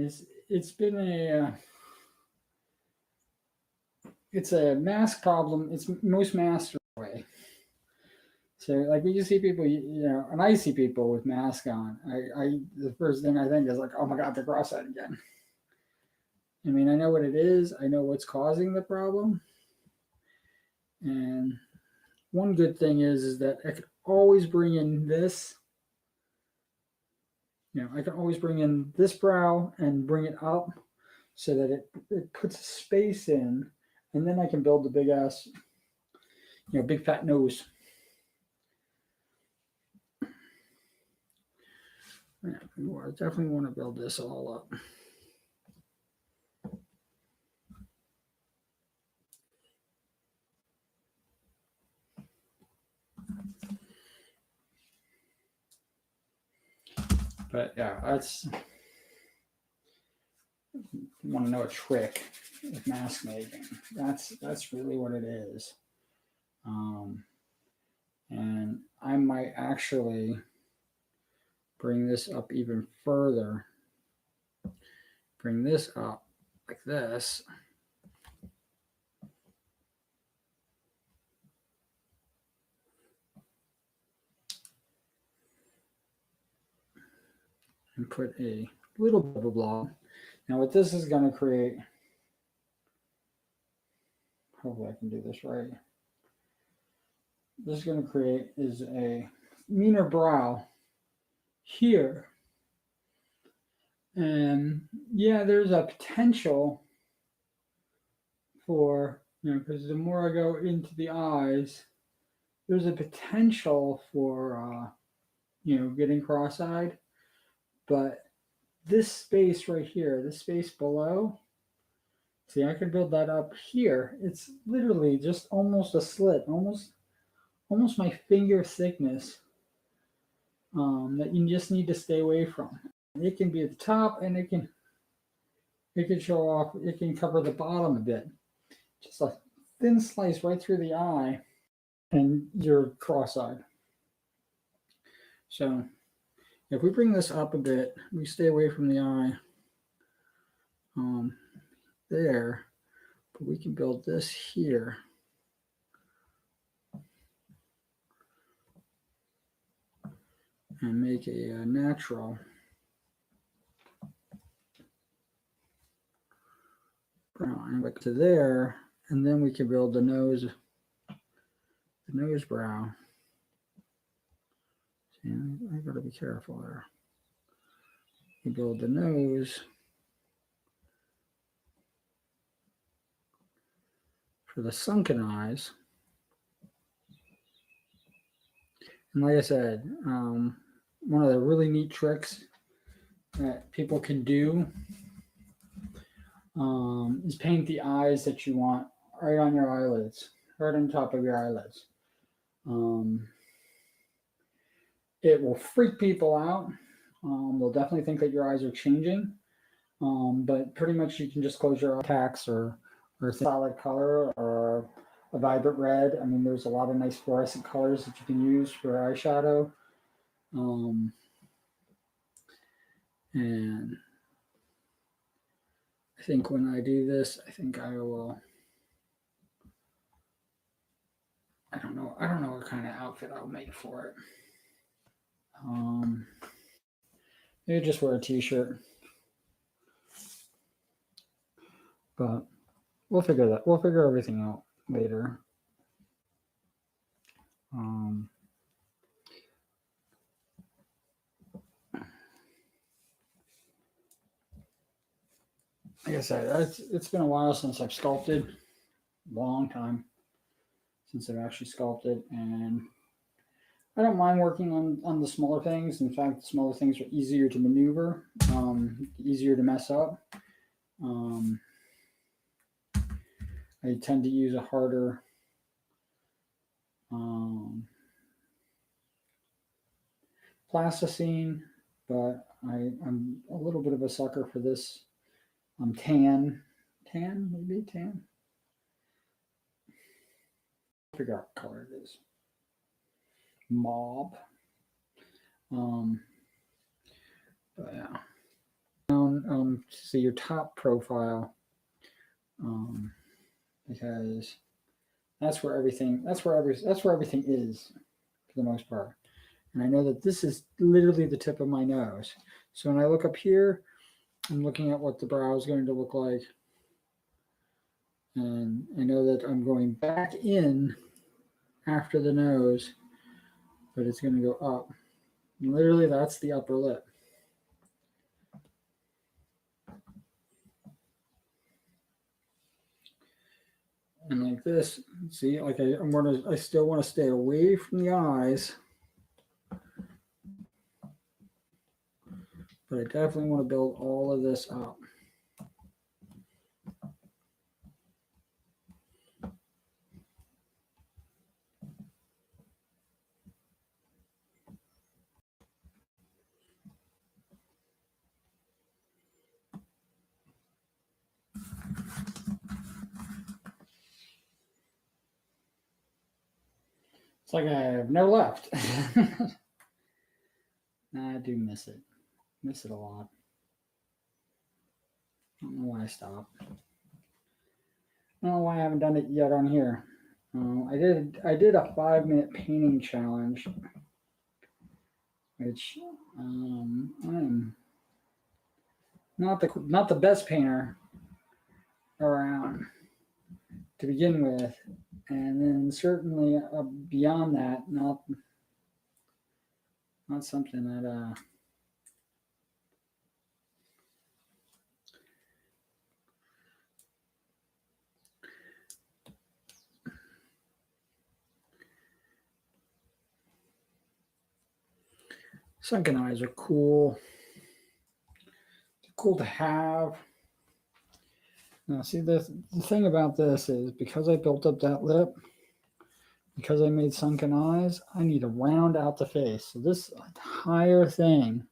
it's been it's a mask problem. It's most masks are away. So like when you see people, and I see people with masks on, I the first thing I think is like, oh my God, they're cross-eyed again. I mean, I know what it is. I know what's causing the problem. And one good thing is that I could always bring in this. I can always bring in this brow and bring it up so that it puts a space in, and then I can build the big ass, big fat nose. Yeah, I definitely want to build this all up. But yeah, you want to know a trick with mask making. That's really what it is. And I might actually bring this up even further. Bring this up like this. And put a little bit of a blob. Now what this is going to create, hopefully I can do this right. This is going to create is a meaner brow here. And yeah, there's a potential for, because the more I go into the eyes, there's a potential for, getting cross-eyed. But this space right here, this space below, see, I can build that up here. It's literally just almost a slit, almost my finger thickness that you just need to stay away from. It can be at the top, and it can show off. It can cover the bottom a bit. Just a thin slice right through the eye, and you're cross-eyed. So if we bring this up a bit, we stay away from the eye there, but we can build this here. And make a natural brown back to there, and then we can build the nose brow. See, I gotta be careful there. You build the nose for the sunken eyes. And like I said, one of the really neat tricks that people can do is paint the eyes that you want right on your eyelids, right on top of your eyelids. It will freak people out. They'll definitely think that your eyes are changing. But pretty much you can just close your eyes or a solid color or a vibrant red. I mean, there's a lot of nice fluorescent colors that you can use for eyeshadow. And I think when I do this, I think I will. I don't know what kind of outfit I'll make for it. Maybe just wear a t-shirt. But we'll figure everything out later. like I said, it's been a while since I've sculpted, long time since I've actually sculpted, and I don't mind working on the smaller things. In fact, the smaller things are easier to maneuver, easier to mess up. Um, I tend to use a harder um, plasticine, but I'm a little bit of a sucker for this tan. Figure out what color it is. Mauve. Um, but yeah. See your top profile, um, because that's where everything is for the most part. And I know that this is literally the tip of my nose. So when I look up here, I'm looking at what the brow is going to look like. And I know that I'm going back in after the nose, but it's going to go up. And literally, that's the upper lip. And like this, see, like I still want to stay away from the eyes, but I definitely want to build all of this up. It's like I have no left. I do miss it. Miss it a lot. I don't know why I stopped. I don't know why I haven't done it yet on here. I did a 5-minute painting challenge, which I'm not the best painter around to begin with, and then certainly beyond that, not something that sunken eyes are cool. They're cool to have. Now, see, the thing about this is because I built up that lip, because I made sunken eyes, I need to round out the face. So this entire thing,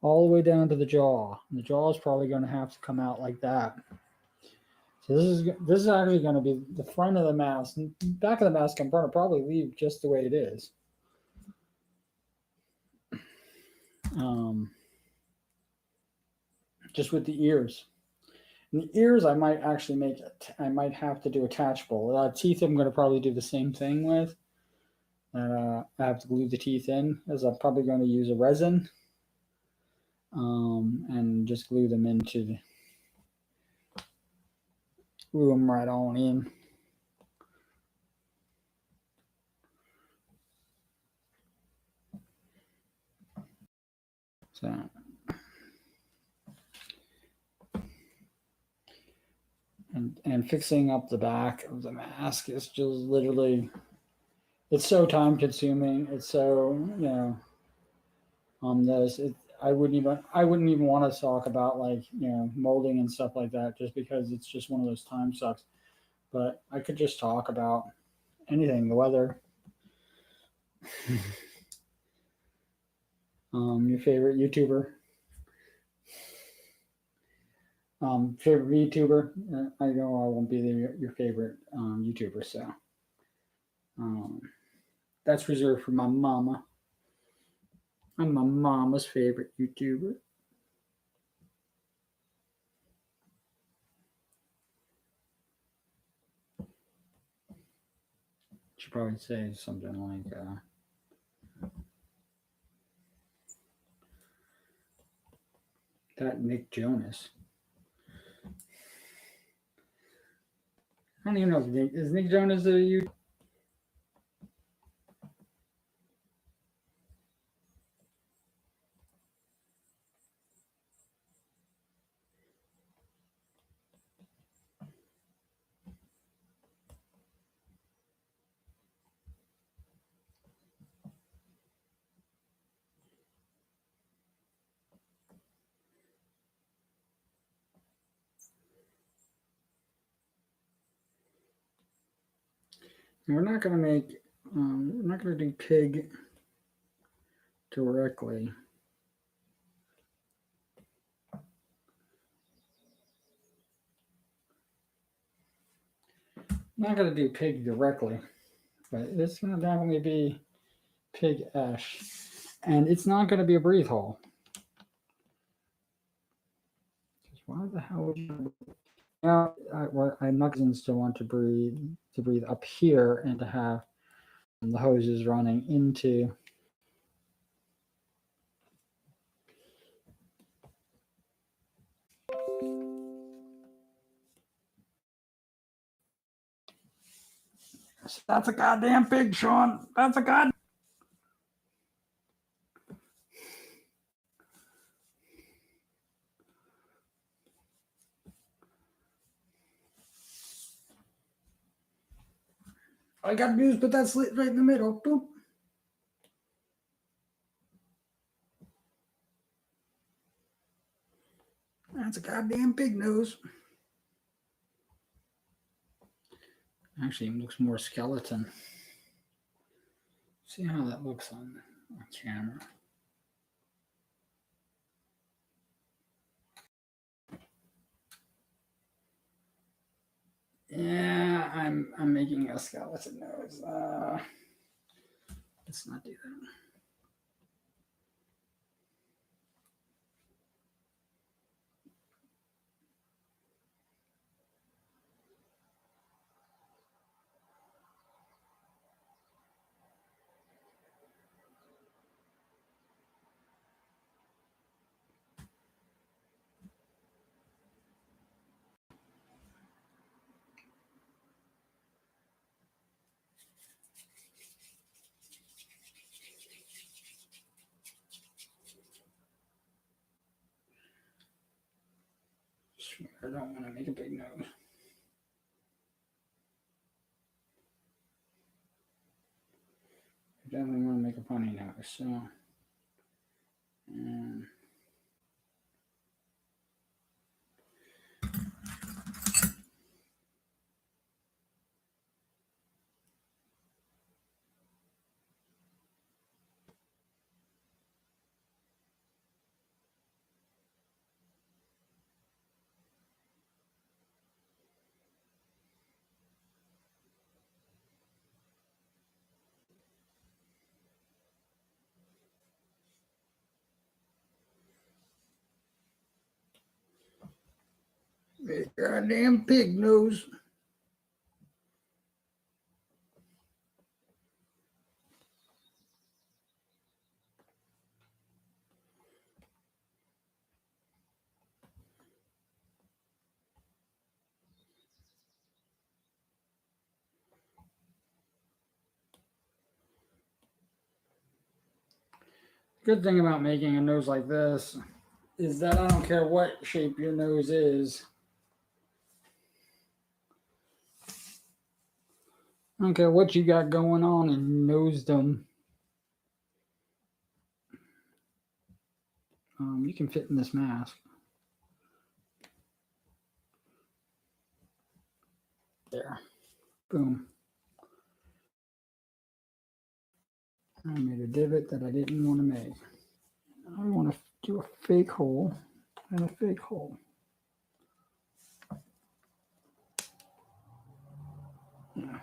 all the way down to the jaw, and the jaw is probably going to have to come out like that. So this is actually going to be the front of the mask. Back of the mask, I'm going to probably leave just the way it is. Just with the ears. And the ears, I might actually make it. I might have to do attachable. Teeth, I'm going to probably do the same thing with. I have to glue the teeth in, as I'm probably going to use a resin, and just glue them glue them right on in. So, and fixing up the back of the mask is just literally, it's so time consuming. It's so, I wouldn't even want to talk about, like, molding and stuff like that, just because it's just one of those time sucks. But I could just talk about anything, the weather. Your favorite YouTuber. Favorite VTuber. I know I won't be your favorite YouTuber, so that's reserved for my mama. I'm my mama's favorite YouTuber. Should probably say something like that Nick Jonas. I don't even know if is Nick Jonas a YouTuber? And we're not going to do pig directly. I'm not going to do pig directly, but it's going to definitely be pig-ish. And it's not going to be a breathe hole. Why the hell would you? Now, I'm not going to want to breathe up here and to have the hoses running into. That's a goddamn pig, Sean. That's a god. All I got to do is put that slit right in the middle. Boop. That's a goddamn pig nose. Actually, it looks more skeleton. See how that looks on camera. Yeah, I'm making a skeleton nose. Let's not do that. I don't want to make a big nose. I definitely want to make a funny nose. So, and a goddamn pig nose. Good thing about making a nose like this is that I don't care what shape your nose is. I don't care what you got going on in nosedom. You can fit in this mask. There. Boom. I made a divot that I didn't want to make. I want to do a fake hole and a fake hole. Yeah.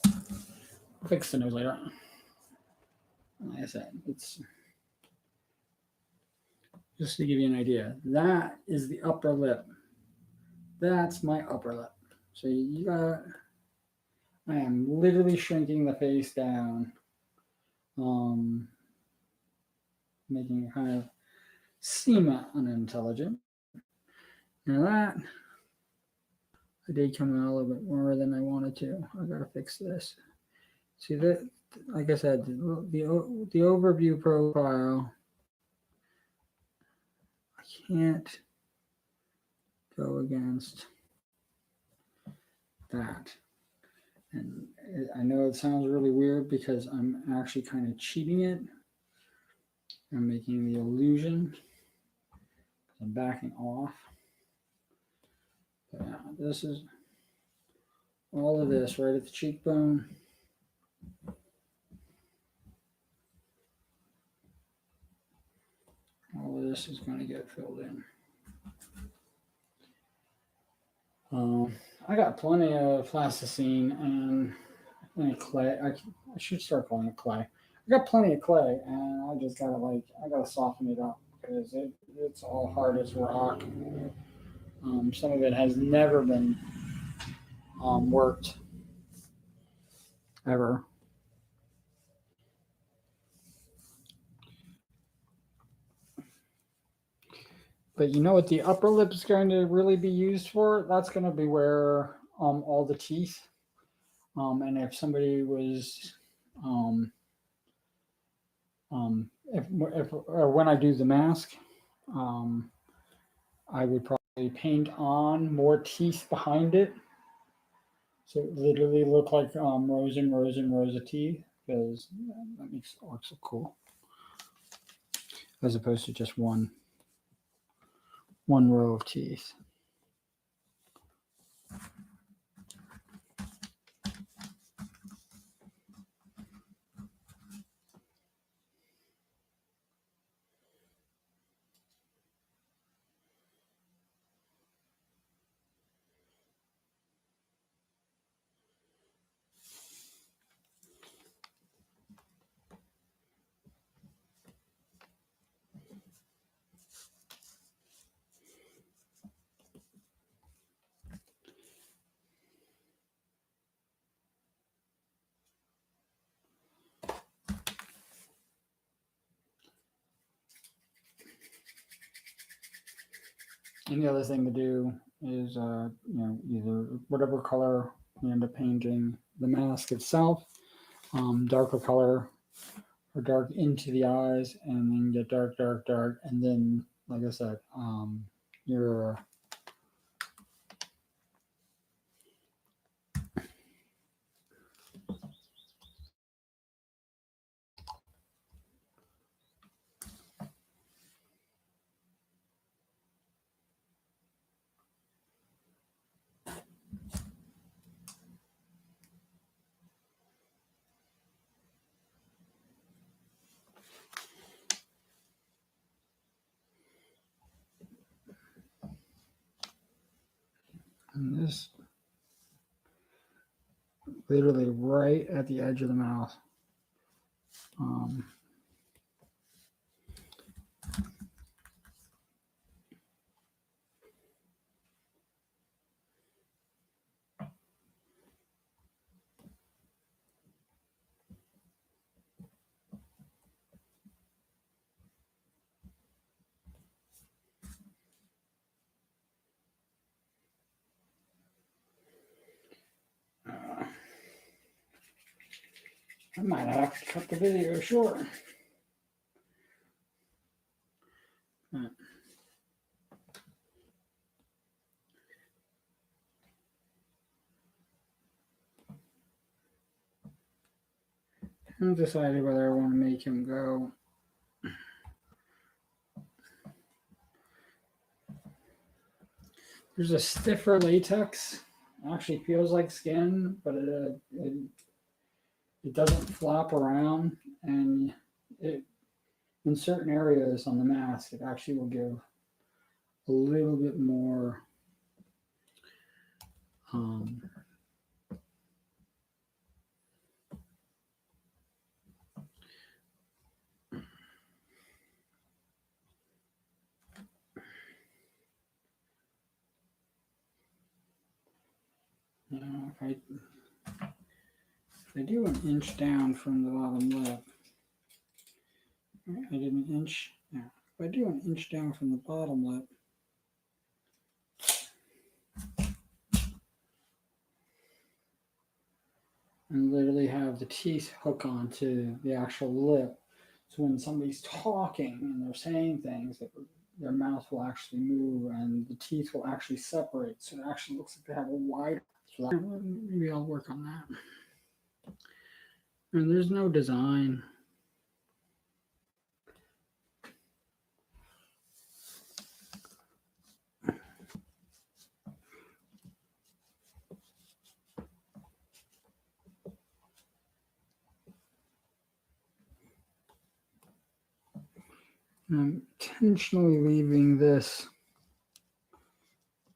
I'll fix the nose later. Like I said, it's just to give you an idea. That is the upper lip. That's my upper lip. So you got, I am literally shrinking the face down, making it kind of seem unintelligent. Now that I did come out a little bit more than I wanted to. I gotta fix this. See that, like I said, the overview profile. I can't go against that. And I know it sounds really weird because I'm actually kind of cheating it. I'm making the illusion. I'm backing off. But yeah, this is all of this right at the cheekbone. All of this is going to get filled in. I got plenty of plasticine and clay. I should start calling it clay. I got plenty of clay, and I just gotta soften it up because it's all hard as rock. Some of it has never been worked ever. But you know what the upper lip is going to really be used for? That's going to be where all the teeth. And if somebody was, if or when I do the mask, um, I would probably paint on more teeth behind it, so it literally look like rows and rows and rows of teeth, because that makes it look so cool, as opposed to just one row of teeth. And the other thing to do is, either whatever color you end up painting the mask itself, darker color or dark into the eyes, and then get dark, dark, dark, and then, like I said, your and this literally right at the edge of the mouth. Um, I might have to cut the video short. I'm deciding whether I want to make him go. There's a stiffer latex. It actually feels like skin, but it doesn't flop around, and it in certain areas on the mask, it actually will give a little bit more if I do an inch down from the bottom lip, I did an inch. Yeah, if I do an inch down from the bottom lip, and literally have the teeth hook onto the actual lip, so when somebody's talking and they're saying things, that their mouth will actually move and the teeth will actually separate, so it actually looks like they have a wider. So maybe I'll work on that. And there's no design. I'm intentionally leaving this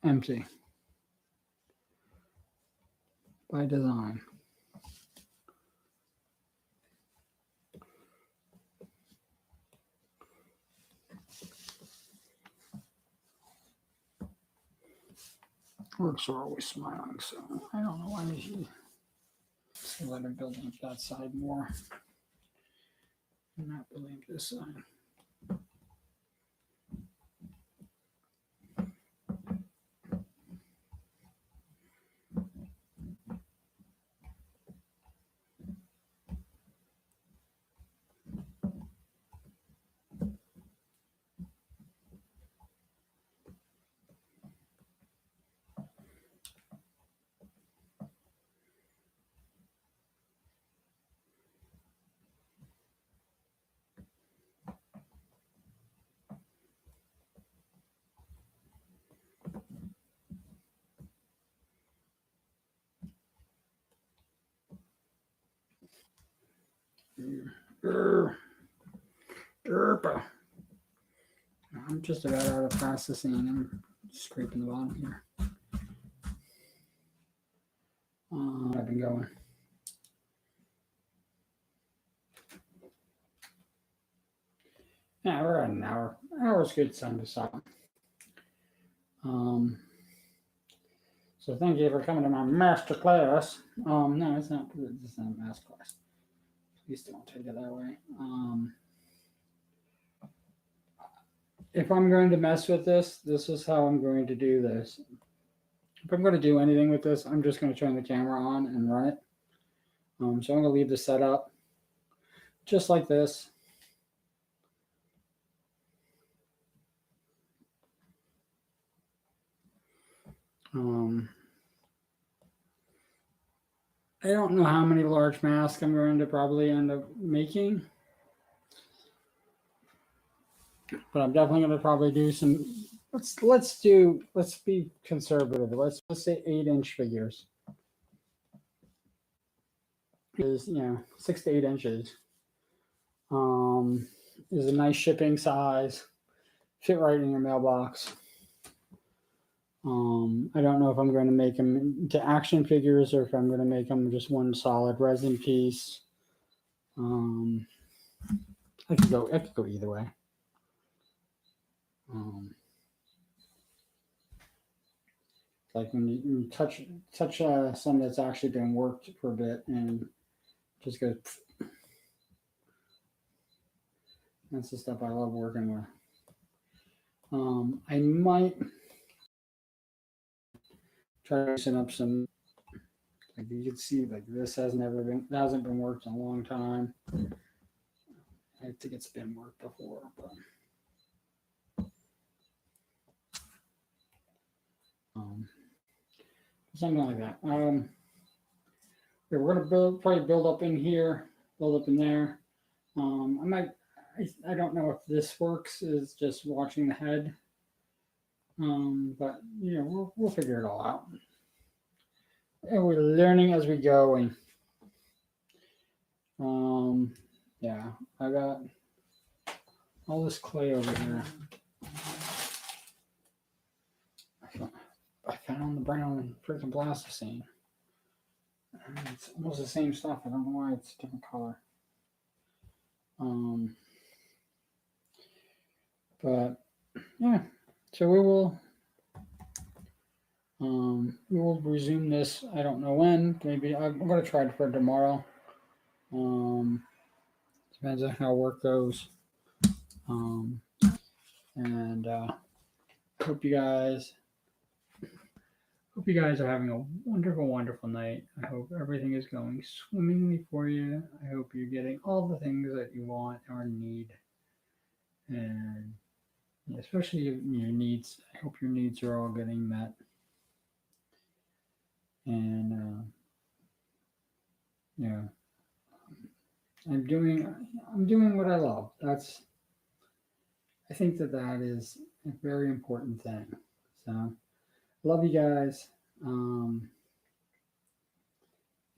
empty by design. Orcs are always smiling, so I don't know why he. So let him build up that side more. Not building this side. I'm just about out of processing. I'm scraping the bottom here. I've been going. Yeah, we're at an hour. An hour's good time to stop. So thank you for coming to my master class. No, it's not. It's not a master class. Please don't take it that way. If I'm going to mess with this, this is how I'm going to do this. If I'm going to do anything with this, I'm just going to turn the camera on and run it. So I'm going to leave the setup just like this. I don't know how many large masks I'm going to probably end up making, but I'm definitely going to probably do some. Let's be conservative. Let's say 8-inch figures. Is 6 to 8 inches. Is a nice shipping size. Fit right in your mailbox. I don't know if I'm going to make them into action figures or if I'm going to make them just one solid resin piece. I could go either way. Like when you touch something that's actually been worked for a bit and just goes. That's the stuff I love working with. I might try to set up some. Like you can see, like this hasn't been worked in a long time. I think it's been worked before, but something like that. Yeah, we're gonna probably build up in here, build up in there. I don't know if this works. Is just watching the head. But we'll figure it all out. And we're learning as we go. And yeah, I got all this clay over here. I found the brown freaking plasticine. It's almost the same stuff. I don't know why it's a different color. But yeah, so we will resume this. I don't know when. Maybe I'm going to try it for tomorrow. Depends on how work goes. And hope you guys are having a wonderful, wonderful night. I hope everything is going swimmingly for you. I hope you're getting all the things that you want or need. And especially your needs. I hope your needs are all getting met. And I'm doing what I love. I think that is a very important thing. So love you guys. And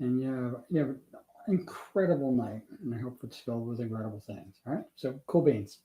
you have an incredible night, and I hope it's filled with incredible things. All right, so cool beans.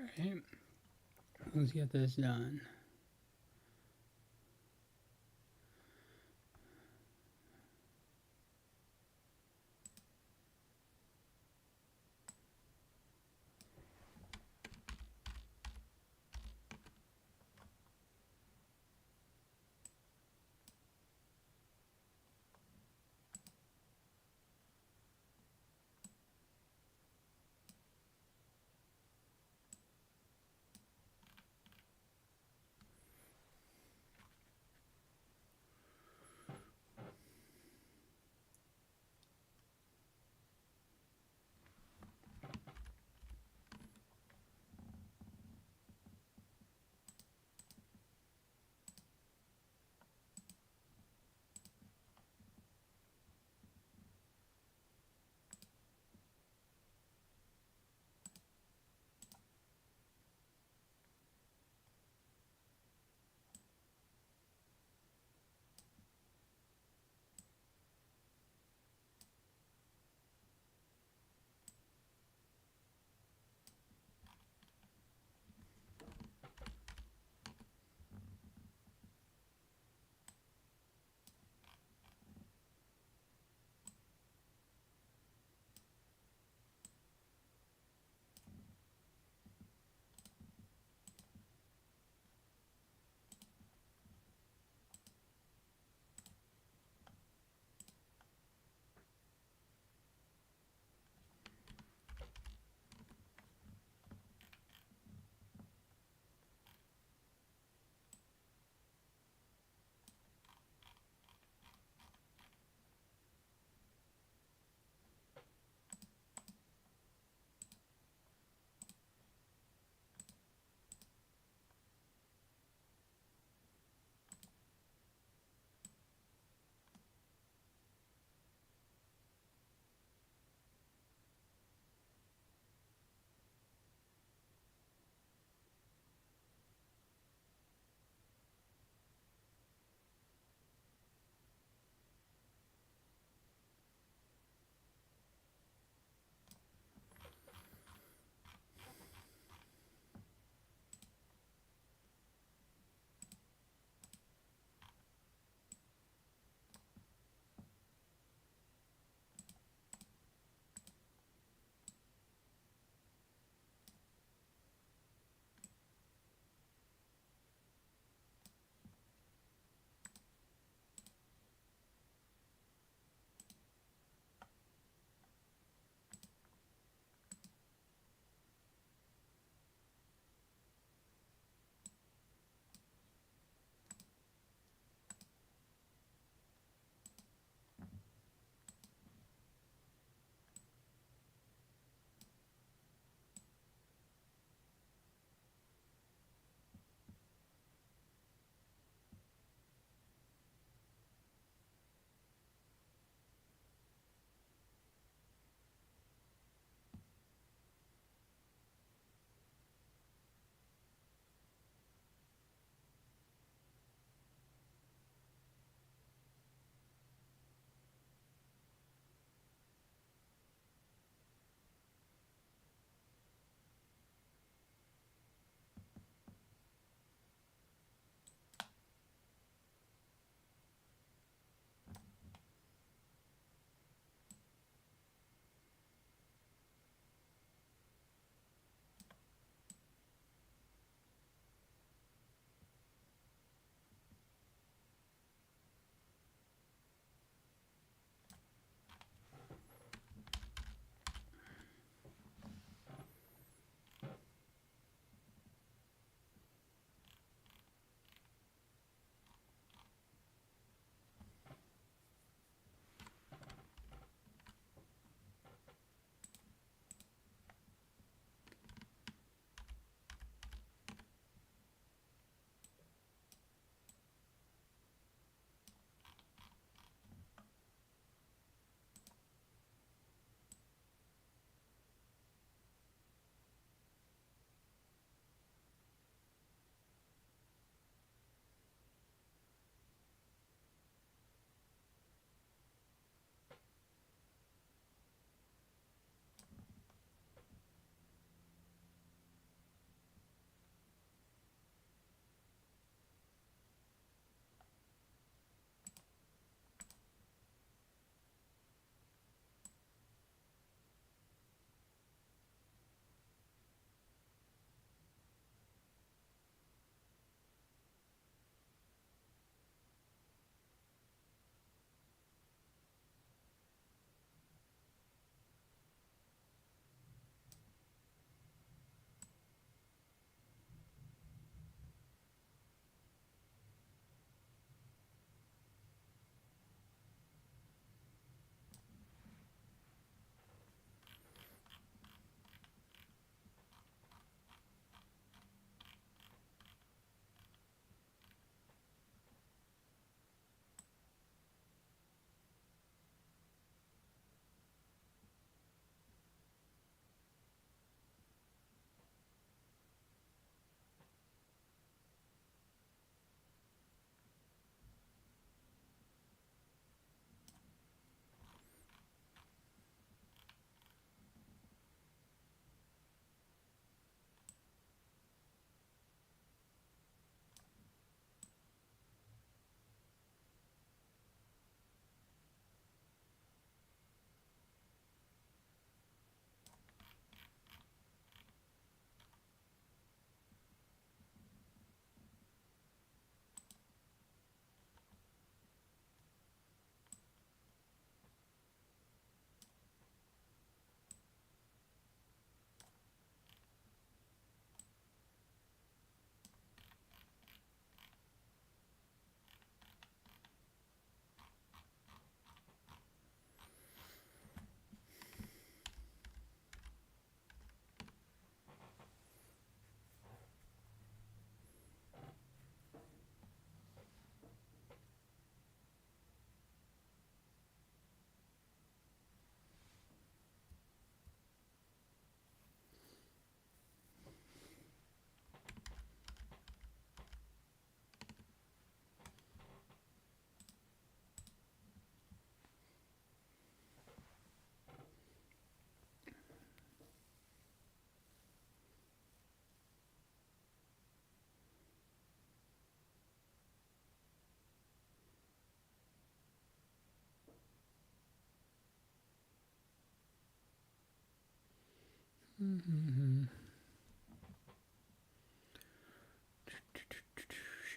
Alright. Let's get this done.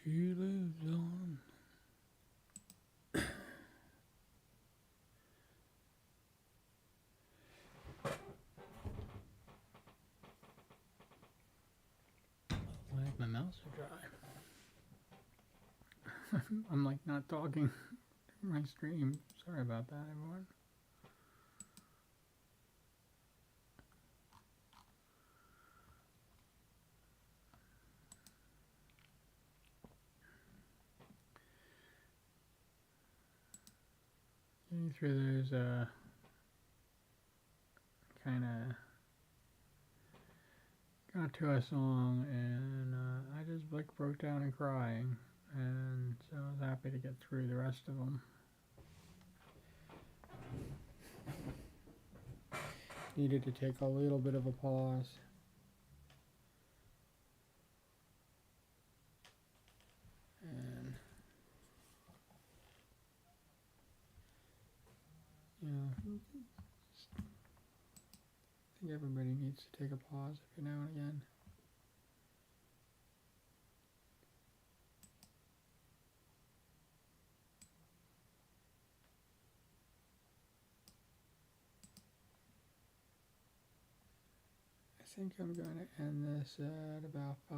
She lives on. Like my mouths are dry. I'm like not talking my stream. Sorry about that, everyone. Getting through those kind of got to a song, and I just like broke down and crying, and so I was happy to get through the rest of them. Needed to take a little bit of a pause. And I think everybody needs to take a pause every now and again. I think I'm going to end this at about 5.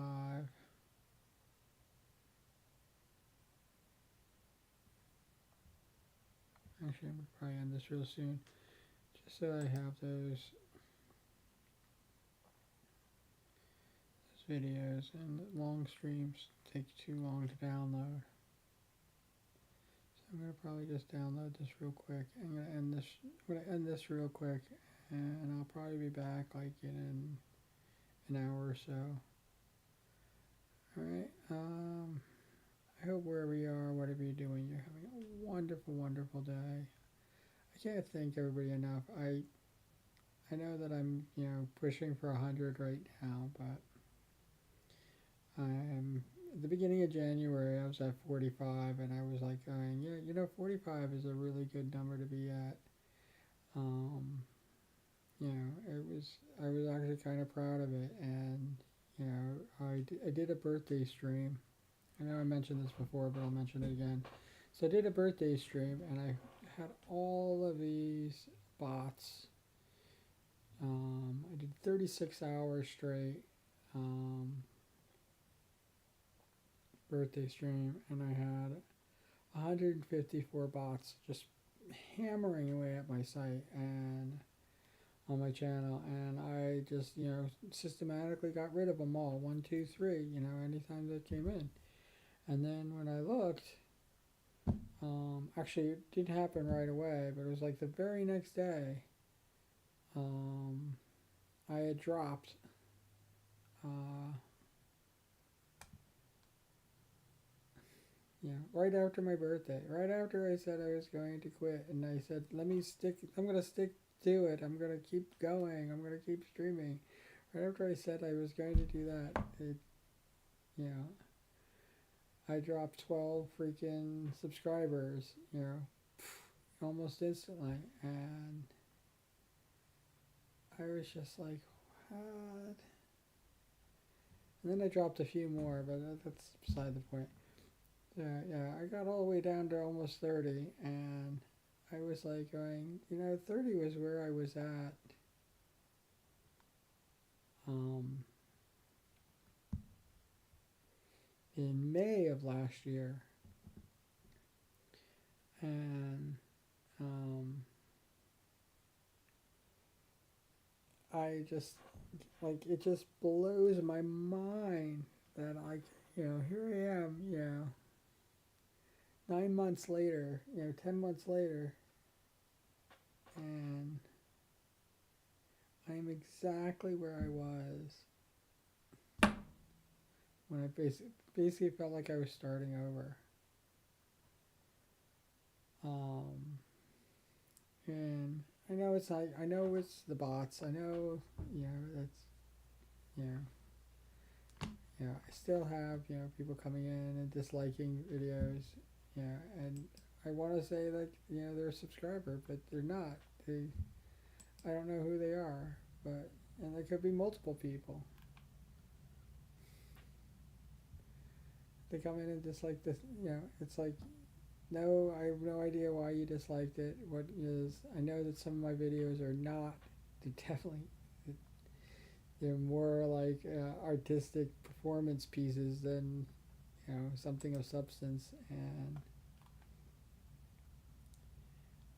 Actually, I'm going to probably end this real soon, just so I have those videos, and long streams take too long to download. So I'm going to probably just download this real quick. I'm going to end this real quick, and I'll probably be back like in an hour or so. Alright, I hope wherever you are, whatever you're doing, you're having a wonderful, wonderful day. I can't thank everybody enough. I know that I'm, pushing for 100 right now, but I'm at the beginning of January, I was at 45, and I was like going, 45 is a really good number to be at. I was actually kind of proud of it, and I did a birthday stream. I know I mentioned this before, but I'll mention it again. So I did a birthday stream, and I had all of these bots. I did 36 hours straight birthday stream, and I had 154 bots just hammering away at my site and on my channel, and I just systematically got rid of them all, 1, 2, 3, anytime they came in. And then when I looked, actually it did happen right away, but it was like the very next day, I had dropped right after my birthday, right after I said I was going to quit, and I said, I'm going to stick to it, I'm going to keep going, I'm going to keep streaming. Right after I said I was going to do that, I dropped 12 freaking subscribers, almost instantly, and I was just like, what? And then I dropped a few more, but that's beside the point. I got all the way down to almost 30, and I was like going, 30 was where I was at. In May of last year, and I just it just blows my mind that here I am, 9 months later, 10 months later, and I'm exactly where I was when I basically felt like I was starting over. And I know it's the bots. I know, I still have, people coming in and disliking videos, and I want to say that, they're a subscriber, but they're not. I don't know who they are, but, and there could be multiple people. They come in and dislike this. It's like, no, I have no idea why you disliked it. What is? I know that some of my videos are not. They definitely. They're more like artistic performance pieces than something of substance, and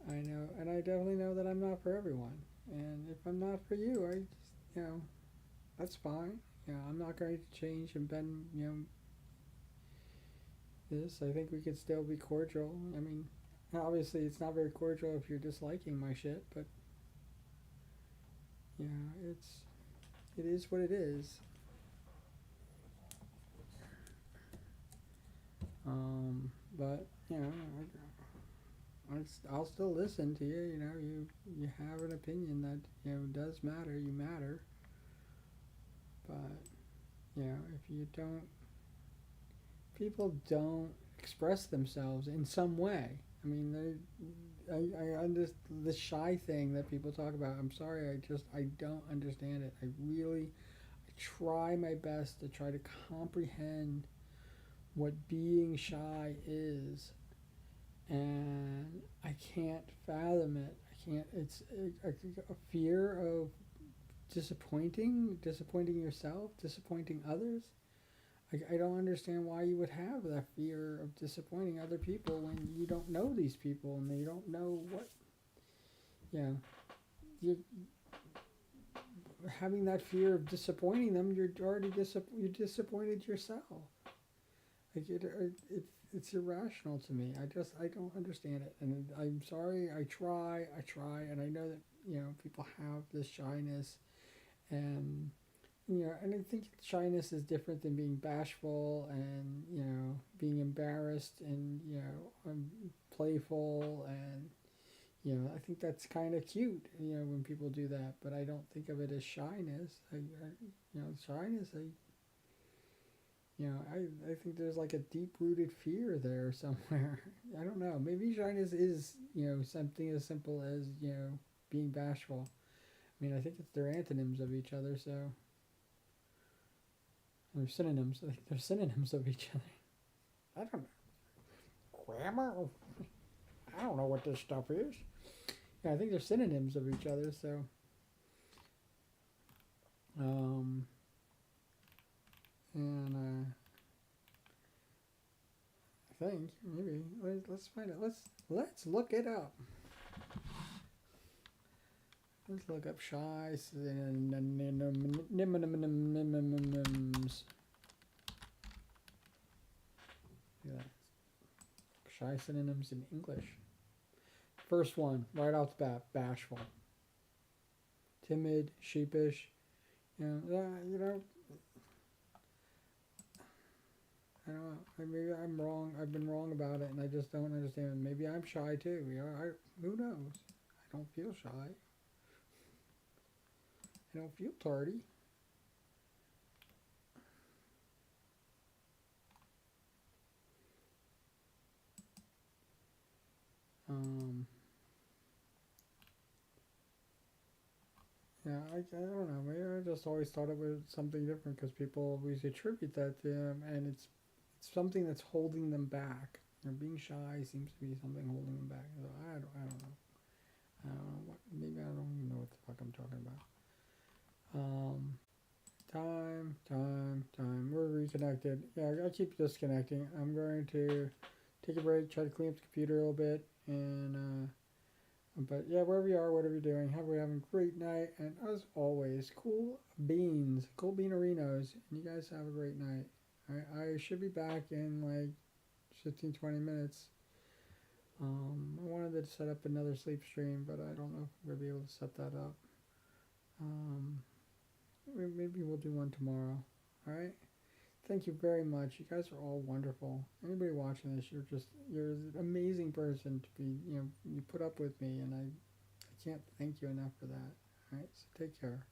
I know, and I definitely know that I'm not for everyone. And if I'm not for you, I just, that's fine. I'm not going to change and bend, this. I think we could still be cordial. I mean, obviously, it's not very cordial if you're disliking my shit, but it is what it is. But I'll still listen to you. You have an opinion that does matter. You matter. But if you don't, people don't express themselves in some way. I mean, I understand the shy thing that people talk about. I'm sorry, I don't understand it. I try my best to try to comprehend what being shy is, and I can't fathom it. I can't. It's a fear of disappointing yourself, disappointing others. I don't understand why you would have that fear of disappointing other people when you don't know these people and they don't know what. You having that fear of disappointing them, you're already you disappointed yourself. Like it's irrational to me. I don't understand it, and I'm sorry. I try, and I know that people have this shyness, and and I think shyness is different than being bashful and being embarrassed and playful, and I think that's kind of cute when people do that, but I don't think of it as shyness. Shyness. I think there's like a deep rooted fear there somewhere. I don't know. Maybe shyness is something as simple as being bashful. I mean, I think they're antonyms of each other, so. They're synonyms. I think they're synonyms of each other. I don't know. Grammar? I don't know what this stuff is. Yeah, I think they're synonyms of each other, so. And I think maybe let's find it. Let's look it up. Let's look up shy synonyms. Yeah. Shy synonyms in English. First one, right off the bat, bashful. Timid, sheepish. I don't know. Maybe I'm wrong. I've been wrong about it, and I just don't understand. Maybe I'm shy too. Who knows? I don't feel shy. I don't feel tardy. I don't know. Maybe I just always thought it was something different because people always attribute that to them, and it's something that's holding them back. Being shy seems to be something holding them back. So I don't know. I don't know what. Maybe I don't even know what the fuck I'm talking about. Time. We're reconnected. Yeah, I keep disconnecting. I'm going to take a break, try to clean up the computer a little bit, and but yeah, wherever you are, whatever you're doing, having a great night, and as always, cool beanerinos, and you guys have a great night. I should be back in like 15, 20 minutes. I wanted to set up another sleep stream, but I don't know if we'll be able to set that up. Maybe we'll do one tomorrow. All right. Thank you very much. You guys are all wonderful. Anybody watching this, you're an amazing person to be. You put up with me, and I can't thank you enough for that. All right. So take care.